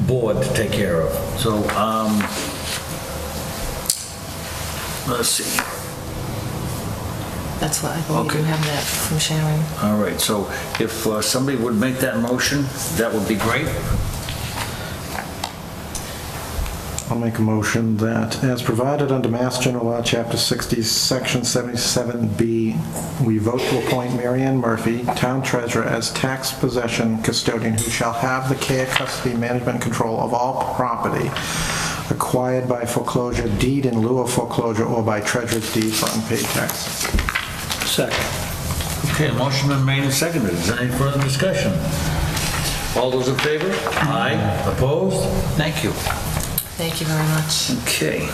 board to take care of. So, let's see. That's what I believe you have that from Sharon. All right, so if somebody would make that motion, that would be great. I'll make a motion that, as provided under Mass General Law, Chapter 60, Section 77B, we vote to appoint Mary Ann Murphy, Town Treasurer, as tax possession custodian who shall have the care, custody, management, and control of all property acquired by foreclosure, deed in lieu of foreclosure, or by treasurer's deed for unpaid taxes. Second. Okay, motion been made and seconded. Is there any further discussion? All those in favor? Aye. Opposed? Thank you. Thank you very much. Okay.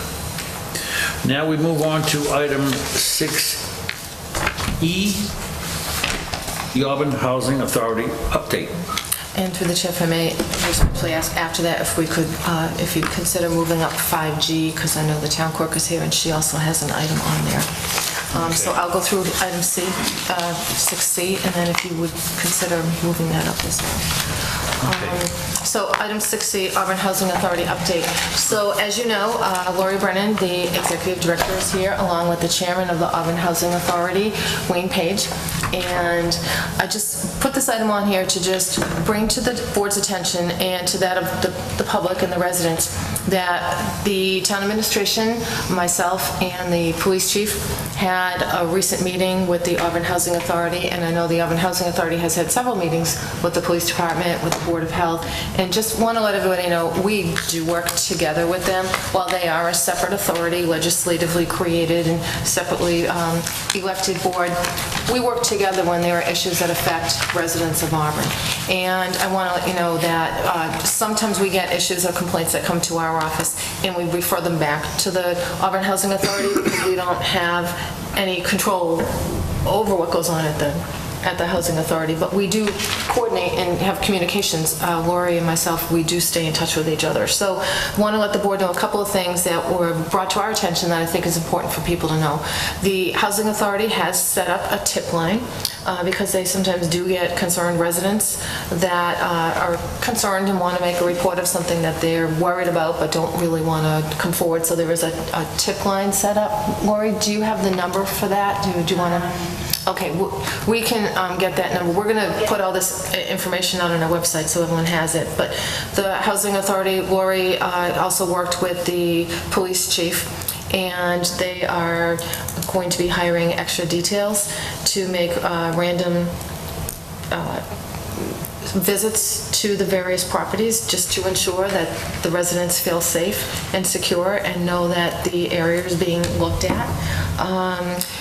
Now we move on to item 6E, the Auburn Housing Authority update. And through the chair, if I may, respectfully ask after that if we could, if you'd consider moving up 5G, because I know the town clerk is here and she also has an item on there. So I'll go through item C, 6C, and then if you would consider moving that up as well. So item 6C, Auburn Housing Authority update. So as you know, Lori Brennan, the executive director, is here, along with the chairman of the Auburn Housing Authority, Wayne Page. And I just put this item on here to just bring to the board's attention and to that of the public and the residents that the town administration, myself, and the police chief had a recent meeting with the Auburn Housing Authority, and I know the Auburn Housing Authority has had several meetings with the police department, with the Board of Health, and just want to let everybody know we do work together with them. While they are a separate authority, legislatively created and separately elected board, we work together when there are issues that affect residents of Auburn. And I want to let you know that sometimes we get issues or complaints that come to our office, and we refer them back to the Auburn Housing Authority because we don't have any control over what goes on at the Housing Authority, but we do coordinate and have communications. Lori and myself, we do stay in touch with each other. So I want to let the board know a couple of things that were brought to our attention that I think is important for people to know. The Housing Authority has set up a tip line because they sometimes do get concerned residents that are concerned and want to make a report of something that they're worried about but don't really want to come forward. So there is a tip line set up. Lori, do you have the number for that? Do you want to? Okay, we can get that number. We're going to put all this information out on our website so everyone has it. But the Housing Authority, Lori also worked with the police chief, and they are going to be hiring extra details to make random visits to the various properties just to ensure that the residents feel safe and secure and know that the area is being looked at.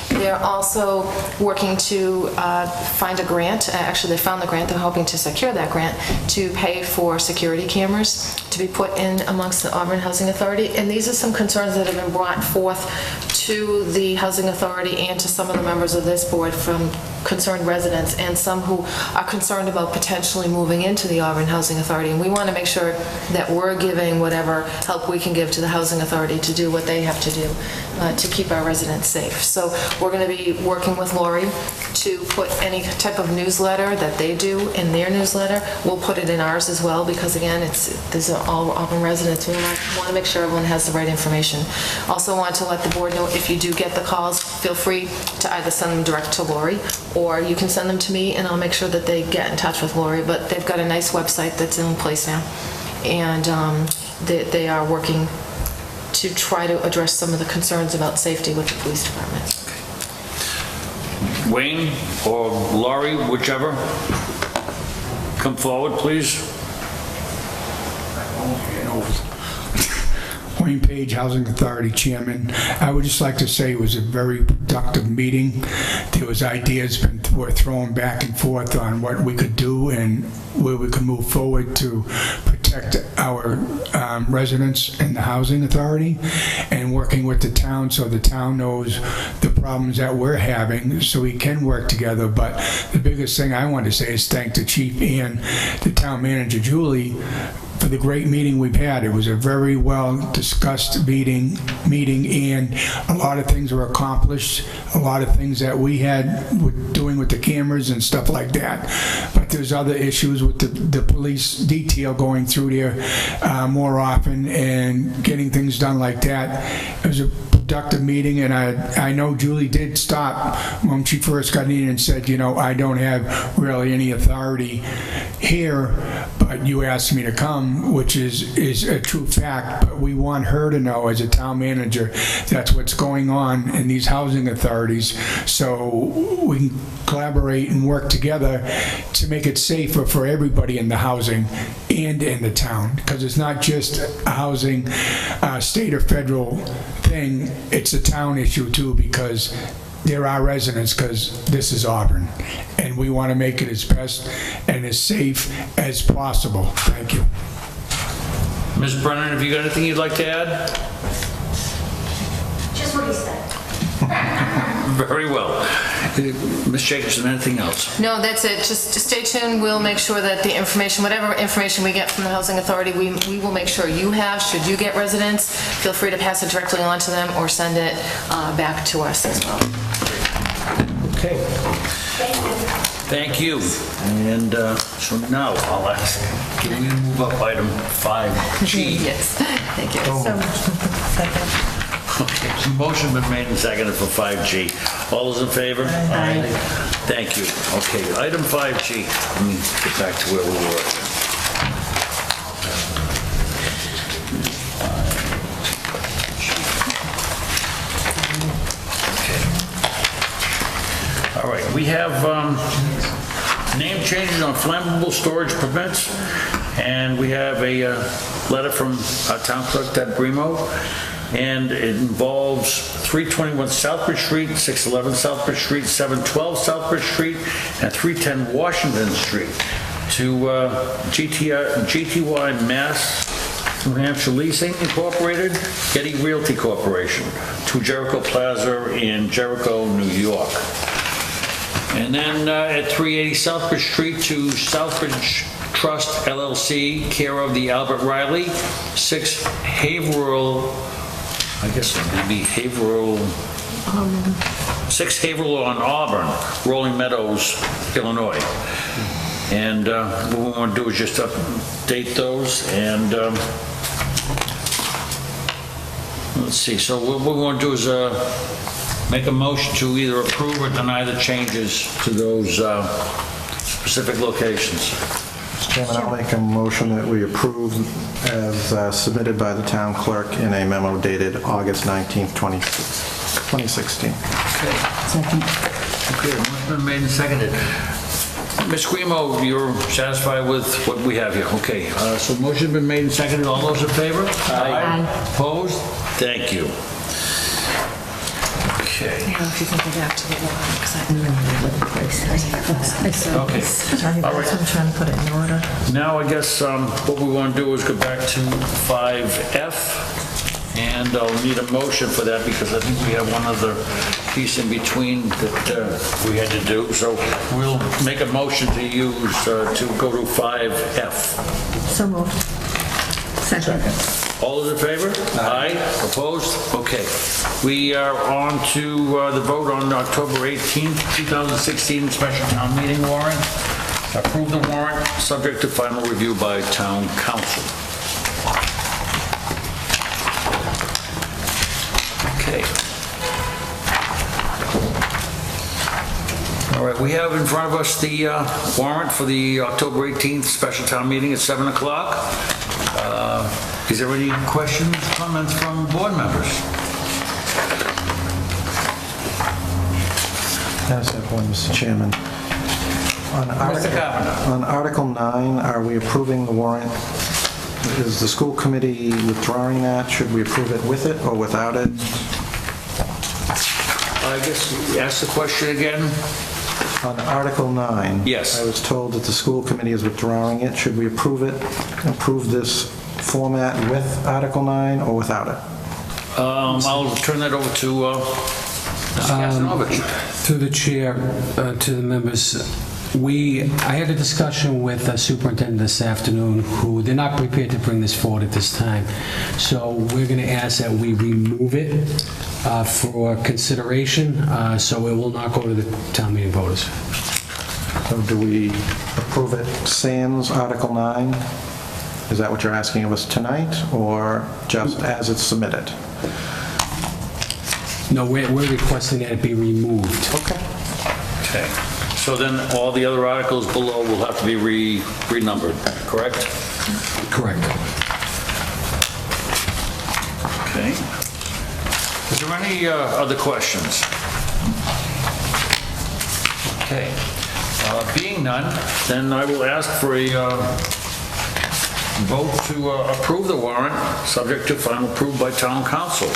They're also working to find a grant. Actually, they found the grant. They're hoping to secure that grant to pay for security cameras to be put in amongst the Auburn Housing Authority. And these are some concerns that have been brought forth to the Housing Authority and to some of the members of this board from concerned residents and some who are concerned about potentially moving into the Auburn Housing Authority. And we want to make sure that we're giving whatever help we can give to the Housing Authority to do what they have to do to keep our residents safe. So we're going to be working with Lori to put any type of newsletter that they do in their newsletter. We'll put it in ours as well because, again, these are all Auburn residents. We want to make sure everyone has the right information. Also want to let the board know if you do get the calls, feel free to either send them direct to Lori or you can send them to me and I'll make sure that they get in touch with Lori. But they've got a nice website that's in place now, and they are working to try to address some of the concerns about safety with the police department. Wayne or Laurie, whichever, come forward, please. Wayne Page, Housing Authority Chairman. I would just like to say it was a very productive meeting. There was ideas were thrown back and forth on what we could do and where we could move forward to protect our residents in the Housing Authority, and working with the town so the town knows the problems that we're having so we can work together. But the biggest thing I want to say is thank the chief and the town manager, Julie, for the great meeting we've had. It was a very well discussed meeting, and a lot of things were accomplished, a lot of things that we had doing with the cameras and stuff like that. But there's other issues with the police detail going through there more often and getting things done like that. It was a productive meeting, and I know Julie did stop when she first got in and said, you know, I don't have really any authority here, but you asked me to come, which is a true fact. But we want her to know as a town manager that's what's going on in these housing authorities, so we can collaborate and work together to make it safer for everybody in the housing and in the town, because it's not just a housing state or federal thing, it's a town issue too, because there are residents, because this is Auburn, and we want to make it as best and as safe as possible. Thank you. Ms. Brennan, have you got anything you'd like to add? Just what he said. Very well. Ms. Jacobson, anything else? No, that's it. Just stay tuned. We'll make sure that the information, whatever information we get from the Housing Authority, we will make sure you have. Should you get residents, feel free to pass it directly on to them or send it back to us as well. Okay. Thank you. And so now I'll ask, can we move up item 5G? Yes, thank you. Okay, so motion been made and seconded for 5G. All those in favor? Aye. Thank you. Okay, item 5G. Let me get back to where we were. Okay. All right, we have name changes on flammable storage permits, and we have a letter from our town clerk, Deb Bremo. And it involves 321 Southbridge Street, 611 Southbridge Street, 712 Southbridge Street, and 310 Washington Street to GTY Mass, New Hampshire Leasing Incorporated, Getty Realty Corporation, to Jericho Plaza in Jericho, New York. And then at 380 Southbridge Street to Southbridge Trust LLC, care of the Albert Riley, 6 Haverhill, I guess it would be Haverhill, 6 Haverhill on Auburn, Rolling Meadows, Illinois. And what we want to do is just update those and let's see. So what we want to do is make a motion to either approve or deny the changes to those specific locations. Mr. Chairman, I'll make a motion that we approve as submitted by the town clerk in a memo dated August 19th, 2016. Okay. Second. Okay, motion been made and seconded. Ms. Grimo, you're satisfied with what we have here? Okay, so motion been made and seconded. All those in favor? Aye. Opposed? Thank you. Okay. I don't know if you can go back to the warrant, because I didn't really know the place. Okay. All right. I'm trying to put it in order. Now I guess what we want to do is go back to 5F, and I'll need a motion for that because I think we have one other piece in between that we had to do. So we'll make a motion to use to go to 5F. So moved. Second. All those in favor? Aye. Opposed? Okay. We are on to the vote on October 18th, 2016 special town meeting warrant. Approve the warrant, subject to final review by town council. Okay. All right, we have in front of us the warrant for the October 18th special town meeting at 7 o'clock. Is there any questions, comments from board members? I just have one, Mr. Chairman. On Article 9, are we approving the warrant? Is the school committee withdrawing that? Should we approve it with it or without it? I guess ask the question again. On Article 9, yes. I was told that the school committee is withdrawing it. Should we approve it, approve this format with Article 9 or without it? I'll turn that over to Mr. Kastanovich. Through the chair, to the members, I had a discussion with the superintendent this afternoon, who they're not prepared to bring this forward at this time. So we're going to ask that we remove it for consideration, so it will not go to the town meeting voters. So do we approve it sans Article 9? Is that what you're asking of us tonight, or just as it's submitted? No, we're requesting that it be removed. Okay. Okay. So then all the other articles below will have to be renumbered, correct? Correct. Okay. Is there any other questions? Okay. Being none, then I will ask for a vote to approve the warrant, subject to final approval by town council.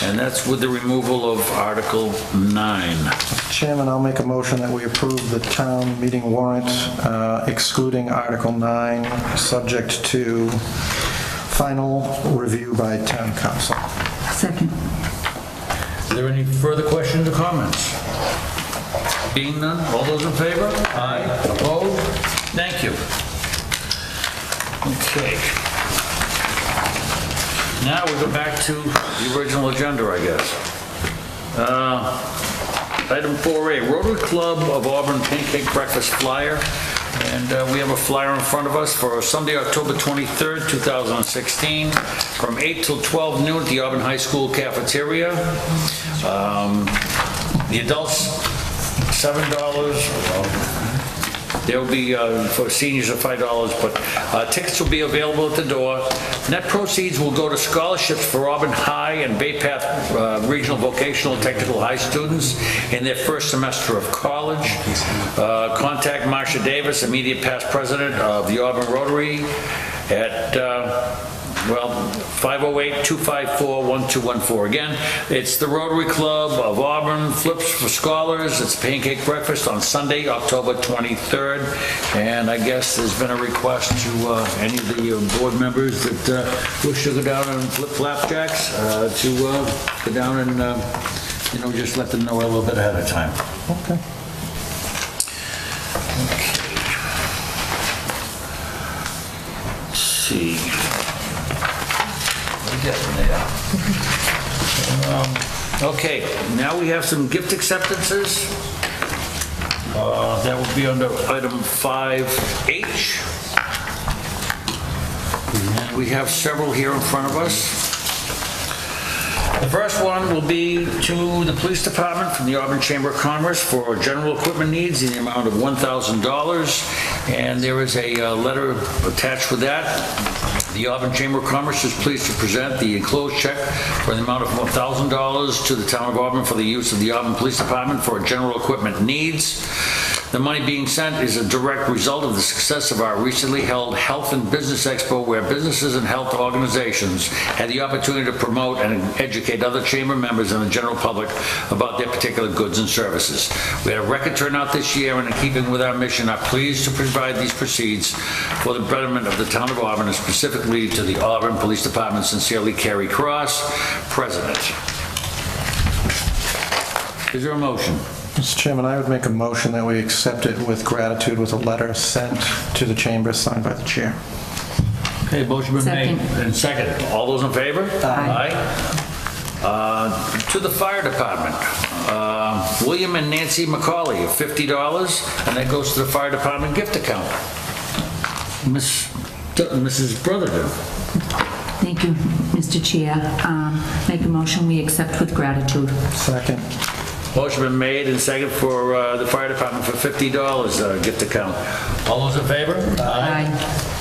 And that's with the removal of Article 9. Mr. Chairman, I'll make a motion that we approve the town meeting warrant excluding Article 9, subject to final review by town council. Second. Is there any further questions or comments? Being none, all those in favor? Aye. Opposed? Thank you. Okay. Now we go back to the original agenda, I guess. Item 4A, Rotary Club of Auburn Pancake Breakfast Flyer. And we have a flyer in front of us for Sunday, October 23rd, 2016, from 8 till 12 noon at the Auburn High School cafeteria. The adults, $7. There will be, for seniors, $5, but tickets will be available at the door. Net proceeds will go to scholarships for Auburn High and Bay Path Regional Vocational Technical High students in their first semester of college. Contact Marcia Davis, immediate past president of the Auburn Rotary, at 508-254-1214. Again, it's the Rotary Club of Auburn, Flips for Scholars. It's pancake breakfast on Sunday, October 23rd. And I guess there's been a request to any of the board members that wish to go down and flip flapjacks to go down and, just let them know a little bit ahead of time. Okay. Let's see. Okay, now we have some gift acceptances. That will be under item 5H. And we have several here in front of us. The first one will be to the police department from the Auburn Chamber of Commerce for general equipment needs in the amount of $1,000. And there is a letter attached with that. The Auburn Chamber of Commerce is pleased to present the enclosed check for the amount of $1,000 to the town of Auburn for the use of the Auburn Police Department for general equipment needs. The money being sent is a direct result of the success of our recently held Health and Business Expo, where businesses and health organizations had the opportunity to promote and educate other chamber members and the general public about their particular goods and services. We had a record turnout this year, and in keeping with our mission, are pleased to provide these proceeds for the betterment of the town of Auburn, and specifically to the Auburn Police Department. Sincerely, Carrie Cross, President. Is there a motion? Mr. Chairman, I would make a motion that we accept it with gratitude with a letter sent to the chamber signed by the chair. Okay, motion been made and seconded. All those in favor? Aye. To the fire department, William and Nancy McCauley of $50, and that goes to the fire department gift account. Mrs. Brotherton. Thank you, Mr. Chair. Make a motion we accept with gratitude. Second. Motion been made and seconded for the fire department for $50 gift account. All those in favor? Aye.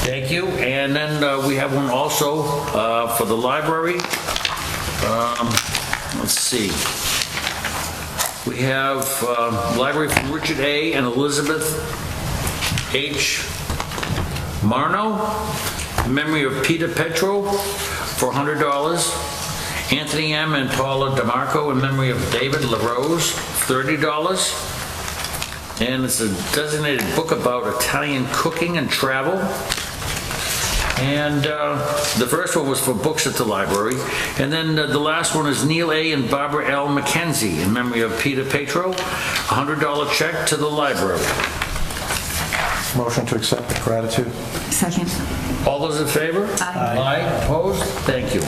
Thank you. And then we have one also for the library. Let's see. We have library from Richard A. and Elizabeth H. Marno, in memory of Peter Petro, for $100. Anthony M. and Paula DeMarco, in memory of David LaRose, $30. And it's a designated book about Italian cooking and travel. And the first one was for books at the library. And then the last one is Neil A. and Barbara L. McKenzie, in memory of Peter Petro, $100 check to the library. Motion to accept with gratitude. Second. All those in favor? Aye. Aye. Opposed? Thank you.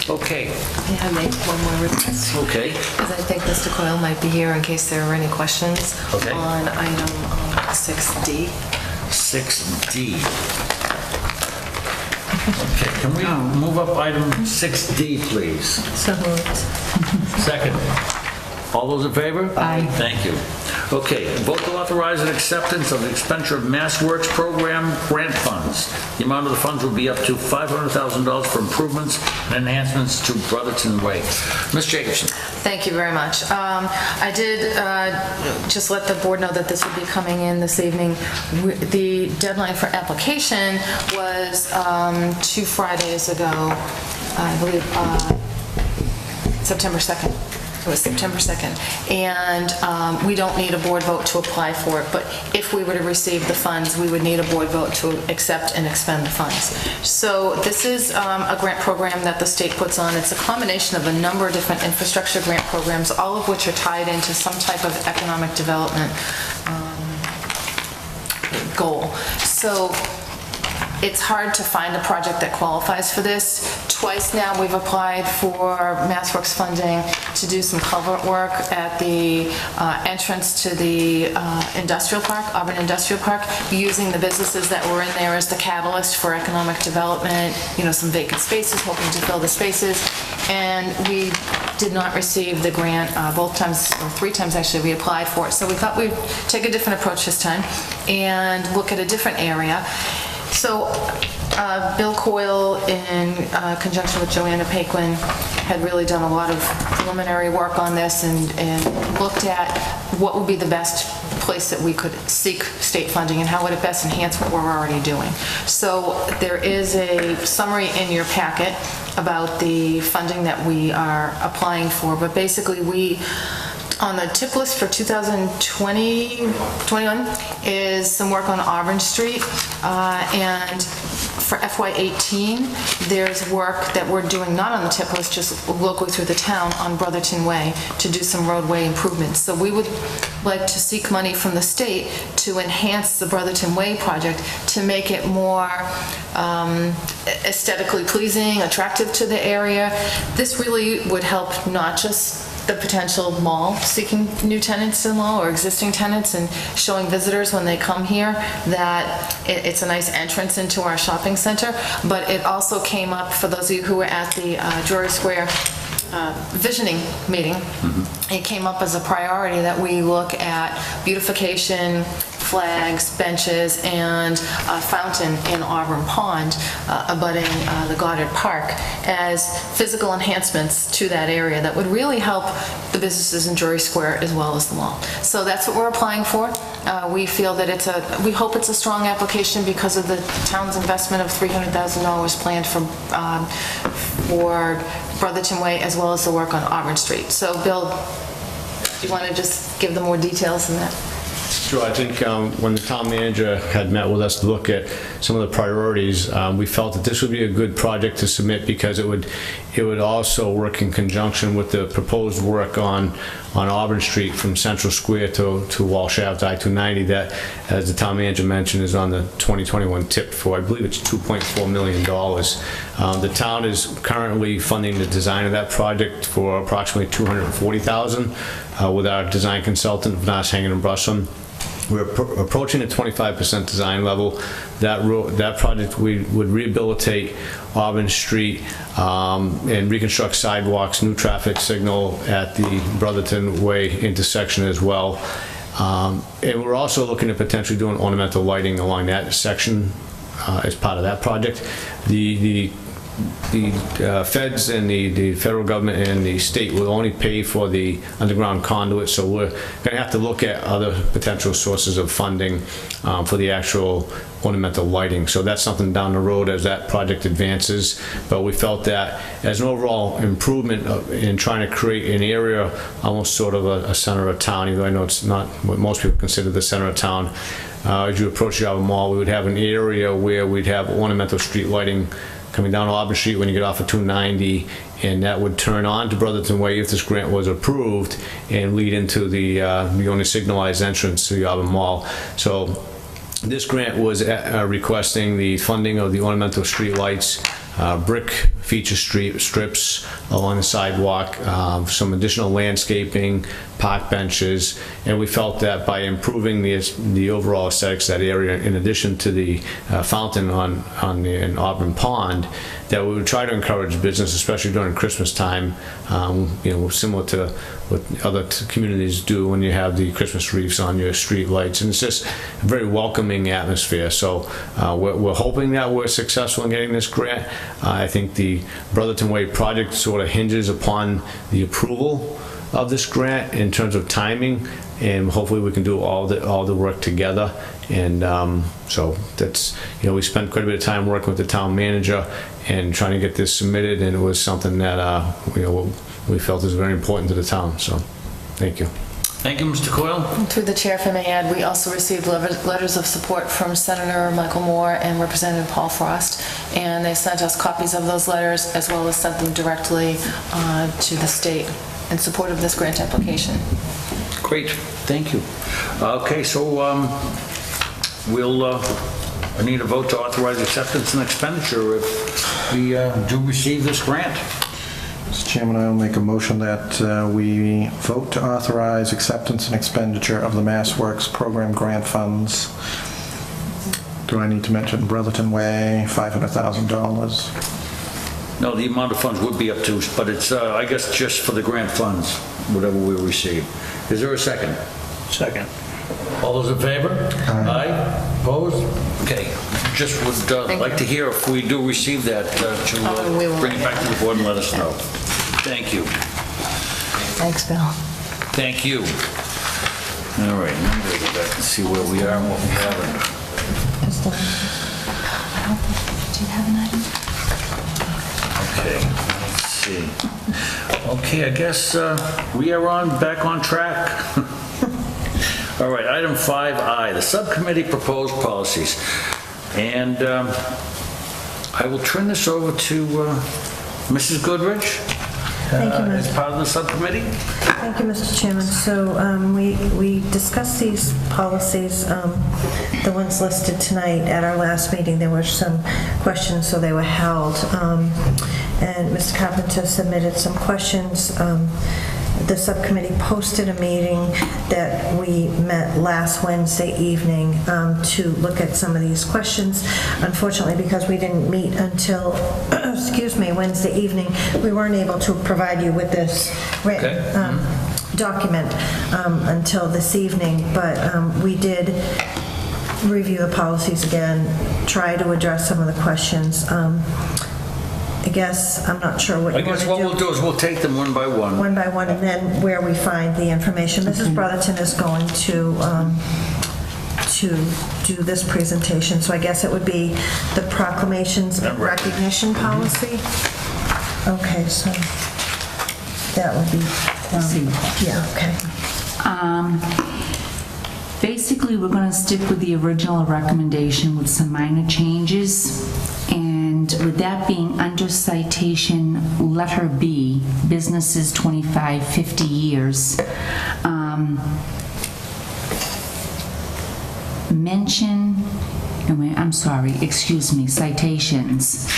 Okay. May I make one more request? Okay. Because I think Mr. Coyle might be here in case there are any questions on item 6D. 6D. Okay, can we move up item 6D, please? So moved. Second. All those in favor? Aye. Thank you. Okay, vote to authorize an acceptance of the expenditure of MassWorks program grant funds. The amount of the funds will be up to $500,000 for improvements and enhancements to Brotherton Way. Ms. Jacobson. Thank you very much. I did just let the board know that this would be coming in this evening. The deadline for application was 2 Fridays ago, I believe, September 2nd. It was September 2nd. And we don't need a board vote to apply for it, but if we were to receive the funds, we would need a board vote to accept and expend the funds. So this is a grant program that the state puts on. It's a combination of a number of different infrastructure grant programs, all of which are tied into some type of economic development goal. So it's hard to find a project that qualifies for this. Twice now we've applied for MassWorks funding to do some culvert work at the entrance to the industrial park, Auburn Industrial Park, using the businesses that were in there as the catalyst for economic development, some vacant spaces, hoping to fill the spaces. And we did not receive the grant both times, or 3 times actually, we applied for it. So we thought we'd take a different approach this time and look at a different area. So Bill Coyle, in conjunction with Joanna Paquin, had really done a lot of preliminary work on this and looked at what would be the best place that we could seek state funding and how would it best enhance what we're already doing. So there is a summary in your packet about the funding that we are applying for, but basically on the tip list for 2020-21 is some work on Auburn Street, and for FY18 there's work that we're doing not on the tip list, just locally through the town on Brotherton Way to do some roadway improvements. So we would like to seek money from the state to enhance the Brotherton Way project to make it more aesthetically pleasing, attractive to the area. This really would help not just the potential mall seeking new tenants-in-law or existing tenants and showing visitors when they come here that it's a nice entrance into our shopping center, but it also came up, for those of you who were at the Drury Square visioning meeting, it came up as a priority that we look at beautification, flags, benches, and a fountain in Auburn Pond abutting the Goddard Park as physical enhancements to that area that would really help the businesses in Drury Square as well as the mall. So that's what we're applying for. We feel that we hope it's a strong application because of the town's investment of $300,000 planned for Brotherton Way as well as the work on Auburn Street. So Bill, do you want to just give them more details than that? Sure. I think when the town manager had met with us to look at some of the priorities, we felt that this would be a good project to submit because it would also work in conjunction with the proposed work on Auburn Street from Central Square to Walsh Ave, I-290, that, as the town manager mentioned, is on the 2021 tip for, I believe it's $2.4 million. The town is currently funding the design of that project for approximately $240,000 with our design consultant, Vnas Hangen and Brusson. We're approaching the 25% design level. That project, we would rehabilitate Auburn Street and reconstruct sidewalks, new traffic signal at the Brotherton Way intersection as well. And we're also looking at potentially doing ornamental lighting along that section as part of that project. The feds and the federal government and the state will only pay for the underground conduit, so we're going to have to look at other potential sources of funding for the actual ornamental lighting. So that's something down the road as that project advances. But we felt that as an overall improvement in trying to create an area, almost sort of a center of town, even though I know it's not what most people consider the center of town. As you approach the Auburn Mall, we would have an area where we'd have ornamental street lighting coming down Auburn Street when you get off of 290, and that would turn on to Brotherton Way if this grant was approved and lead into the only signalized entrance to the Auburn Mall. So this grant was requesting the funding of the ornamental street lights, brick feature strips along the sidewalk, some additional landscaping, park benches, and we felt that by improving the overall aesthetics of that area, in addition to the fountain in Auburn Pond, that we would try to encourage business, especially during Christmas time, similar to what other communities do when you have the Christmas wreaths on your street lights, and it's just a very welcoming atmosphere. So we're hoping that we're successful in getting this grant. I think the Brotherton Way project sort of hinges upon the approval of this grant in terms of timing, and hopefully we can do all the work together. And so that's, we spent quite a bit of time working with the town manager and trying to get this submitted, and it was something that we felt is very important to the town, so thank you. Thank you, Mr. Coyle. Through the chair, if I may add, we also received letters of support from Senator Michael Moore and Representative Paul Frost, and they sent us copies of those letters as well as sent them directly to the state in support of this grant application. Great, thank you. Okay, so I need a vote to authorize acceptance and expenditure if we do receive this grant. Mr. Chairman, I will make a motion that we vote to authorize acceptance and expenditure of the Mass Works Program grant funds. Do I need to mention Brotherton Way, $500,000? No, the amount of funds would be up to, but it's, I guess, just for the grant funds, whatever we receive. Is there a second? Second. All those in favor? Aye. Opposed? Okay. Just would like to hear if we do receive that, to bring it back to the board and let us know. Thank you. Thanks, Bill. Thank you. All right, now I'm going to go back and see where we are and what we haven't. Do you have an item? Okay, let's see. Okay, I guess we are back on track. All right, item 5I, the subcommittee proposed policies. And I will turn this over to Mrs. Goodrich. Thank you, as part of the subcommittee. Thank you, Mr. Chairman. So we discussed these policies, the ones listed tonight at our last meeting. There were some questions, so they were held. And Mr. Carpenter submitted some questions. The subcommittee posted a meeting that we met last Wednesday evening to look at some of these questions. Unfortunately, because we didn't meet until, excuse me, Wednesday evening, we weren't able to provide you with this written document until this evening, but we did review the policies again, try to address some of the questions. I guess, I'm not sure what you want to do. I guess what we'll do is we'll take them one by one. One by one, and then where we find the information. Mrs. Brotherton is going to do this presentation, so I guess it would be the proclamations of recognition policy. Okay, so that would be, yeah, okay. Basically, we're going to stick with the original recommendation with some minor changes. And with that being under citation letter B, businesses 25, 50 years, citations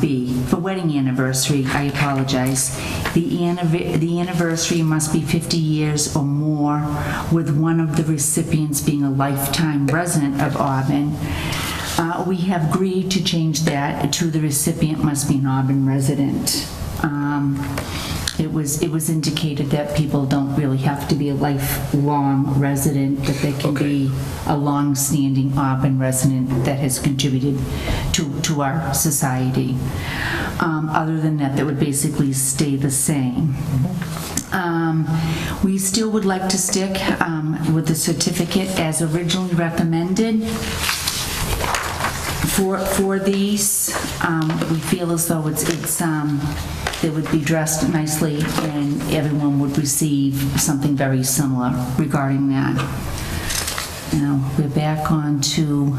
B, for wedding anniversary, I apologize. The anniversary must be 50 years or more, with one of the recipients being a lifetime resident of Auburn. We have agreed to change that to the recipient must be an Auburn resident. It was indicated that people don't really have to be a lifelong resident, that they can be a long-standing Auburn resident that has contributed to our society. Other than that, that would basically stay the same. We still would like to stick with the certificate as originally recommended. For these, we feel as though they would be dressed nicely and everyone would receive something very similar regarding that. Now, we're back on to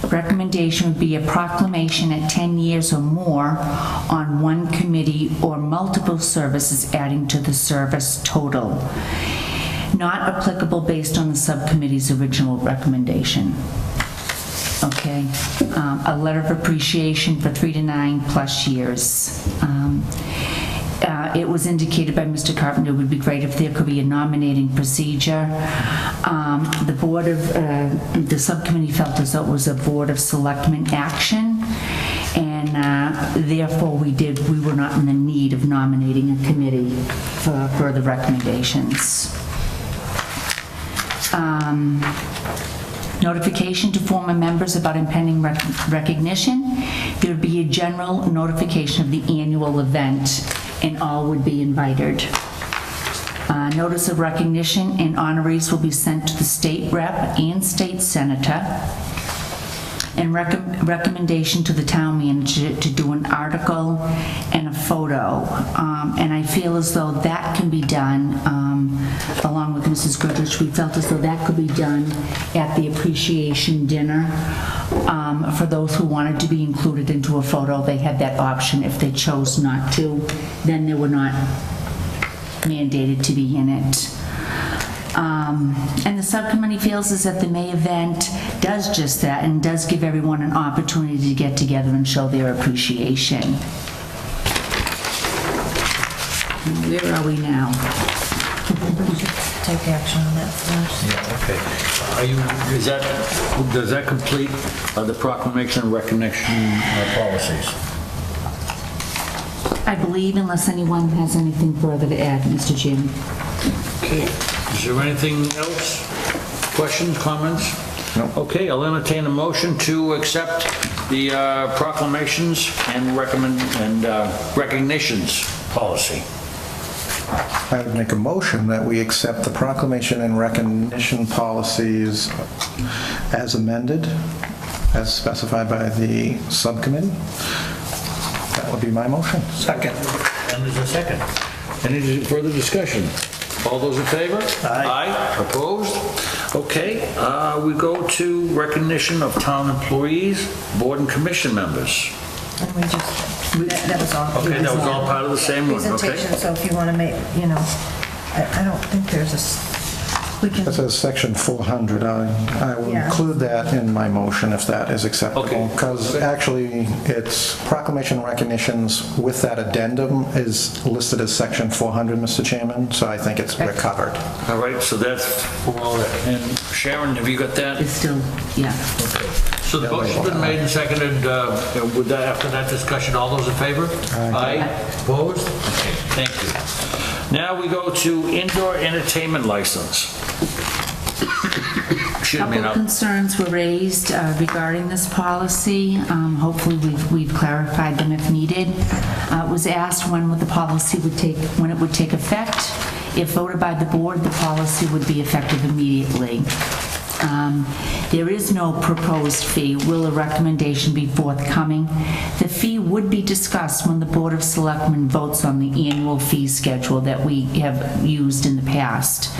recommendation would be a proclamation at 10 years or more on one committee or multiple services adding to the service total. Not applicable based on the subcommittee's original recommendation. Okay, a letter of appreciation for 3 to 9 plus years. It was indicated by Mr. Carpenter it would be great if there could be a nominating procedure. The subcommittee felt as though it was a Board of Selectmen action, and therefore we were not in the need of nominating a committee for further recommendations. Notification to former members about impending recognition. There would be a general notification of the annual event, and all would be invited. Notice of recognition and honorees will be sent to the state rep and state senator. And recommendation to the town manager to do an article and a photo. And I feel as though that can be done, along with Mrs. Goodrich, we felt as though that could be done at the appreciation dinner. For those who wanted to be included into a photo, they had that option. If they chose not to, then they were not mandated to be in it. And the subcommittee feels is that the May event does just that and does give everyone an opportunity to get together and show their appreciation. Where are we now? Take action on that first. Yeah, okay. Does that complete the proclamation and recognition policies? I believe, unless anyone has anything further to add, Mr. Chairman. Okay. Is there anything else? Questions, comments? No. Okay, I'll entertain a motion to accept the proclamations and recognitions policy. I would make a motion that we accept the proclamation and recognition policies as amended, as specified by the subcommittee. That would be my motion. Second. And there's a second. Any further discussion? All those in favor? Aye. Opposed? Okay, we go to recognition of town employees, board and commission members. And we just, that was all. Okay, that was all part of the same one, okay. Presentation, so if you want to make, I don't think there's It says section 400. I will include that in my motion if that is acceptable. Because actually, it's proclamation recognitions with that addendum is listed as section 400, Mr. Chairman. So I think we're covered. All right, so that's for all that. And Sharon, have you got that? It's still, yeah. Okay. So the motion's been made and seconded. With that, after that discussion, all those in favor? Aye. Opposed? Okay, thank you. Now we go to indoor entertainment license. A couple of concerns were raised regarding this policy. Hopefully we've clarified them if needed. It was asked when it would take effect. If voted by the board, the policy would be effective immediately. There is no proposed fee. Will a recommendation be forthcoming? The fee would be discussed when the Board of Selectmen votes on the annual fee schedule that we have used in the past.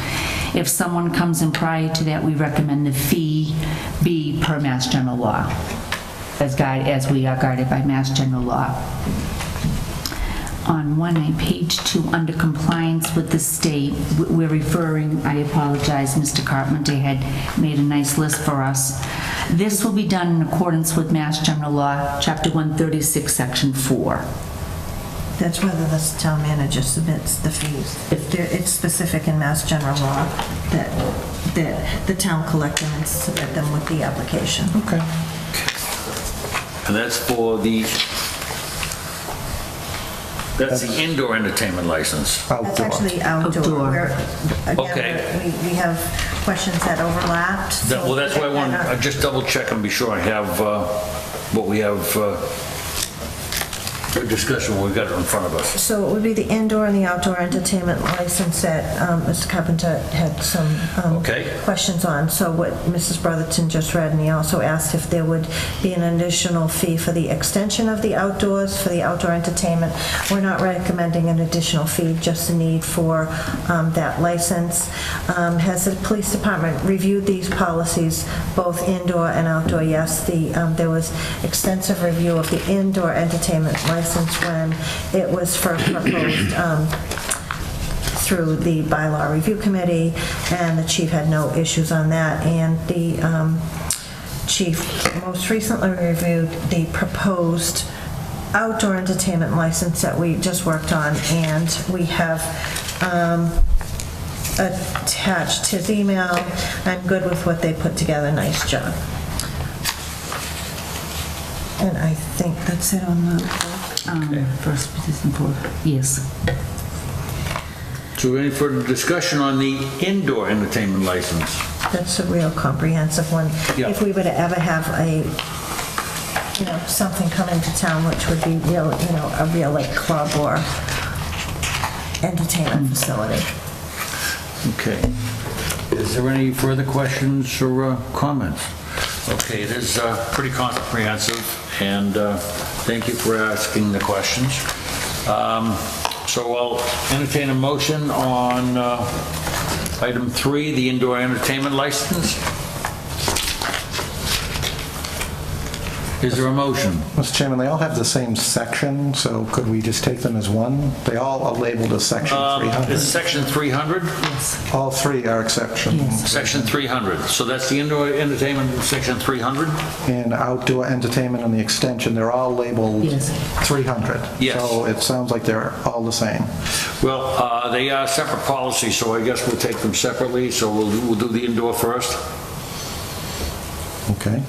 If someone comes in prior to that, we recommend the fee be per Mass General Law, as we are guided by Mass General Law. On page 2, under compliance with the state, we're referring, I apologize, Mr. Carpenter had made a nice list for us. This will be done in accordance with Mass General Law, Chapter 136, Section 4. That's whether the town manager submits the fees. If it's specific in Mass General Law that the town collect them and submit them with the application. Okay. And that's for the... That's the indoor entertainment license. That's actually outdoor. Okay. We have questions that overlapped. Well, that's why I want to just double check and be sure I have what we have discussion when we got it in front of us. So it would be the indoor and the outdoor entertainment license that Mr. Carpenter had some questions on. So what Mrs. Brotherton just read, and he also asked if there would be an additional fee for the extension of the outdoors, for the outdoor entertainment. We're not recommending an additional fee, just a need for that license. Has the police department reviewed these policies, both indoor and outdoor? Yes, there was extensive review of the indoor entertainment license when it was first proposed through the bylaw review committee, and the chief had no issues on that. And the chief most recently reviewed the proposed outdoor entertainment license that we just worked on, and we have attached his email. I'm good with what they put together. Nice job. And I think that's it on the first petition for, yes. So any further discussion on the indoor entertainment license? That's a real comprehensive one. Yeah. If we were to ever have something come into town, which would be real, a real like club or entertainment facility. Okay. Is there any further questions or comments? Okay, it is pretty comprehensive, and thank you for asking the questions. So I'll entertain a motion on item 3, the indoor entertainment license. Is there a motion? Mr. Chairman, they all have the same section, so could we just take them as one? They all are labeled as section 300. Is section 300? Yes. All three are exception. Yes. Section 300. So that's the indoor entertainment, section 300? And outdoor entertainment and the extension, they're all labeled 300. Yes. So it sounds like they're all the same. Well, they are separate policies, so I guess we'll take them separately. So we'll do the indoor first. Okay.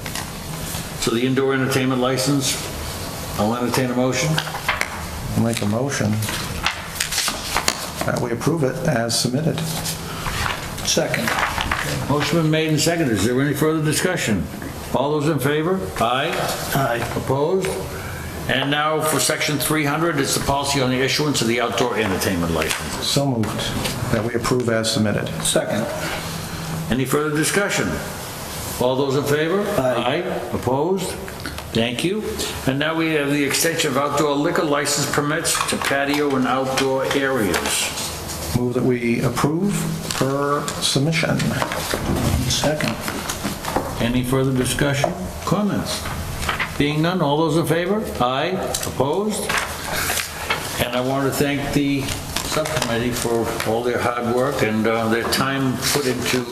So the indoor entertainment license, I'll entertain a motion. I'll make a motion that we approve it as submitted. Second. Motion been made and seconded. Is there any further discussion? All those in favor? Aye. Aye. Opposed? And now for section 300, it's the policy on the issuance of the outdoor entertainment license. So moved that we approve as submitted. Second. Any further discussion? All those in favor? Aye. Opposed? Thank you. And now we have the extension of outdoor liquor license permits to patio and outdoor areas. Move that we approve per submission. Second. Any further discussion? Comments? Being none, all those in favor? Aye. Opposed? And I want to thank the subcommittee for all their hard work and their time put into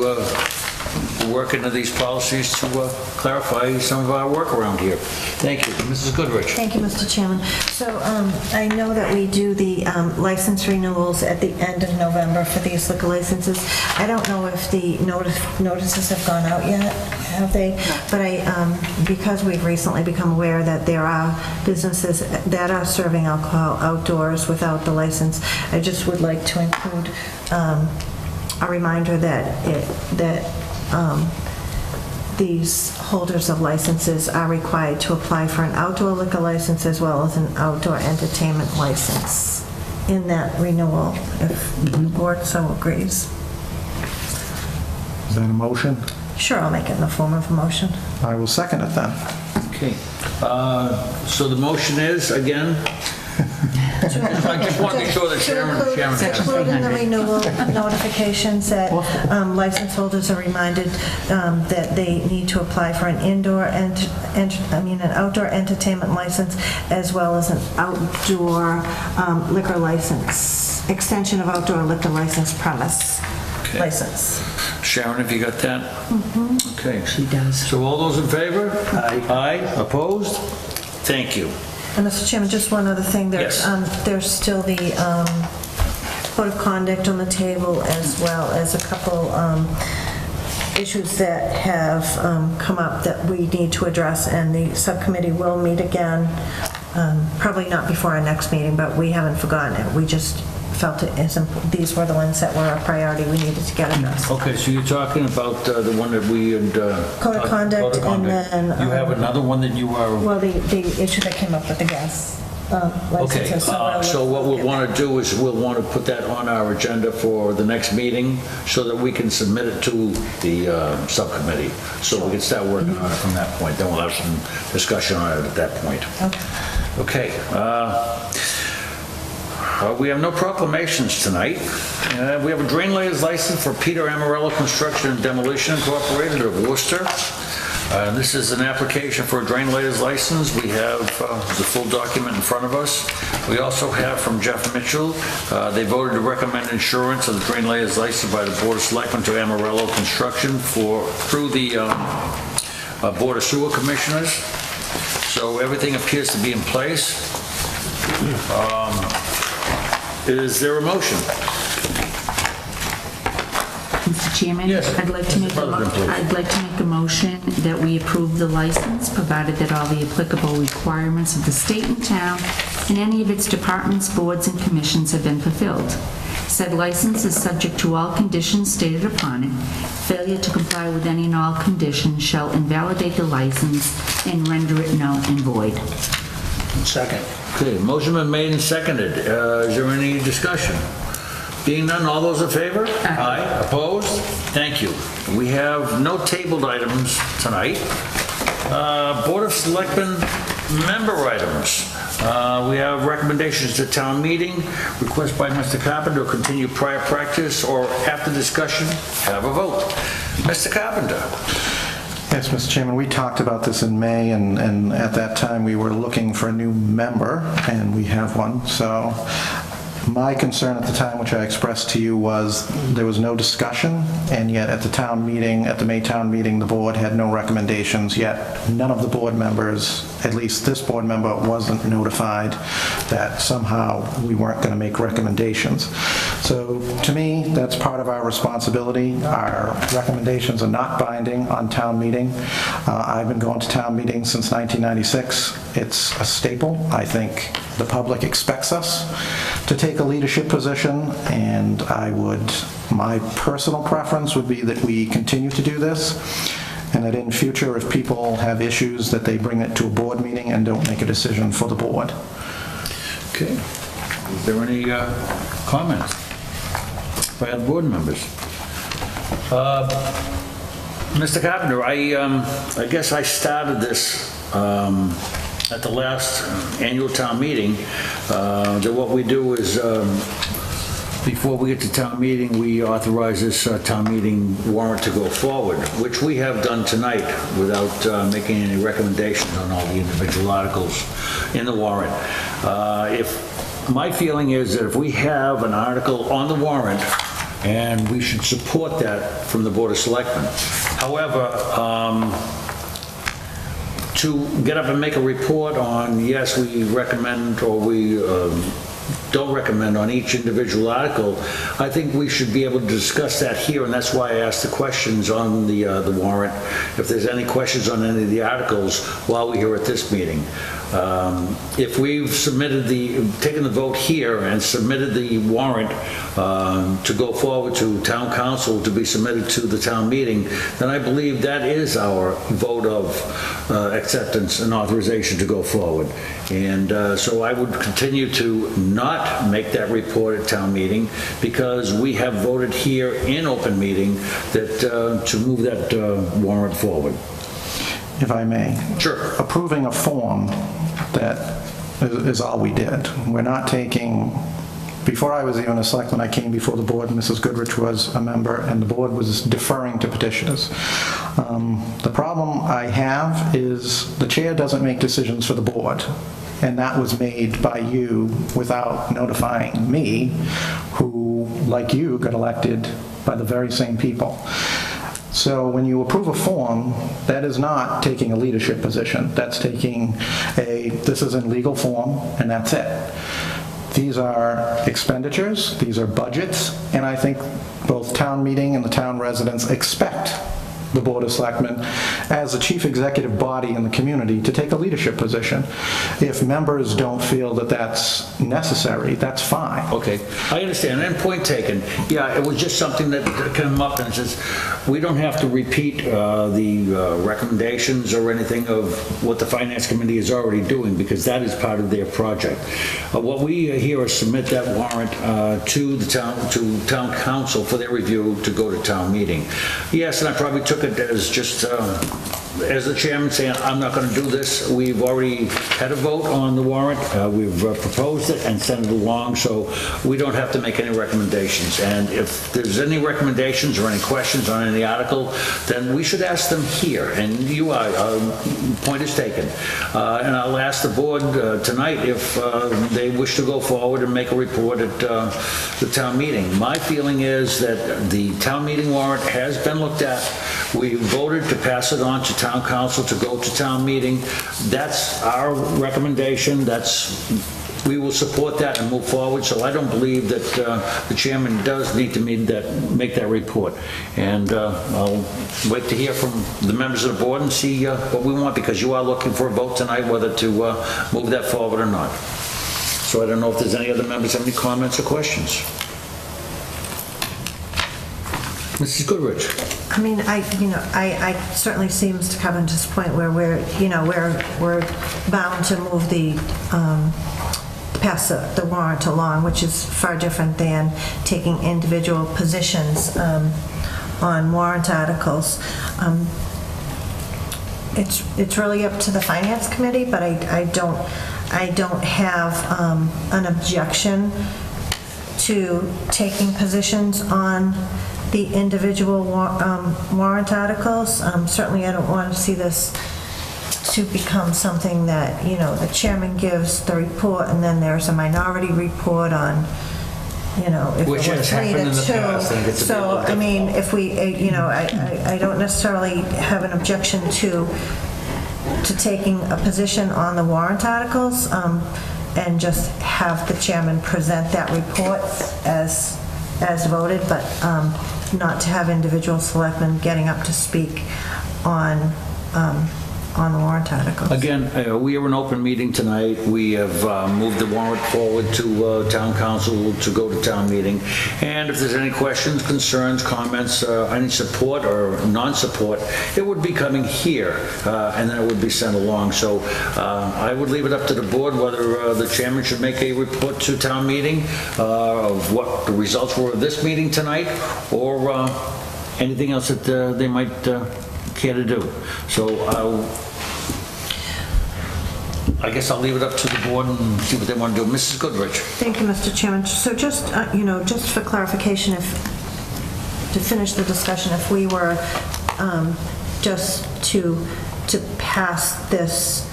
work into these policies to clarify some of our work around here. Thank you. Mrs. Goodrich. Thank you, Mr. Chairman. So I know that we do the license renewals at the end of November for these liquor licenses. I don't know if the notices have gone out yet, have they? But because we've recently become aware that there are businesses that are serving alcohol outdoors without the license, I just would like to include a reminder that these holders of licenses are required to apply for an outdoor liquor license as well as an outdoor entertainment license in that renewal, if the board so agrees. Is that a motion? Sure, I'll make it in the form of a motion. I will second it then. Okay. So the motion is, again, I just want to be sure that Chairman has it. Include in the renewal notifications that license holders are reminded that they need to apply for an an outdoor entertainment license as well as an outdoor liquor license, extension of outdoor liquor license premise license. Sharon, have you got that? Mm-hmm. Okay. She does. So all those in favor? Aye. Aye. Opposed? Thank you. And Mr. Chairman, just one other thing. There's still the code of conduct on the table, as well as a couple issues that have come up that we need to address, and the subcommittee will meet again, probably not before our next meeting, but we haven't forgotten it. We just felt these were the ones that were a priority we needed to get addressed. Okay, so you're talking about the one that we had... Code of conduct, and then... You have another one that you are... Well, the issue that came up with the gas Okay, licenses. so what we'll want to do is we'll want to put that on our agenda for the next meeting so that we can submit it to the subcommittee, so we can start working on it from that point. Then we'll have some discussion on it at that point. Okay. We have no proclamations tonight. We have a drain layers license for Peter Amarello Construction and Demolition Incorporated of Worcester. This is an application for a drain layers license. We have the full document in front of us. We also have from Jeff Mitchell, they voted to recommend insurance of the drain layers license by the Board of Selectmen to Amarello Construction through the Board of Sewer Commissioners. So everything appears to be in place. Is there a motion? Mr. Chairman? Yes. I'd like to make a motion that we approve the license, provided that all the applicable requirements of the state and town and any of its departments, boards, and commissions have been fulfilled. Said license is subject to all conditions stated upon it. Failure to comply with any and all conditions shall invalidate the license and render it null and void. Second. Okay, motion been made and seconded. Is there any discussion? Being none, all those in favor? Aye. Opposed? Thank you. We have no tabled items tonight. Board of Selectmen member items. We have recommendations to town meeting, request by Mr. Carpenter, continue prior practice, or after discussion, have a vote. Mr. Carpenter. Yes, Mr. Chairman, we talked about this in May, and at that time, we were looking for a new member, and we have one. So my concern at the time, which I expressed to you, was there was no discussion, and yet at the town meeting, at the May town meeting, the board had no recommendations, yet none of the board members, at least this board member, wasn't notified that somehow we weren't going to make recommendations. So to me, that's part of our responsibility. Our recommendations are not binding on town meeting. I've been going to town meetings since 1996. It's a staple. I think the public expects us to take a leadership position, and my personal preference would be that we continue to do this, and that in future, if people have issues, that they bring it to a board meeting and don't make a decision for the board. Okay. Is there any comments by other board members? Mr. Carpenter, I guess I started this at the last annual town meeting, that what we do is, before we get to town meeting, we authorize this town meeting warrant to go forward, which we have done tonight without making any recommendations on all the individual articles in the warrant. My feeling is that if we have an article on the warrant, and we should support that from the Board of Selectmen. However, to get up and make a report on, yes, we recommend or we don't recommend on each individual article, I think we should be able to discuss that here, and that's why I asked the questions on the warrant, if there's any questions on any of the articles while we're here at this meeting. If we've taken the vote here and submitted the warrant to go forward to town council to be submitted to the town meeting, then I believe that is our vote of acceptance and authorization to go forward. And so I would continue to not make that report at town meeting, because we have voted here in open meeting that to move that warrant forward. If I may. Sure. Approving a form that is all we did. We're not taking, before I was even a selectman, I came before the board, Mrs. Goodrich was a member, and the board was deferring to petitioners. The problem I have is the chair doesn't make decisions for the board, and that was made by you without notifying me, who, like you, got elected by the very same people. So when you approve a form, that is not taking a leadership position. That's taking this is in legal form, and that's it. These are expenditures, these are budgets, and I think both town meeting and the town residents expect the Board of Selectmen, as the chief executive body in the community, to take a leadership position. If members don't feel that that's necessary, that's fine. Okay, I understand, and point taken. Yeah, it was just something that came up, and it says, we don't have to repeat the recommendations or anything of what the Finance Committee is already doing, because that is part of their project. What we here is submit that warrant to town council for their review to go to town meeting. Yes, and I probably took it as just as the chairman saying, I'm not going to do this. We've already had a vote on the warrant. We've proposed it and sent it along, so we don't have to make any recommendations. And if there's any recommendations or any questions on any article, then we should ask them here. And point is taken. And I'll ask the board tonight if they wish to go forward and make a report at the town meeting. My feeling is that the town meeting warrant has been looked at. We voted to pass it on to town council to go to town meeting. That's our recommendation. We will support that and move forward. So I don't believe that the chairman does need to make that report. And I'll wait to hear from the members of the board and see what we want, because you are looking for a vote tonight whether to move that forward or not. So I don't know if there's any other members have any comments or questions. Mrs. Goodrich. I mean, I certainly see Mr. Covenant's point where we're bound to move pass the warrant along, which is far different than taking individual positions on warrant articles. It's really up to the Finance Committee, but I don't I don't have an objection to taking positions on the individual warrant articles. Certainly, I don't want to see this to become something that, the chairman gives the report and then there's a minority report on, if Which it was has 3 happened in to the 2. past, and it's a bit So, I mean, if we, I don't necessarily have an objection to taking a position on the warrant articles, and just have the chairman present that report as voted, but not to have individual selectmen getting up to speak on the warrant articles. Again, we are an open meeting tonight. We have moved the warrant forward to town council to go to town meeting. And if there's any questions, concerns, comments, any support or non-support, it would be coming here, and then it would be sent along. So I would leave it up to the board whether the chairman should make a report to town meeting of what the results were of this meeting tonight, or anything else that they might care to do. So I guess I'll leave it up to the board and see what they want to do. Mrs. Goodrich. Thank you, Mr. Chairman. So just, just for clarification, to finish the discussion, if we were just to pass this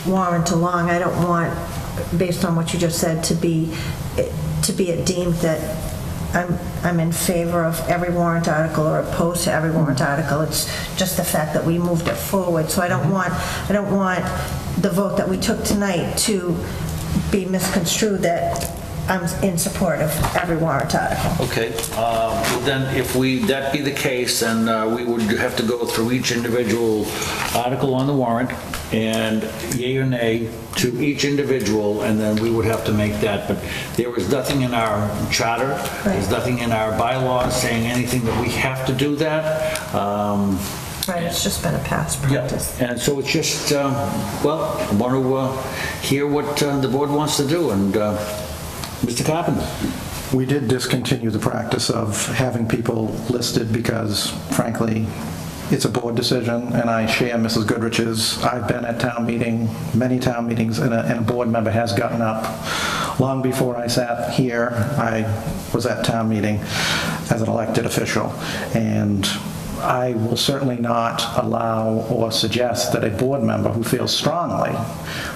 warrant along, I don't want, based on what you just said, to be it deemed that I'm in favor of every warrant article or opposed to every warrant article. It's just the fact that we moved it forward. So I don't want the vote that we took tonight to be misconstrued that I'm in support of every warrant article. Okay. Well, then, if that be the case, then we would have to go through each individual article on the warrant and yea or nay to each individual, and then we would have to make that. But there is nothing in our charter, there's nothing in our bylaws saying anything that we have to do that. Right, it's just been a past practice. Yeah, and so it's just, I want to hear what the board wants to do. And Mr. Carpenter. We did discontinue the practice of having people listed because, frankly, it's a board decision, and I share Mrs. Goodrich's. I've been at many town meetings, and a board member has gotten up. Long before I sat here, I was at town meeting as an elected official, and I will certainly not allow or suggest that a board member who feels strongly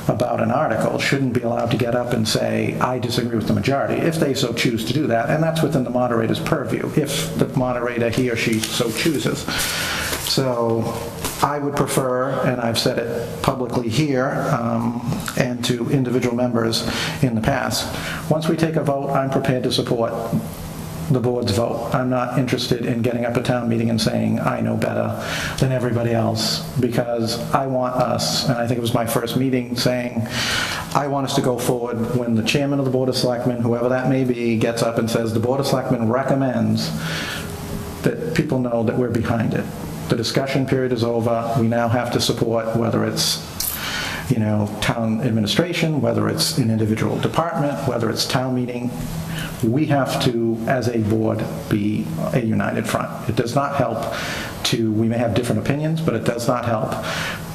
about an article shouldn't be allowed to get up and say, I disagree with the majority, if they so choose to do that, and that's within the moderator's purview, if the moderator, he or she, so chooses. So I would prefer, and I've said it publicly here and to individual members in the past, once we take a vote, I'm prepared to support the board's vote. I'm not interested in getting up at town meeting and saying I know better than everybody else, because I want us, and I think it was my first meeting, saying I want us to go forward when the chairman of the Board of Selectmen, whoever that may be, gets up and says the Board of Selectmen recommends, that people know that we're behind it. The discussion period is over. We now have to support, whether it's town administration, whether it's an individual department, whether it's town meeting. We have to, as a board, be a united front. It does not help we may have different opinions, but it does not help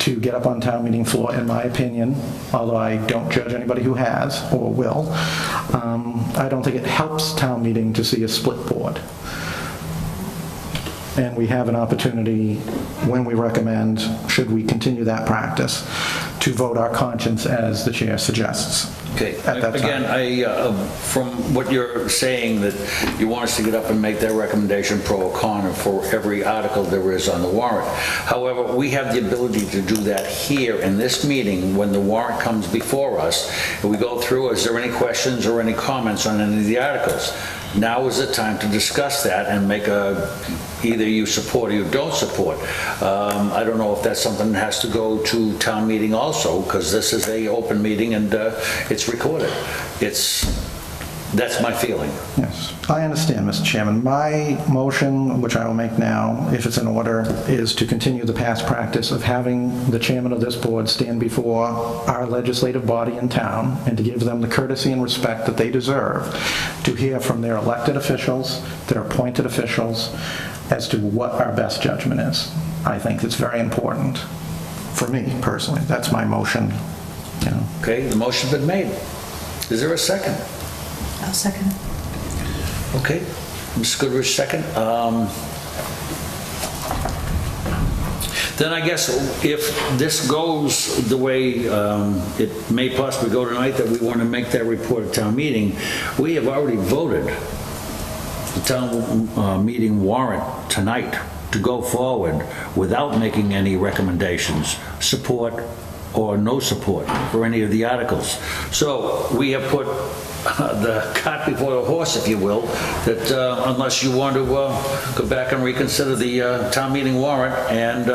to get up on town meeting floor, in my opinion, although I don't judge anybody who has or will. I don't think it helps town meeting to see a split board. And we have an opportunity, when we recommend, should we continue that practice, to vote our conscience as the chair suggests. Okay. Again, from what you're saying, that you want us to get up and make that recommendation pro or con for every article there is on the warrant. However, we have the ability to do that here in this meeting when the warrant comes before us. And we go through, is there any questions or any comments on any of the articles? Now is the time to discuss that and make either you support or you don't support. I don't know if that's something that has to go to town meeting also, because this is an open meeting and it's recorded. That's my feeling. Yes, I understand, Mr. Chairman. My motion, which I will make now, if it's in order, is to continue the past practice of having the chairman of this board stand before our legislative body in town and to give them the courtesy and respect that they deserve to hear from their elected officials, their appointed officials, as to what our best judgment is. I think it's very important for me personally. That's my motion Okay, the motion's been made. Is there a second? I'll second it. Okay, Ms. Goodrich, second. Then I guess if this goes the way it may possibly go tonight, that we want to make that report at town meeting, we have already voted the town meeting warrant tonight to go forward without making any recommendations, support or no support for any of the articles. So we have put the cart before the horse, if you will, that unless you want to go back and reconsider the town meeting warrant, and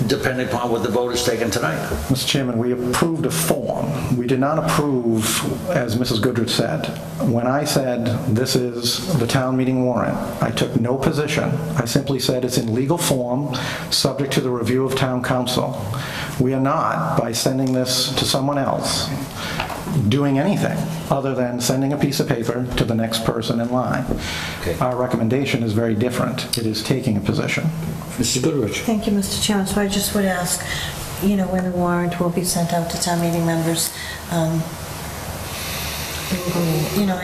depending upon what the vote is taken tonight. Mr. Chairman, we approved a form. We did not approve, as Mrs. Goodrich said. When I said this is the town meeting warrant, I took no position. I simply said it's in legal form, subject to the review of town council. We are not, by sending this to someone else, doing anything other than sending a piece of paper to the next person in line. Okay. Our recommendation is very different. It is taking a position. Mr. Goodrich. Thank you, Mr. Chairman. So I just would ask, when the warrant will be sent out to town meeting members, I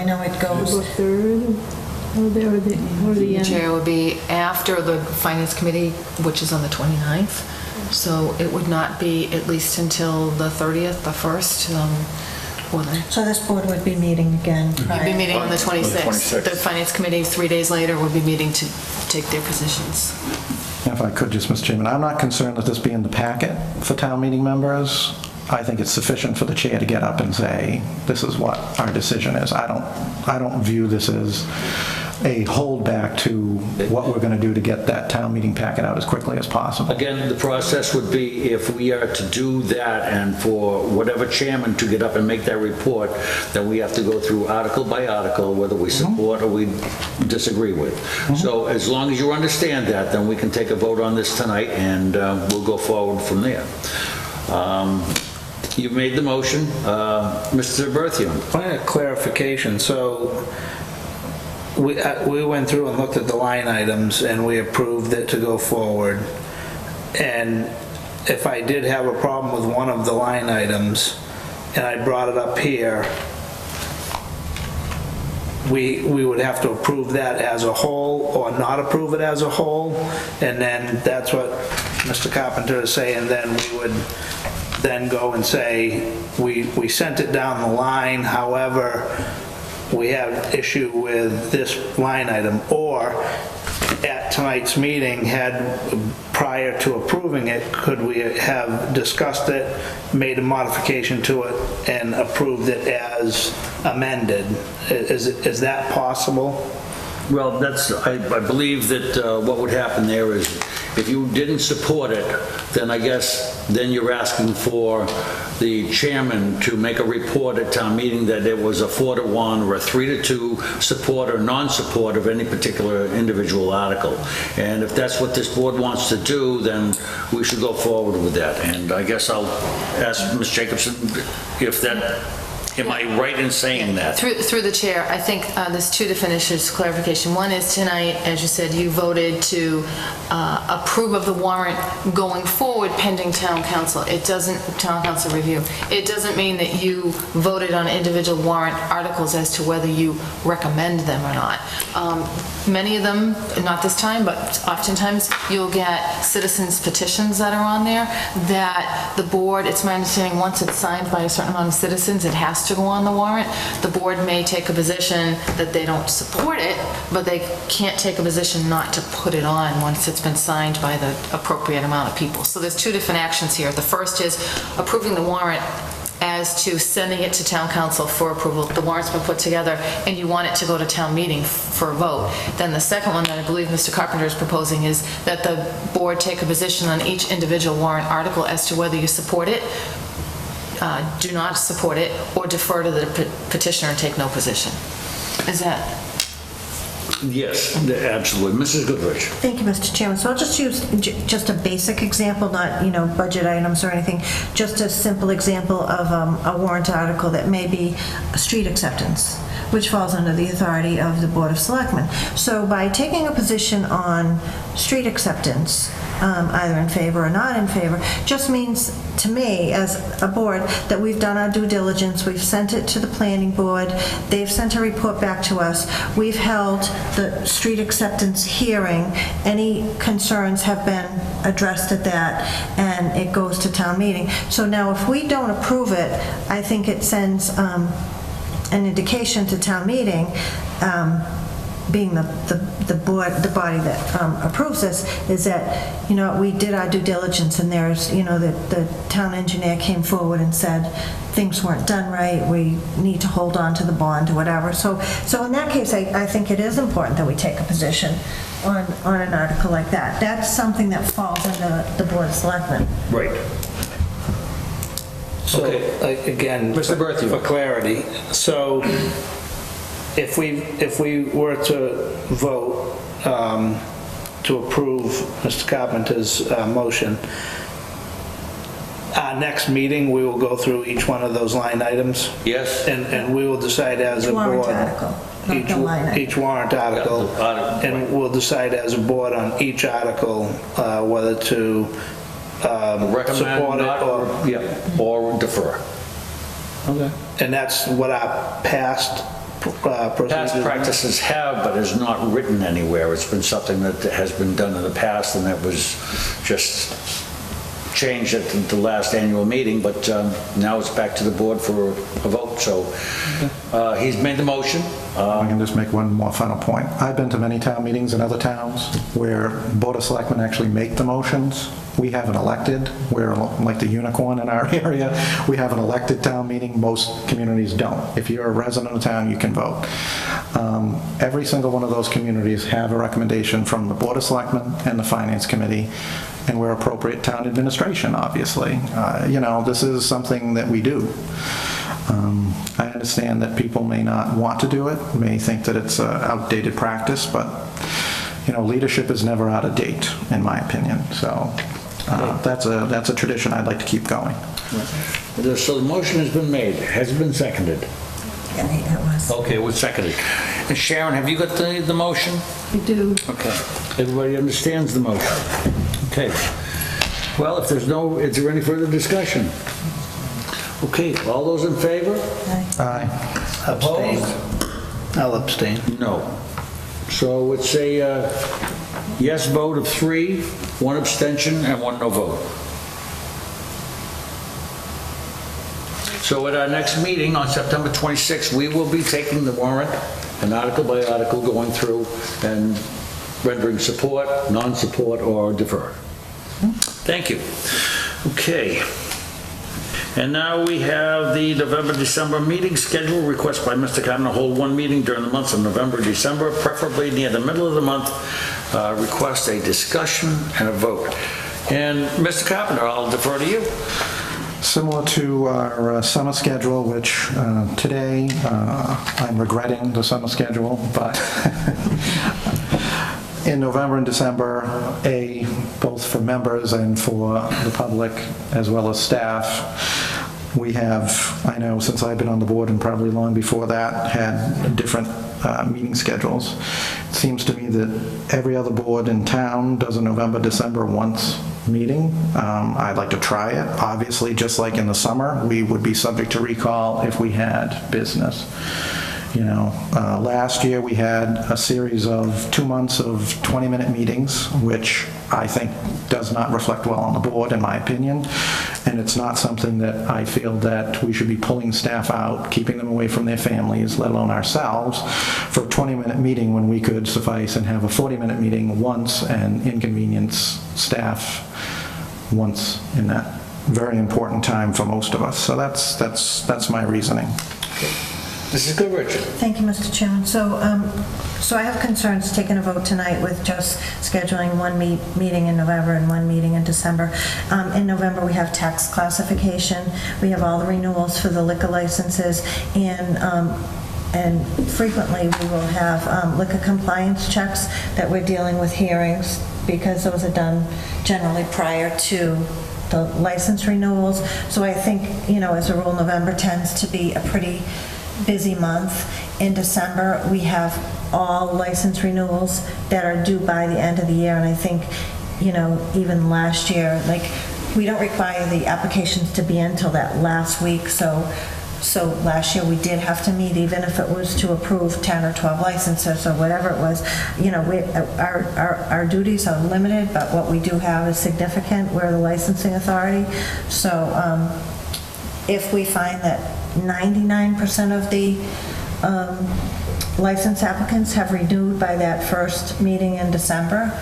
know it goes... Or the end. Chair, would be after the Finance Committee, which is on the 29th. So it would not be at least until the 30th, the 1st. So this board would be meeting again You'd prior. be meeting on the 26th. The Finance Committee, 3 days later, will be meeting to take their positions. If I could just, Mr. Chairman, I'm not concerned that this be in the packet for town meeting members. I think it's sufficient for the chair to get up and say, this is what our decision is. I don't view this as a holdback to what we're going to do to get that town meeting packet out as quickly as possible. Again, the process would be, if we are to do that and for whatever chairman to get up and make that report, then we have to go through article by article, whether we support or we disagree with. So as long as you understand that, then we can take a vote on this tonight, and we'll go forward from there. You've made the motion. Mr. Berthium. Point of clarification. So we went through and looked at the line items and we approved it to go forward. And if I did have a problem with one of the line items and I brought it up here, we would have to approve that as a whole or not approve it as a whole. And then that's what Mr. Carpenter is saying, then we would then go and say, we sent it down the line, however, we have issue with this line item, or at tonight's meeting, prior to approving it, could we have discussed it, made a modification to it, and approved it as amended? Is that possible? Well, I believe that what would happen there is, if you didn't support it, then I guess then you're asking for the chairman to make a report at town meeting that it was a 4-to-1 or a 3-to-2 support or non-support of any particular individual article. And if that's what this board wants to do, then we should go forward with that. And I guess I'll ask Ms. Jacobson if that... Am I right in saying that? Through the chair, I think there's two different issues, clarification. One is tonight, as you said, you voted to approve of the warrant going forward pending town council. Town council review. It doesn't mean that you voted on individual warrant articles as to whether you recommend them or not. Many of them, not this time, but oftentimes you'll get citizens petitions that are on there that the board, it's my understanding, once it's signed by a certain amount of citizens, it has to go on the warrant. The board may take a position that they don't support it, but they can't take a position not to put it on once it's been signed by the appropriate amount of people. So there's two different actions here. The first is approving the warrant as to sending it to town council for approval. The warrant's been put together and you want it to go to town meeting for a vote. Then the second one that I believe Mr. Carpenter is proposing is that the board take a position on each individual warrant article as to whether you support it, do not support it, or defer to the petitioner and take no position. Is that? Yes, absolutely. Mrs. Goodrich. Thank you, Mr. Chairman. So I'll just use just a basic example, not, budget items or anything, just a simple example of a warrant article that may be a street acceptance, which falls under the authority of the Board of Selectmen. So by taking a position on street acceptance, either in favor or not in favor, just means to me, as a board, that we've done our due diligence, we've sent it to the planning board, they've sent a report back to us, we've held the street acceptance hearing, any concerns have been addressed at that, and it goes to town meeting. So now, if we don't approve it, I think it sends an indication to town meeting, being the board, the body that approves this, is that, you know, we did our due diligence, and there's, you know, the town engineer came forward and said things weren't done right, we need to hold on to the bond or whatever. So in that case, I think it is important that we take a position on an article like that. That's something that falls under the Board of Selectmen. Right. So, again, Mr. Berthiaume. for clarity, so if we were to vote to approve Mr. Carpenter's motion, our next meeting, we will go through each one of those line items? Yes. And we will decide as a board. Warrant article, not the line item. Each warrant article. And we'll decide as a board on each article whether to support it or defer. Okay. And that's what our past Past practices have, but is not written anywhere. It's been something that has been done in the past, and that was just changed at the last annual meeting, but now it's back to the board for a vote. So he's made the motion. I can just make one more final point. I've been to many town meetings in other towns where Board of Selectmen actually make the motions. We have an elected. We're like the unicorn in our area. We have an elected town meeting. Most communities don't. If you're a resident of town, you can vote. Every single one of those communities have a recommendation from the Board of Selectmen and the Finance Committee, and we're appropriate town administration, obviously. You know, this is something that we do. I understand that people may not want to do it, may think that it's an outdated practice, but, you know, leadership is never out of date, in my opinion. So that's a tradition I'd like to keep going. So the motion has been made. Has it been seconded? Yeah, it was. Okay, it was seconded. And Sharon, have you got the motion? We do. Okay. Everybody understands the motion? Okay. Well, if there's no, is there any further discussion? Okay, all those in favor? Aye. Opposed? I'll abstain. No. So it's a yes vote of 3, 1 abstention, and 1 no vote. So at our next meeting on September 26th, we will be taking the warrant, and article by article, going through and rendering support, non-support, or defer. Thank you. Okay. And now we have the November-December meeting schedule. Request by Mr. Carpenter to hold one meeting during the months of November and December, preferably near the middle of the month. Request a discussion and a vote. And Mr. Carpenter, I'll defer to you. Similar to our summer schedule, which today I'm regretting the summer schedule, but in November and December, both for members and for the public as well as staff, we have, I know since I've been on the board and probably long before that, had different meeting schedules. It seems to me that every other board in town does a November-December once meeting. I'd like to try it. Obviously, just like in the summer, we would be subject to recall if we had business. You know, last year we had a series of 2 months of 20-minute meetings, which I think does not reflect well on the board, in my opinion. And it's not something that I feel that we should be pulling staff out, keeping them away from their families, let alone ourselves, for a 20-minute meeting when we could suffice and have a 40-minute meeting once and inconvenience staff once in that very important time for most of us. So that's my reasoning. This is good, Richard. Thank you, Mr. Chairman. So I have concerns taking a vote tonight with just scheduling one meeting in November and one meeting in December. In November, we have tax classification. We have all the renewals for the liquor licenses, and frequently we will have liquor compliance checks that we're dealing with hearings, because those are done generally prior to the license renewals. So I think, you know, as a rule, November tends to be a pretty busy month. In December, we have all license renewals that are due by the end of the year, and I think, you know, even last year, like, we don't require the applications to be in until that last week, so last year we did have to meet, even if it was to approve 10 or 12 licenses or whatever it was. You know, our duties are limited, but what we do have is significant. We're the licensing authority. So if we find that 99% of the license applicants have renewed by that first meeting in December,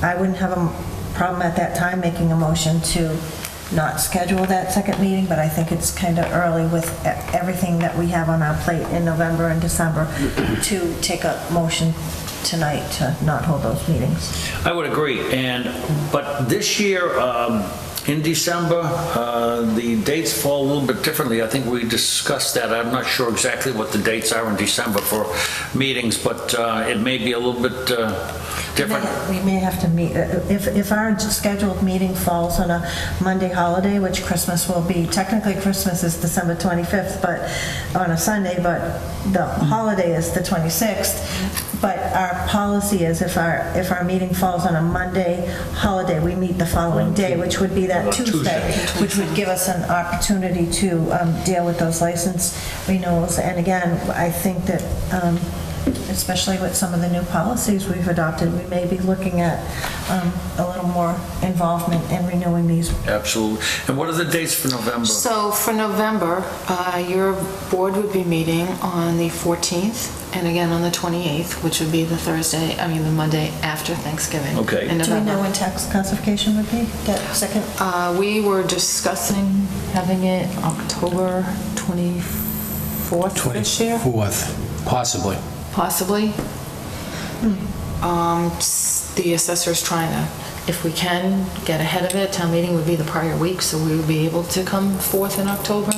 I wouldn't have a problem at that time making a motion to not schedule that second meeting, but I think it's kind of early with everything that we have on our plate in November and December to take a motion tonight to not hold those meetings. I would agree, but this year, in December, the dates fall a little bit differently. I think we discussed that. I'm not sure exactly what the dates are in December for meetings, but it may be a little bit different. We may have to meet, if our scheduled meeting falls on a Monday holiday, which Christmas will be, technically Christmas is December 25th, but on a Sunday, but the holiday is the 26th. But our policy is if our meeting falls on a Monday holiday, we meet the following day, which would be that Tuesday, which would give us an opportunity to deal with those license renewals. And again, I think that especially with some of the new policies we've adopted, we may be looking at a little more involvement in renewing these. Absolutely. And what are the dates for November? So for November, your board would be meeting on the 14th and again on the 28th, which would be the the Monday after Thanksgiving. Okay. In Do we November. know when tax classification would be, that second? We were discussing having it October 24th this year. 24th, possibly. Possibly. The assessor's trying to, if we can, get ahead of it. Town meeting would be the prior week, so we would be able to come forth in October.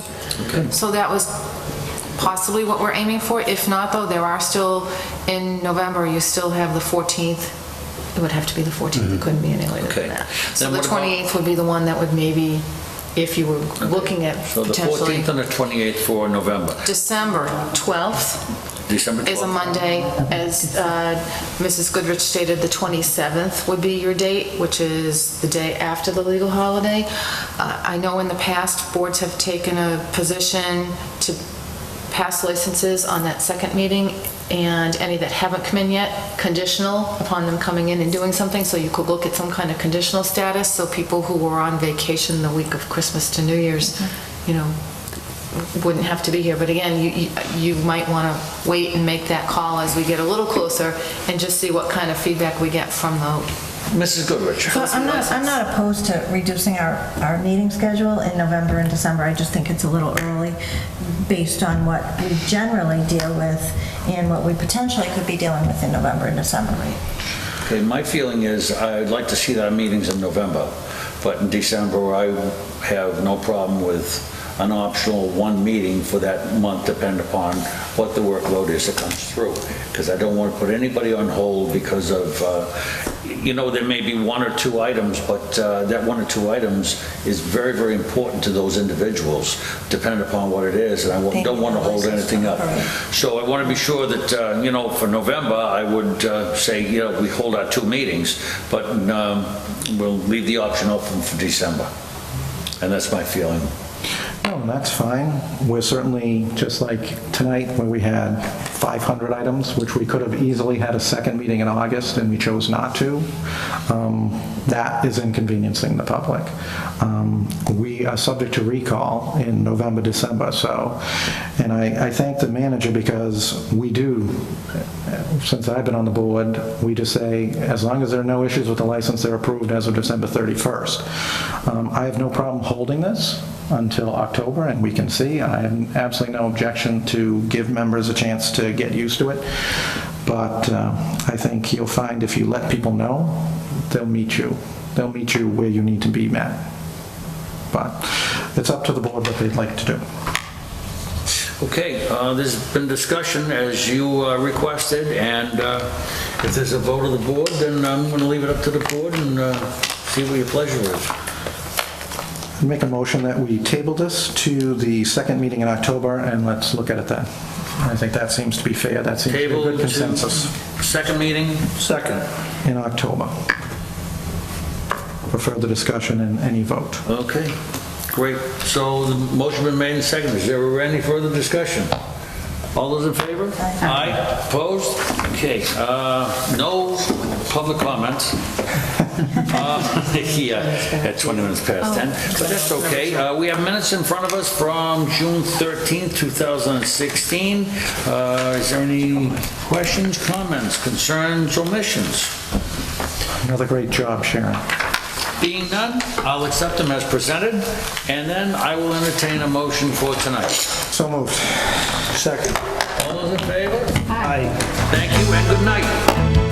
Okay. So that was possibly what we're aiming for. If not, though, there are still, in November, you still have the 14th. It would have to be the 14th. It couldn't be any later than that. So Then the what about- 28th would be the one that would maybe, if you were looking at So the potentially. 14th and the 28th for November. December 12th. December 12th. Is a Monday. As Mrs. Goodrich stated, the 27th would be your date, which is the day after the legal holiday. I know in the past, boards have taken a position to pass licenses on that second meeting, and any that haven't come in yet, conditional upon them coming in and doing something, so you could look at some kind of conditional status, so people who were on vacation the week of Christmas to New Year's, wouldn't have to be here. But again, you might want to wait and make that call as we get a little closer and just see what kind of feedback we get from the Mrs. Goodrich. So I'm not opposed to reducing our meeting schedule in November and December. I just think it's a little early based on what we generally deal with and what we potentially could be dealing with in November and December. Okay, my feeling is I'd like to see our meetings in November, but in December I have no problem with an optional one meeting for that month, depending upon what the workload is that comes through. Because I don't want to put anybody on hold because of, there may be one or two items, but that one or two items is very, very important to those individuals, depending upon what it is, and I don't want to hold anything up. So I want to be sure that, for November, I would say, we hold our two meetings, but we'll leave the option open for December. And that's my feeling. No, that's fine. We're certainly, just like tonight where we had 500 items, which we could have easily had a second meeting in August and we chose not to. That is inconveniencing the public. We are subject to recall in November, December, and I thank the manager because we do, since I've been on the board, we just say, as long as there are no issues with the license, they're approved as of December 31st. I have no problem holding this until October, and we can see. I have absolutely no objection to give members a chance to get used to it, but I think you'll find if you let people know, they'll meet you. They'll meet you where you need to be met. But it's up to the board what they'd like to do. Okay, there's been discussion as you requested, and if there's a vote of the board, then I'm going to leave it up to the board and see what your pleasure is. Make a motion that we table this to the second meeting in October, and let's look at it then. I think that seems to be fair. That seems to be a good consensus. Second meeting? Second. In October. for further discussion and any vote. Okay, great. So the motion been made and seconded. Is there any further discussion? All those in favor? Aye. Opposed? Okay, no public comments. Yeah, at 20 minutes past 10, but that's okay. We have minutes in front of us from June 13th, 2016. Is there any questions, comments, concerns, omissions? Another great job, Sharon. Being none, I'll accept them as presented, and then I will entertain a motion for tonight. So moved. Second. All those in favor? Aye. Thank you and good night.